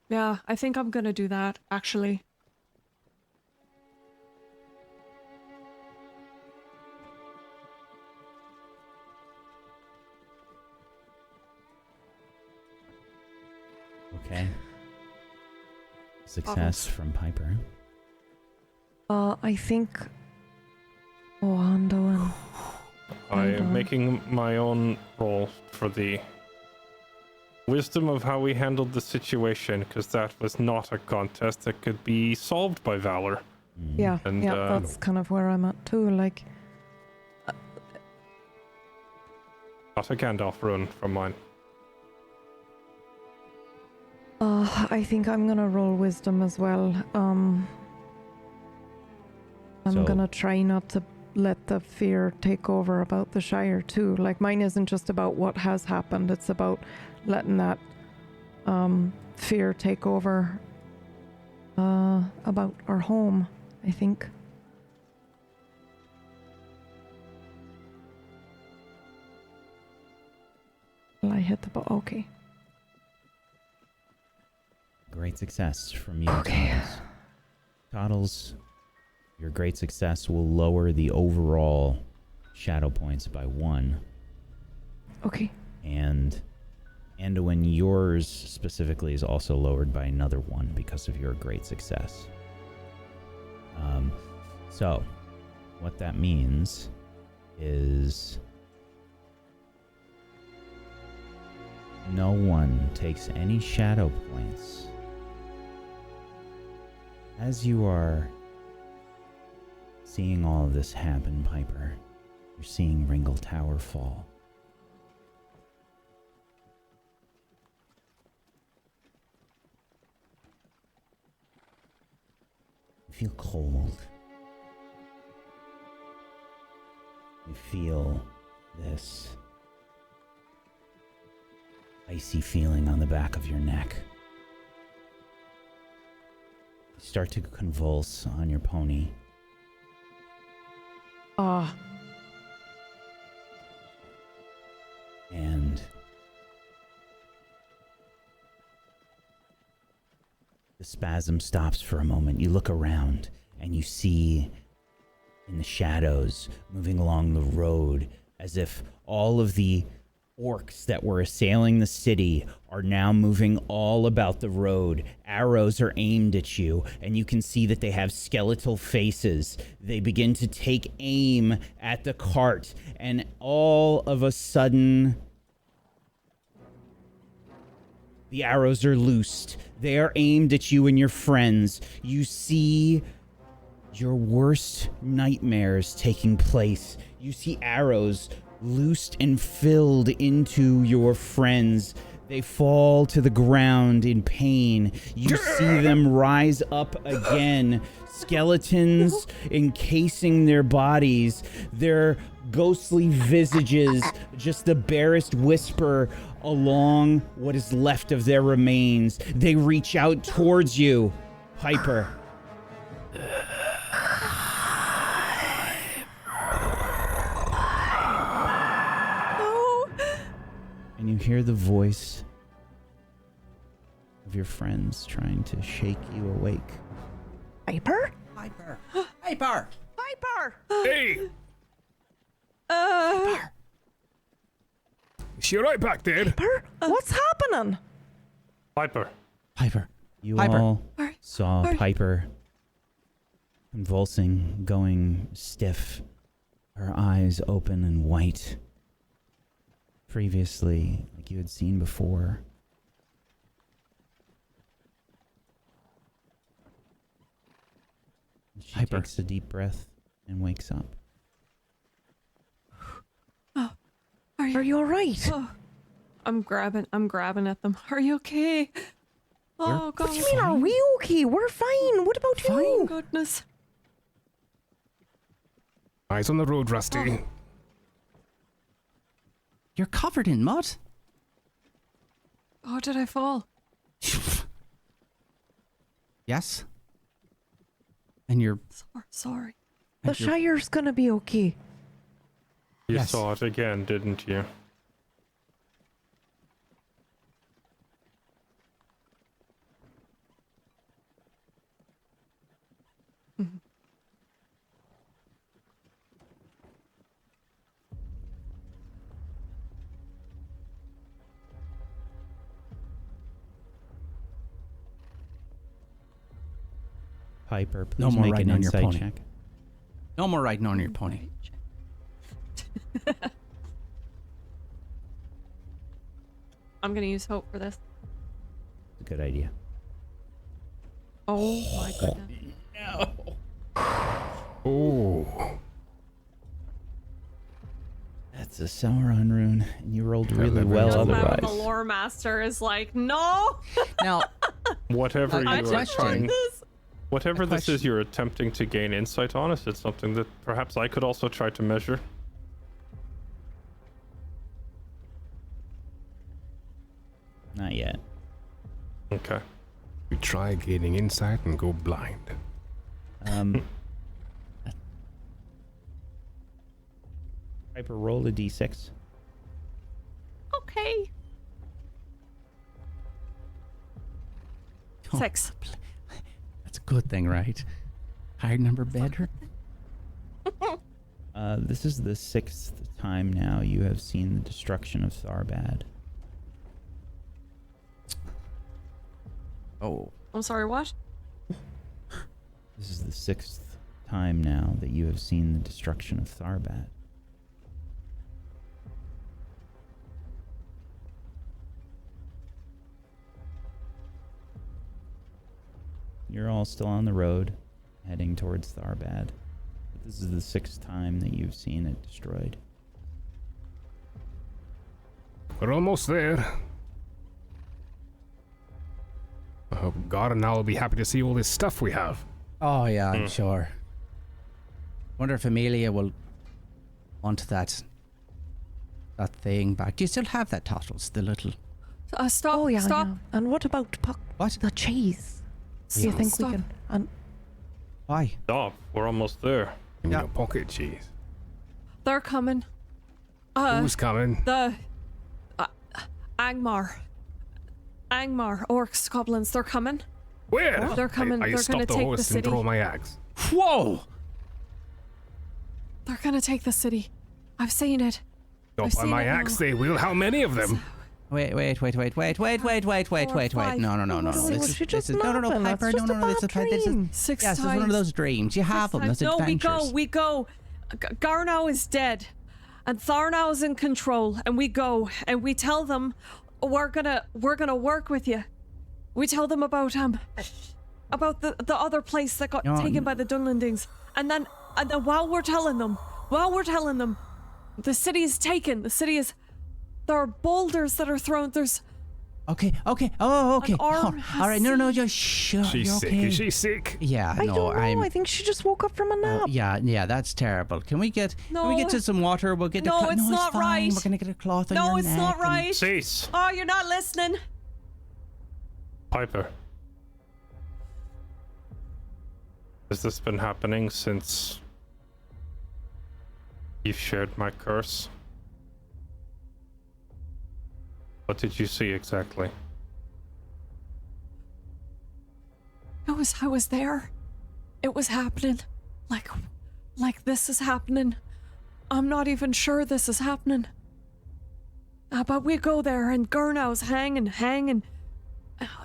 Speaker 5: Yeah, I think I'm gonna do that, actually.
Speaker 1: Okay. Success from Piper.
Speaker 3: I think... Oh, Anduin.
Speaker 2: I am
Speaker 3: on.
Speaker 2: making my own roll for the wisdom of how we handled the situation, because that was not a contest that could be solved by valor.
Speaker 3: Yeah,
Speaker 2: And,
Speaker 3: yeah, that's kind of where I'm at too. Like,
Speaker 2: Not a Gandalf rune from mine.
Speaker 3: I think I'm gonna roll wisdom as well. I'm
Speaker 1: So-
Speaker 3: gonna try not to let the fear take over about the Shire too. Like, mine isn't just about what has happened, it's about letting that fear take over about our home, I think. Well, I hit the ball. Okay.
Speaker 1: Great success from you,
Speaker 3: Okay.
Speaker 1: Toddles. Toddles, your great success will lower the overall shadow points by 1.
Speaker 3: Okay.
Speaker 1: And Anduin, yours specifically is also lowered by another 1 because of your great success. So, what that means is no one takes any shadow points as you are seeing all of this happen, Piper. You're seeing Ringle Tower fall. You feel cold. You feel this icy feeling on the back of your neck. You start to convulse on your pony. And the spasm stops for a moment. You look around and you see in the shadows moving along the road as if all of the orcs that were assailing the city are now moving all about the road. Arrows are aimed at you, and you can see that they have skeletal faces. They begin to take aim at the cart, and all of a sudden, the arrows are loosed. They are aimed at you and your friends. You see your worst nightmares taking place. You see arrows loosed and filled into your friends. They fall to the ground in pain. You see them rise up again. Skeletons encasing their bodies. Their ghostly visages, just the barest whisper along what is left of their remains. They reach out towards you. Piper. And you hear the voice of your friends trying to shake you awake.
Speaker 3: Piper?
Speaker 4: Piper! Piper!
Speaker 3: Piper!
Speaker 6: Hey! Is she right back there?
Speaker 3: Piper? What's happening?
Speaker 2: Piper.
Speaker 4: Piper!
Speaker 1: You
Speaker 4: Piper.
Speaker 1: all
Speaker 5: Alright.
Speaker 1: saw
Speaker 5: Alright.
Speaker 1: Piper convulsing, going stiff, her eyes open and white. Previously, like you had seen before. She
Speaker 4: Piper.
Speaker 1: takes a deep breath and wakes up.
Speaker 3: Are you all right?
Speaker 5: Oh, I'm grabbing at them. Are you okay? Oh, God.
Speaker 3: What do you mean, are we okay? We're fine. What about
Speaker 5: Oh,
Speaker 3: you?
Speaker 5: goodness.
Speaker 6: Eyes on the road, Rusty.
Speaker 4: You're covered in mud.
Speaker 5: Oh, did I fall?
Speaker 4: Yes. And you're...
Speaker 5: Sorry.
Speaker 3: The Shire's gonna be okay.
Speaker 2: You
Speaker 4: Yes.
Speaker 2: saw it again, didn't you?
Speaker 1: Piper, please
Speaker 4: No more
Speaker 1: make
Speaker 4: riding
Speaker 1: an
Speaker 4: on your
Speaker 1: insight
Speaker 4: pony.
Speaker 1: check.
Speaker 4: No more riding on your pony.
Speaker 5: I'm gonna use hope for this.
Speaker 1: It's a good idea.
Speaker 5: Oh my goodness.
Speaker 6: Oh.
Speaker 1: That's a Sauron rune, and you rolled really
Speaker 6: Clever.
Speaker 1: well
Speaker 6: Doesn't
Speaker 5: Just
Speaker 1: otherwise.
Speaker 5: now the Loremaster is like, no!
Speaker 4: Now,
Speaker 2: Whatever
Speaker 4: I
Speaker 2: you are
Speaker 4: question.
Speaker 2: trying,
Speaker 5: This.
Speaker 2: whatever this
Speaker 4: question.
Speaker 2: is you're attempting to gain insight on, is it something that perhaps I could also try to measure?
Speaker 1: Not yet.
Speaker 2: Okay.
Speaker 6: We try gaining insight and go blind.
Speaker 1: Piper, roll a d6.
Speaker 5: Okay.
Speaker 4: Oh,
Speaker 5: 6.
Speaker 4: that's a good thing, right? Higher number better.
Speaker 1: This is the 6th time now you have seen the destruction of Tharbad.
Speaker 4: Oh.
Speaker 5: I'm sorry, what?
Speaker 1: This is the 6th time now that you have seen the destruction of Tharbad. You're all still on the road, heading towards Tharbad. But this is the 6th time that you've seen it destroyed.
Speaker 6: We're almost there. I hope God and I will be happy to see all this stuff we have.
Speaker 4: Oh, yeah, I'm sure. Wonder if Amelia will want that thing back. Do you still have that, Tottles? The little...
Speaker 5: Stop.
Speaker 3: Oh, yeah,
Speaker 5: Stop.
Speaker 3: yeah. And what about
Speaker 4: What?
Speaker 3: the cheese? Do you think
Speaker 5: Stop.
Speaker 3: we can... And
Speaker 4: Why?
Speaker 2: Stop. We're almost there.
Speaker 6: You
Speaker 4: Yeah.
Speaker 6: know, pocket cheese.
Speaker 5: They're coming.
Speaker 6: Who's coming?
Speaker 5: The Angmar, orcs, goblins, they're coming.
Speaker 6: Where?
Speaker 5: They're coming.
Speaker 6: I
Speaker 5: They're
Speaker 6: stop
Speaker 5: gonna
Speaker 6: the
Speaker 5: take the
Speaker 6: horse and
Speaker 5: city.
Speaker 6: throw my axe.
Speaker 4: Whoa!
Speaker 5: They're gonna take the city. I've seen it.
Speaker 6: Stop
Speaker 5: I've
Speaker 6: by
Speaker 5: seen
Speaker 6: my
Speaker 5: it now.
Speaker 6: axe, they will. How many of them?
Speaker 4: Wait. No.
Speaker 5: Four or
Speaker 3: five.
Speaker 4: This
Speaker 3: She just
Speaker 4: is no,
Speaker 3: napping. That's
Speaker 4: Piper.
Speaker 3: just
Speaker 4: No,
Speaker 3: a
Speaker 4: this is
Speaker 3: bad
Speaker 4: this is
Speaker 3: dream.
Speaker 5: 6
Speaker 4: yes,
Speaker 5: times.
Speaker 4: it's one of those dreams. You have them. Those
Speaker 5: No,
Speaker 4: adventures.
Speaker 5: we go. Garnow is dead, and Tharnow is in control, and we go, and we tell them we're gonna work with you. We tell them about the other place that got
Speaker 4: No,
Speaker 5: taken by the Dunlendings, and then while we're telling them, the city is taken. The city is. There are boulders that are thrown. There's.
Speaker 4: Okay. Oh, okay.
Speaker 5: arm
Speaker 4: Oh,
Speaker 5: has
Speaker 4: all right. No,
Speaker 5: seen-
Speaker 4: just shut.
Speaker 6: She's
Speaker 4: You're
Speaker 6: sick.
Speaker 4: okay.
Speaker 6: Is she sick?
Speaker 4: Yeah.
Speaker 3: I
Speaker 4: no,
Speaker 3: don't know.
Speaker 4: I'm.
Speaker 3: I think she just woke up from a nap.
Speaker 4: Yeah, that's terrible. Can we get
Speaker 5: No.
Speaker 4: to some water? We'll get.
Speaker 5: No, it's
Speaker 4: no,
Speaker 5: not
Speaker 4: fine.
Speaker 5: right.
Speaker 4: We're gonna get a cloth on
Speaker 5: No,
Speaker 4: your
Speaker 5: it's
Speaker 4: neck
Speaker 5: not
Speaker 4: and-
Speaker 5: right.
Speaker 2: Cease.
Speaker 5: Oh, you're not listening.
Speaker 2: Piper. Has this been happening since you shared my curse? What did you see exactly?
Speaker 5: I was there. It was happening. Like this is happening. I'm not even sure this is happening. But we go there and Gurnow's hanging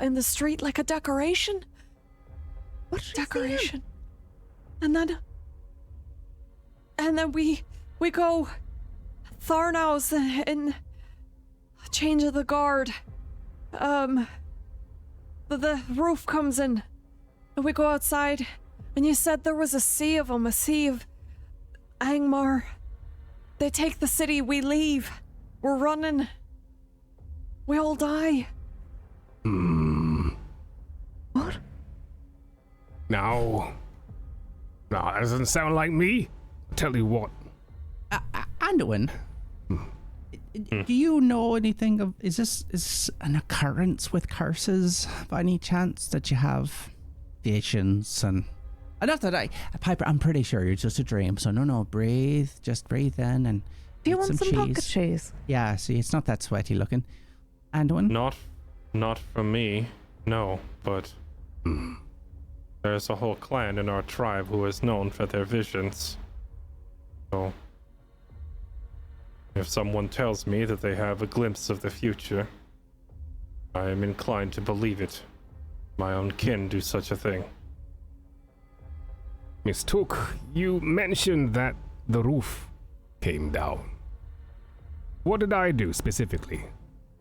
Speaker 5: in the street like a decoration.
Speaker 3: What is
Speaker 5: Decoration. And then we go. Tharnow's in change of the guard. The roof comes in. And we go outside, and you said there was a sea of them, a sea of Angmar. They take the city, we leave. We're running. We all die.
Speaker 3: What?
Speaker 6: No, that doesn't sound like me. I'll tell you what.
Speaker 4: Anduin, do you know anything of... Is this an occurrence with curses by any chance that you have visions and... Not that Piper, I'm pretty sure you're just a dream, so no, breathe. Just breathe in and
Speaker 3: Do you
Speaker 4: eat
Speaker 3: want some
Speaker 4: cheese.
Speaker 3: pocket cheese?
Speaker 4: Yeah, see, it's not that sweaty looking. Anduin?
Speaker 2: Not from me, no, but there's a whole clan in our tribe who is known for their visions. So, if someone tells me that they have a glimpse of the future, I am inclined to believe it. My own kin do such a thing.
Speaker 6: Miss Took, you mentioned that the roof came down. What did I do specifically?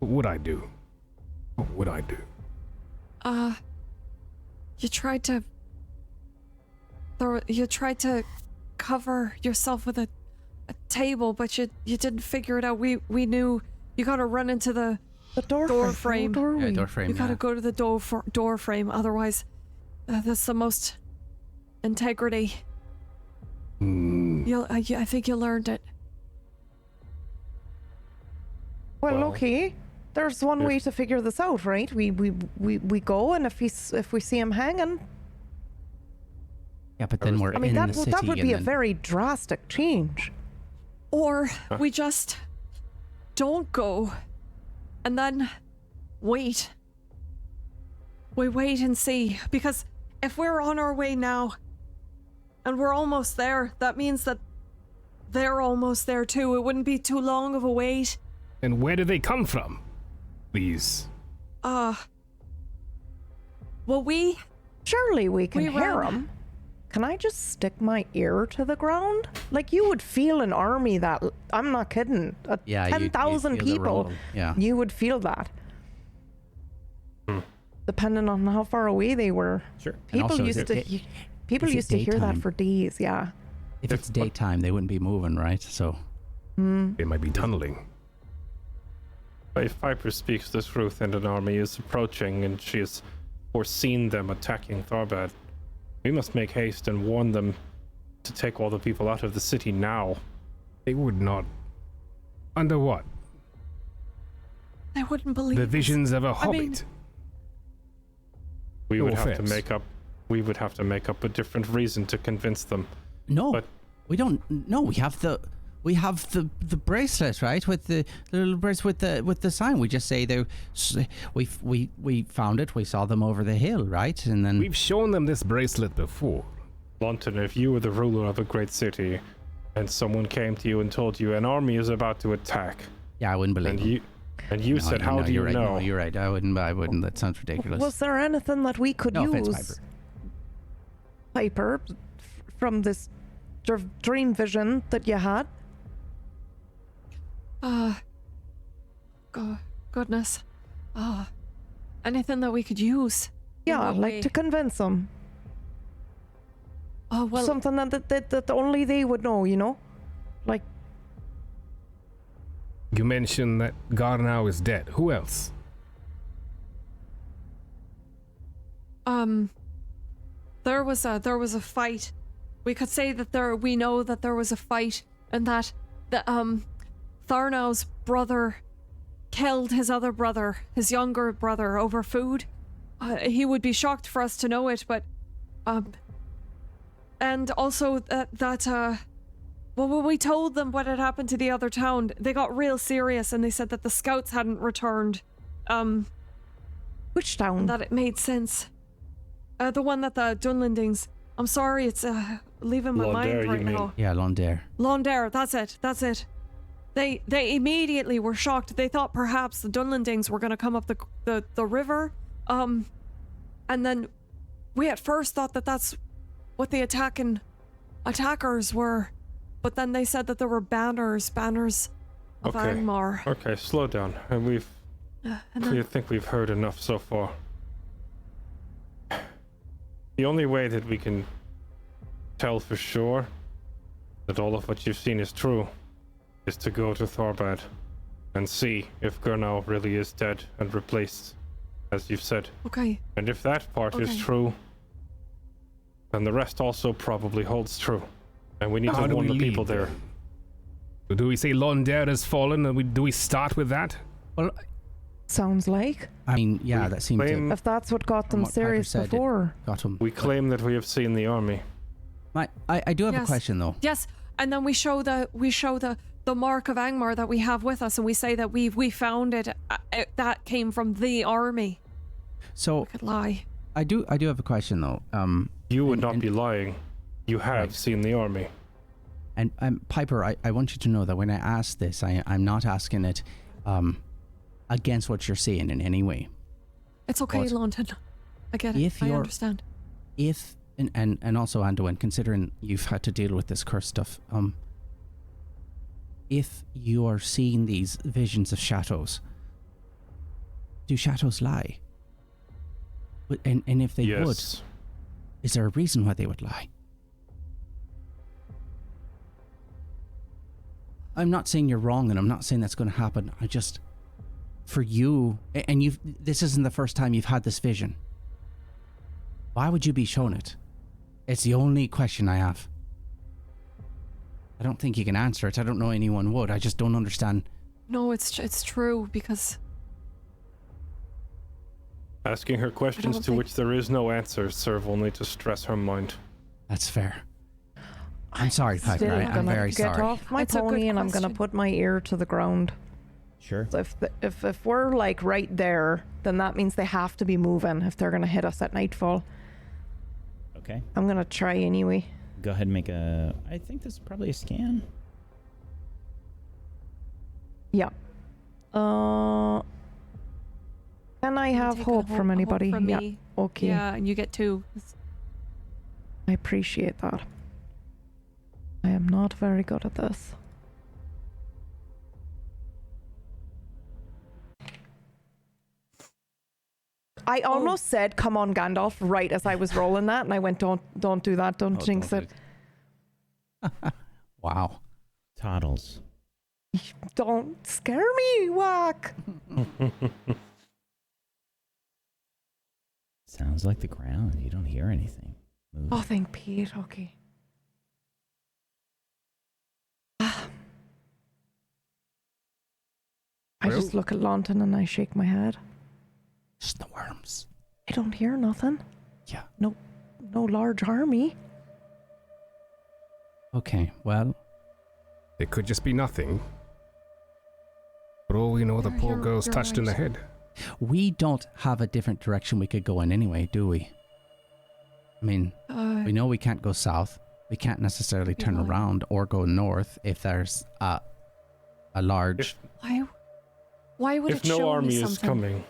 Speaker 6: What would I do? What would I do?
Speaker 5: You tried to cover yourself with a table, but you didn't figure it out. We knew you gotta run into the door frame.
Speaker 4: Yeah, door frame.
Speaker 5: You gotta go to the door frame, otherwise that's the most integrity. I think you learned it.
Speaker 3: Well,
Speaker 2: Well,
Speaker 3: okay. There's one
Speaker 2: if-
Speaker 3: way to figure this out, right? We go, and if we see him hanging,
Speaker 4: Yeah, but then we're
Speaker 3: I mean
Speaker 4: in
Speaker 3: that
Speaker 4: the city.
Speaker 3: that would be a
Speaker 4: and then-
Speaker 3: very drastic change.
Speaker 5: Or we just don't go and then wait. We wait and see, because if we're on our way now and we're almost there, that means that they're almost there too. It wouldn't be too long of a wait.
Speaker 6: And where do they come from? Please.
Speaker 5: Well,
Speaker 3: Surely we can
Speaker 5: We
Speaker 3: hear
Speaker 5: ran.
Speaker 3: him. Can I just stick my ear to the ground? Like, you would feel an army that... I'm not kidding.
Speaker 4: Yeah, you'd
Speaker 3: 10,000
Speaker 4: feel the
Speaker 3: people.
Speaker 4: roll, yeah.
Speaker 3: You would feel that. Depending on how far away they were.
Speaker 1: Sure.
Speaker 4: And
Speaker 3: People
Speaker 4: also,
Speaker 3: used
Speaker 4: is
Speaker 3: to...
Speaker 4: it-
Speaker 3: People
Speaker 4: is it
Speaker 3: used to hear that
Speaker 4: daytime?
Speaker 3: for days, yeah.
Speaker 4: If it's daytime, they wouldn't be moving, right? So
Speaker 6: They might be tunneling.
Speaker 2: If Piper speaks the truth and an army is approaching and she has foreseen them attacking Tharbad, we must make haste and warn them to take all the people out of the city now.
Speaker 6: They would not. Under what?
Speaker 5: they wouldn't believe
Speaker 6: The
Speaker 5: us.
Speaker 6: visions of a
Speaker 5: I mean-
Speaker 6: hobbit.
Speaker 2: We
Speaker 6: No
Speaker 2: would have to
Speaker 6: offense.
Speaker 2: make up a different reason to convince them.
Speaker 4: no,
Speaker 2: But-
Speaker 4: we don't. No, we have the bracelet, right? With the little bracelet with the sign. We just say we found it. We saw them over the hill, right? And then
Speaker 6: We've shown them this bracelet before.
Speaker 2: London, if you were the ruler of a great city and someone came to you and told you an army is about to attack,
Speaker 4: yeah, I wouldn't believe
Speaker 2: and
Speaker 4: them.
Speaker 2: you
Speaker 4: No,
Speaker 2: said, how do you
Speaker 4: you're right.
Speaker 2: know?
Speaker 4: No, you're right. I wouldn't. That sounds ridiculous.
Speaker 3: Was there anything that we could
Speaker 4: No offense,
Speaker 3: use, Piper, from this dream vision that you had?
Speaker 5: Goodness. Anything that we could use. In
Speaker 3: Yeah,
Speaker 5: what
Speaker 3: like
Speaker 5: way?
Speaker 3: to convince them.
Speaker 5: Oh, well,
Speaker 3: Something that only they would know, you know? Like,
Speaker 6: You mentioned that Garnow is dead. Who else?
Speaker 5: there was a fight. We could say that we know that there was a fight, and that Tharnow's brother killed his other brother, his younger brother, over food. He would be shocked for us to know it, but and also well, when we told them what had happened to the other town, they got real serious, and they said that the scouts hadn't returned.
Speaker 3: which town?
Speaker 5: That it made sense. The one that the Dunlendings. I'm sorry, it's leaving my
Speaker 2: Laundaire,
Speaker 5: mind
Speaker 2: you
Speaker 5: right
Speaker 2: mean?
Speaker 5: now.
Speaker 4: Yeah, Londair.
Speaker 5: Laundaire, that's it. They immediately were shocked. They thought perhaps the Dunlendings were going to come up the river. And then we at first thought that that's what the attackers were. But then they said that there were banners of
Speaker 2: Okay.
Speaker 5: Angmar.
Speaker 2: Okay, slow down. And
Speaker 5: And
Speaker 2: I
Speaker 5: then,
Speaker 2: think we've heard enough so far. The only way that we can tell for sure that all of what you've seen is true is to go to Tharbad and see if Gurnau really is dead and replaced, as you've said.
Speaker 5: Okay.
Speaker 2: And if that part is
Speaker 5: Okay.
Speaker 2: true, then the rest also probably holds true. And we need
Speaker 6: How
Speaker 2: to
Speaker 6: do
Speaker 2: warn
Speaker 6: we
Speaker 2: the people
Speaker 6: lead
Speaker 2: there.
Speaker 6: then? So do we say Londare has fallen, and do we start with that?
Speaker 4: Well,
Speaker 3: Sounds like.
Speaker 4: I mean, yeah,
Speaker 2: We
Speaker 4: that seemed to
Speaker 2: claim-
Speaker 3: If that's what got
Speaker 4: From
Speaker 3: them
Speaker 4: what Piper
Speaker 3: serious
Speaker 4: said, it-
Speaker 3: before.
Speaker 4: got him.
Speaker 2: We claim that we have seen the army.
Speaker 4: I do have a
Speaker 5: Yes.
Speaker 4: question though.
Speaker 5: Yes, and then we show the mark of Angmar that we have with us, and we say that we found it. That came from the army.
Speaker 4: So
Speaker 5: We could lie.
Speaker 4: I do have a question though.
Speaker 2: You would
Speaker 4: And-
Speaker 2: not
Speaker 4: and-
Speaker 2: be lying. You have
Speaker 4: Right.
Speaker 2: seen the army.
Speaker 4: And Piper, I want you to know that when I ask this, I'm not asking it against what you're saying in any way.
Speaker 5: It's okay,
Speaker 4: What?
Speaker 5: London. I get it.
Speaker 4: If
Speaker 5: I
Speaker 4: you're-
Speaker 5: understand.
Speaker 4: If and also Anduin, considering you've had to deal with this curse stuff, if you are seeing these visions of shadows, do shadows lie? And if they would,
Speaker 2: Yes.
Speaker 4: is there a reason why they would lie? I'm not saying you're wrong, and I'm not saying that's going to happen. I just, for you, and this isn't the first time you've had this vision. Why would you be shown it? It's the only question I have. I don't think you can answer it. I don't know anyone would. I just don't understand.
Speaker 5: No, it's true because
Speaker 2: Asking her questions
Speaker 5: don't
Speaker 2: to
Speaker 5: think-
Speaker 2: which there is no answer serve only to stress her mind.
Speaker 4: That's fair. I'm sorry, Piper.
Speaker 3: Still
Speaker 4: I'm
Speaker 3: gonna
Speaker 4: very
Speaker 3: get
Speaker 4: sorry.
Speaker 3: off my
Speaker 5: It's a good
Speaker 3: pony and I'm gonna
Speaker 5: question.
Speaker 3: put my ear to the ground.
Speaker 1: Sure.
Speaker 3: So if we're like right there, then that means they have to be moving if they're gonna hit us at nightfall.
Speaker 1: Okay.
Speaker 3: I'm gonna try anyway.
Speaker 1: Go ahead and make a. I think this is probably a scan.
Speaker 3: Yeah. Can I have
Speaker 5: Take a
Speaker 3: hope from anybody?
Speaker 5: From
Speaker 3: Yeah.
Speaker 5: me.
Speaker 3: Okay.
Speaker 5: Yeah, and you get 2.
Speaker 3: I appreciate that. I am not very good at this. I almost said, "Come on, Gandalf!" right as I was rolling that, and I went, "Don't do that! Don't
Speaker 1: Oh,
Speaker 3: jinx
Speaker 1: don't
Speaker 3: it!
Speaker 4: Wow.
Speaker 1: Toddles.
Speaker 3: Don't scare me, whack!"
Speaker 1: Sounds like the ground. You don't hear anything. Move.
Speaker 3: Oh, thank Pete. Okay. I
Speaker 6: Well-
Speaker 3: just look at Lawton and I shake my head.
Speaker 4: Just the worms.
Speaker 3: I don't hear nothing.
Speaker 4: Yeah.
Speaker 3: No large army.
Speaker 4: Okay, well,
Speaker 6: It could just be nothing. For all we know, the poor girl's
Speaker 5: you're
Speaker 6: touched in the
Speaker 5: right.
Speaker 6: head.
Speaker 4: we don't have a different direction we could go in anyway, do we? I mean, we know we can't go south. We can't necessarily turn
Speaker 5: No.
Speaker 4: around or go north if there's a large...
Speaker 5: Why would
Speaker 2: If
Speaker 5: it show
Speaker 2: no army
Speaker 5: me
Speaker 2: is
Speaker 5: something?
Speaker 2: coming.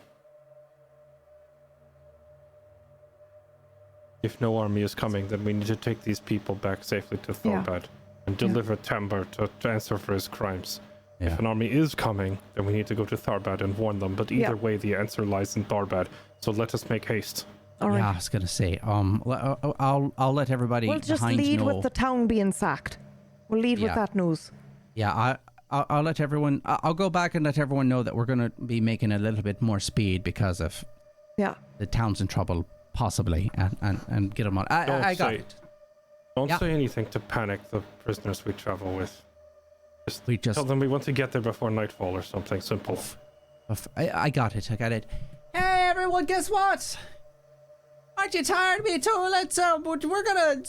Speaker 2: If no army is coming, then we need to take these people back safely to
Speaker 3: Yeah.
Speaker 2: Tharbad and deliver Tambur to answer for his crimes.
Speaker 4: Yeah.
Speaker 2: If an army is coming, then we need to go to Tharbad and warn them. But either way, the answer lies in Tharbad. So let us make haste.
Speaker 3: All right.
Speaker 4: Yeah, I was gonna say. I'll let everybody
Speaker 3: We'll just
Speaker 4: behind
Speaker 3: lead
Speaker 4: know.
Speaker 3: with the town being sacked. We'll lead with
Speaker 4: Yeah.
Speaker 3: that news.
Speaker 4: Yeah, I'll let everyone. I'll go back and let everyone know that we're gonna be making a little bit more speed because of
Speaker 3: Yeah.
Speaker 4: the town's in trouble, possibly, and get them on. I got
Speaker 2: say-
Speaker 4: it.
Speaker 2: Don't
Speaker 4: Yeah.
Speaker 2: say anything to panic the prisoners we travel with.
Speaker 4: We just.
Speaker 2: Tell them we want to get there before nightfall or something simple.
Speaker 4: I got it. I got it. Hey everyone, guess what? Aren't you tired of me too? Let's we're gonna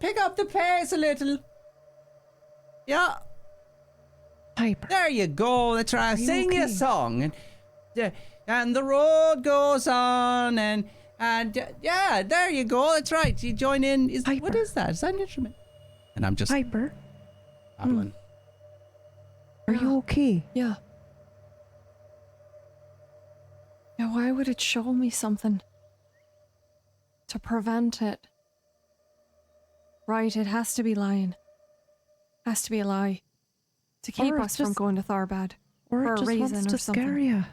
Speaker 4: pick up the pace a little. Yeah.
Speaker 3: Piper.
Speaker 4: There you go. That's right.
Speaker 3: you
Speaker 4: Sing you a
Speaker 3: okay?
Speaker 4: song, and the road goes on, and yeah, there you go. That's right. You join in. What
Speaker 3: Piper.
Speaker 4: is that? Is that an instrument? And I'm just
Speaker 3: Piper,
Speaker 4: babbling.
Speaker 3: are you okay?
Speaker 5: Yeah. Yeah, why would it show me something? To prevent it. Right, it has to be lying. Has to be a lie. To keep
Speaker 3: Or
Speaker 5: us from
Speaker 3: just-
Speaker 5: going to Tharbad.
Speaker 3: Or
Speaker 5: For
Speaker 3: it
Speaker 5: a
Speaker 3: just
Speaker 5: reason
Speaker 3: wants
Speaker 5: or
Speaker 3: to
Speaker 5: something.
Speaker 3: scare you?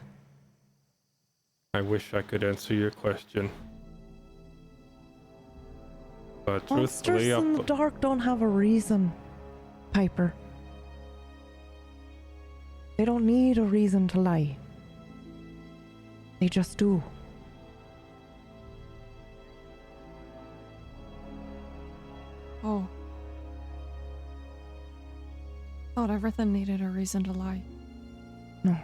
Speaker 2: I wish I could answer your question. But
Speaker 3: Monsters
Speaker 2: truthfully,
Speaker 3: in the dark don't have a reason, Piper. They don't need a reason to lie. They just do.
Speaker 5: Oh. Thought everything needed a reason to lie.
Speaker 3: No.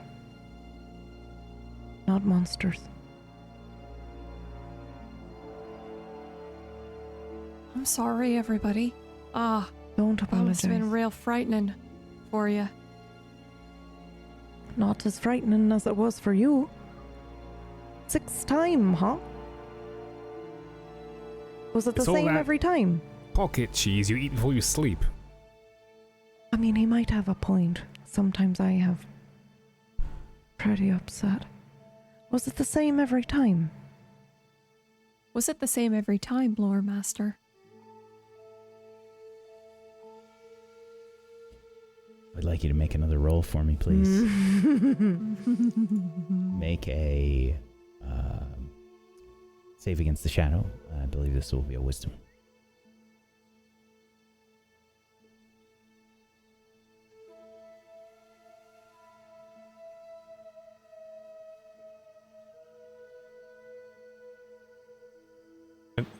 Speaker 3: Not monsters.
Speaker 5: I'm sorry, everybody.
Speaker 3: Don't
Speaker 5: That must
Speaker 3: apologize.
Speaker 5: have been real frightening for you.
Speaker 3: Not as frightening as it was for you. 6th time, huh? Was it the
Speaker 6: It's all
Speaker 3: same
Speaker 6: that-
Speaker 3: every time?
Speaker 6: Pocket cheese you eat before you sleep.
Speaker 3: I mean, he might have a point. Sometimes I have. Pretty upset. Was it the same every time?
Speaker 5: Was it the same every time, Loremaster?
Speaker 1: I'd like you to make another roll for me, please. Make a save against the shadow. I believe this will be a wisdom.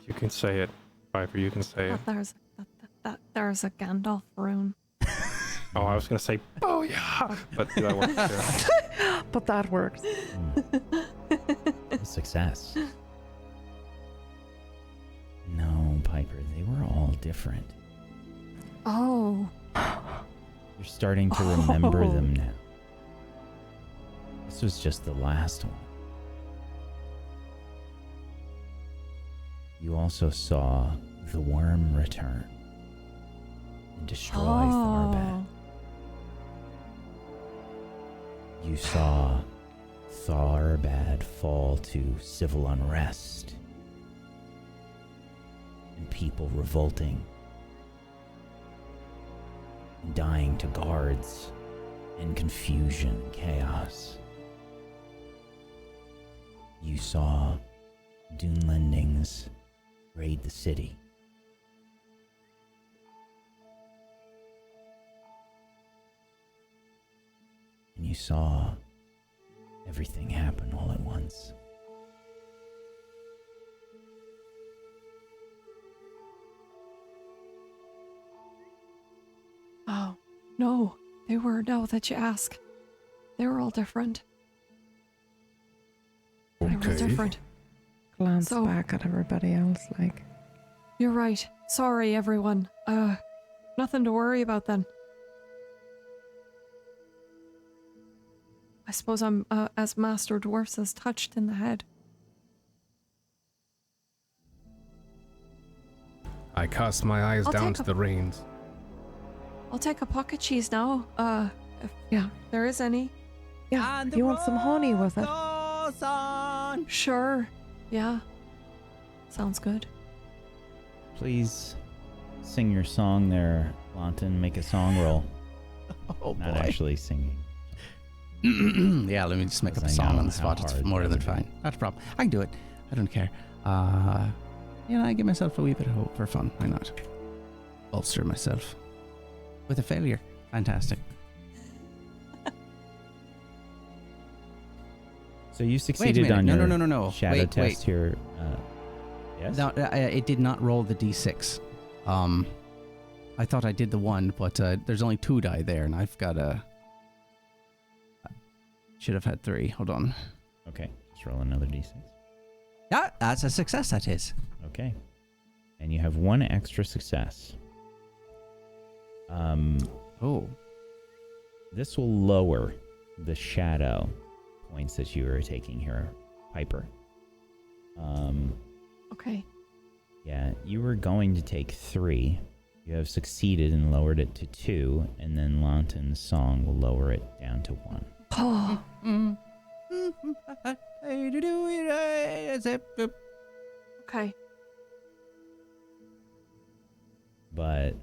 Speaker 2: You can say it, Piper. You can say it.
Speaker 5: There's a Gandalf rune.
Speaker 2: Oh, I was gonna say, oh yeah, but that works too.
Speaker 3: But that works.
Speaker 1: A success. No, Piper, they were all different.
Speaker 5: Oh.
Speaker 1: You're starting to remember them now. This was just the last one. You also saw the worm return and destroy Tharbad. You saw Tharbad fall to civil unrest and people revolting and dying to guards and confusion and chaos. You saw Dunelendings raid the city. And you saw everything happen all at once.
Speaker 5: Oh. No. They were, now that you ask. They were all different. They were all different.
Speaker 3: Glance
Speaker 5: So-
Speaker 3: back at everybody else like,
Speaker 5: You're right. Sorry, everyone. Nothing to worry about then. I suppose I'm, as Master Dwarfs, as touched in the head.
Speaker 6: I cast my eyes
Speaker 5: I'll
Speaker 6: down
Speaker 5: take
Speaker 6: to
Speaker 5: a-
Speaker 6: the reins.
Speaker 5: I'll take a pocket cheese now. If
Speaker 3: yeah,
Speaker 5: there is any.
Speaker 3: yeah. You want some honey with it?
Speaker 5: Sure. Yeah. Sounds good.
Speaker 1: Please sing your song there, Lawton. Make a song roll.
Speaker 4: Oh
Speaker 1: Not
Speaker 4: boy.
Speaker 1: actually singing.
Speaker 4: Yeah, let me just make up a
Speaker 1: Because I
Speaker 4: song
Speaker 1: know
Speaker 4: on the
Speaker 1: how
Speaker 4: spot. It's
Speaker 1: hard
Speaker 4: more
Speaker 1: that
Speaker 4: than
Speaker 1: would be.
Speaker 4: fine. Not a problem. I can do it. I don't care. I give myself a wee bit of hope for fun. Why not? Bolster myself. With a failure. Fantastic.
Speaker 1: So you
Speaker 4: Wait a
Speaker 1: succeeded
Speaker 4: minute.
Speaker 1: on
Speaker 4: No,
Speaker 1: your
Speaker 4: no, no, no, no.
Speaker 1: shadow
Speaker 4: Wait,
Speaker 1: test
Speaker 4: wait.
Speaker 1: here. Yes?
Speaker 4: No, it did not roll the d6. I thought I did the one, but there's only 2 die there, and I've got a... Should have had 3. Hold on.
Speaker 1: Okay, just roll another d6.
Speaker 4: Yeah, that's a success, that is.
Speaker 1: Okay. And you have 1 extra success.
Speaker 4: Oh.
Speaker 1: This will lower the shadow points that you are taking here, Piper.
Speaker 5: Okay.
Speaker 1: Yeah, you were going to take 3. You have succeeded and lowered it to 2, and then Lawton's song will lower it down to 1.
Speaker 5: Oh. Okay.
Speaker 1: But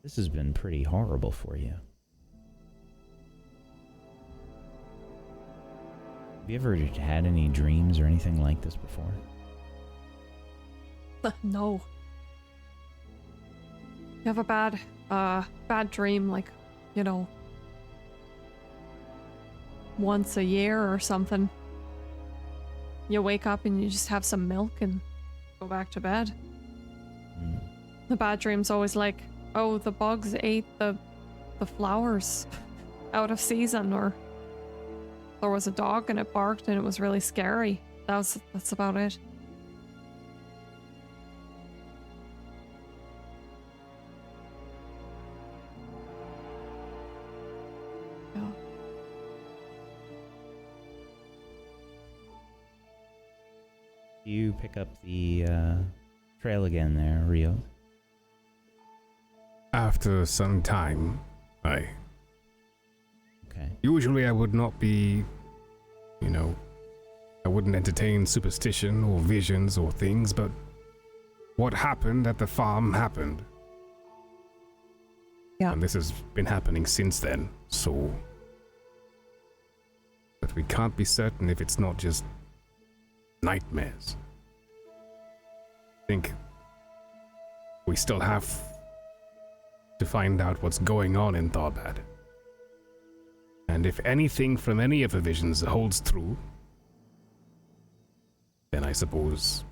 Speaker 1: this has been pretty horrible for you. Have you ever had any dreams or anything like this before?
Speaker 5: No. You have a bad dream, like, you know, once a year or something. You wake up and you just have some milk and go back to bed.
Speaker 1: Mm.
Speaker 5: The bad dream's always like, oh, the bugs ate the flowers out of season, or there was a dog and it barked and it was really scary. That's about it. Yeah.
Speaker 1: You pick up the trail again there, Rio.
Speaker 6: After some time,
Speaker 1: Okay.
Speaker 6: usually I would not be, I wouldn't entertain superstition or visions or things, but what happened at the farm happened.
Speaker 3: Yeah.
Speaker 6: And this has been happening since then, so. But we can't be certain if it's not just nightmares. I think we still have to find out what's going on in Tharbad. And if anything from any of the visions holds true, then I suppose,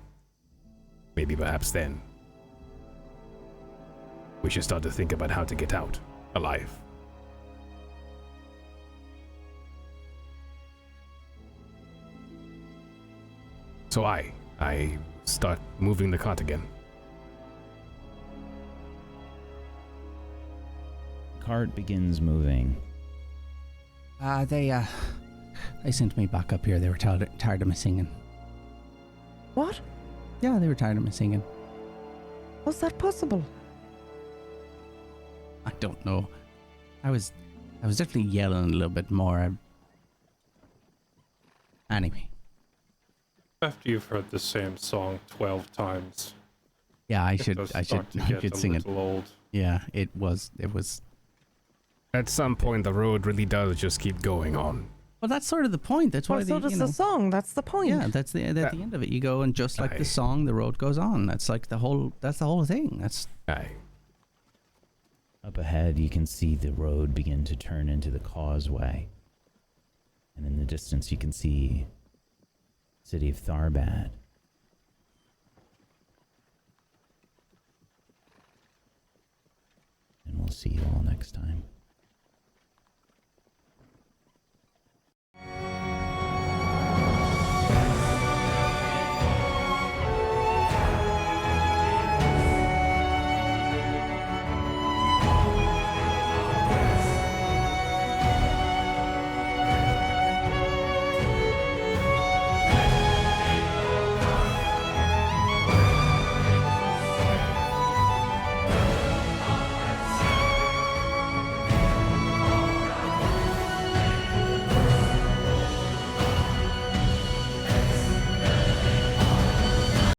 Speaker 6: maybe perhaps then, we should start to think about how to get out alive. So I start moving the cart again.
Speaker 1: Cart begins moving.
Speaker 4: They sent me back up here. They were tired of me singing.
Speaker 3: What?
Speaker 4: Yeah, they were tired of me singing.
Speaker 3: How's that possible?
Speaker 4: I don't know. I was definitely yelling a little bit more. Anyway.
Speaker 2: After you've heard the same song 12 times,
Speaker 4: Yeah, I
Speaker 2: it
Speaker 4: should
Speaker 2: does
Speaker 4: I
Speaker 2: start
Speaker 4: should
Speaker 2: to
Speaker 4: I
Speaker 2: get
Speaker 4: should
Speaker 2: a
Speaker 4: sing it.
Speaker 2: little old.
Speaker 4: Yeah, it was
Speaker 6: At some point, the road really does just keep going on.
Speaker 4: well, that's sort of the point. That's why
Speaker 3: Well, so
Speaker 4: they,
Speaker 3: does the song. That's the point.
Speaker 4: yeah, that's the at the end of it. You go and just like
Speaker 6: Aye.
Speaker 4: the song, the road goes on. That's like the whole thing. That's
Speaker 6: Aye.
Speaker 1: Up ahead, you can see the road begin to turn into the causeway. And in the distance, you can see the city of Tharbad. And we'll see you all next time.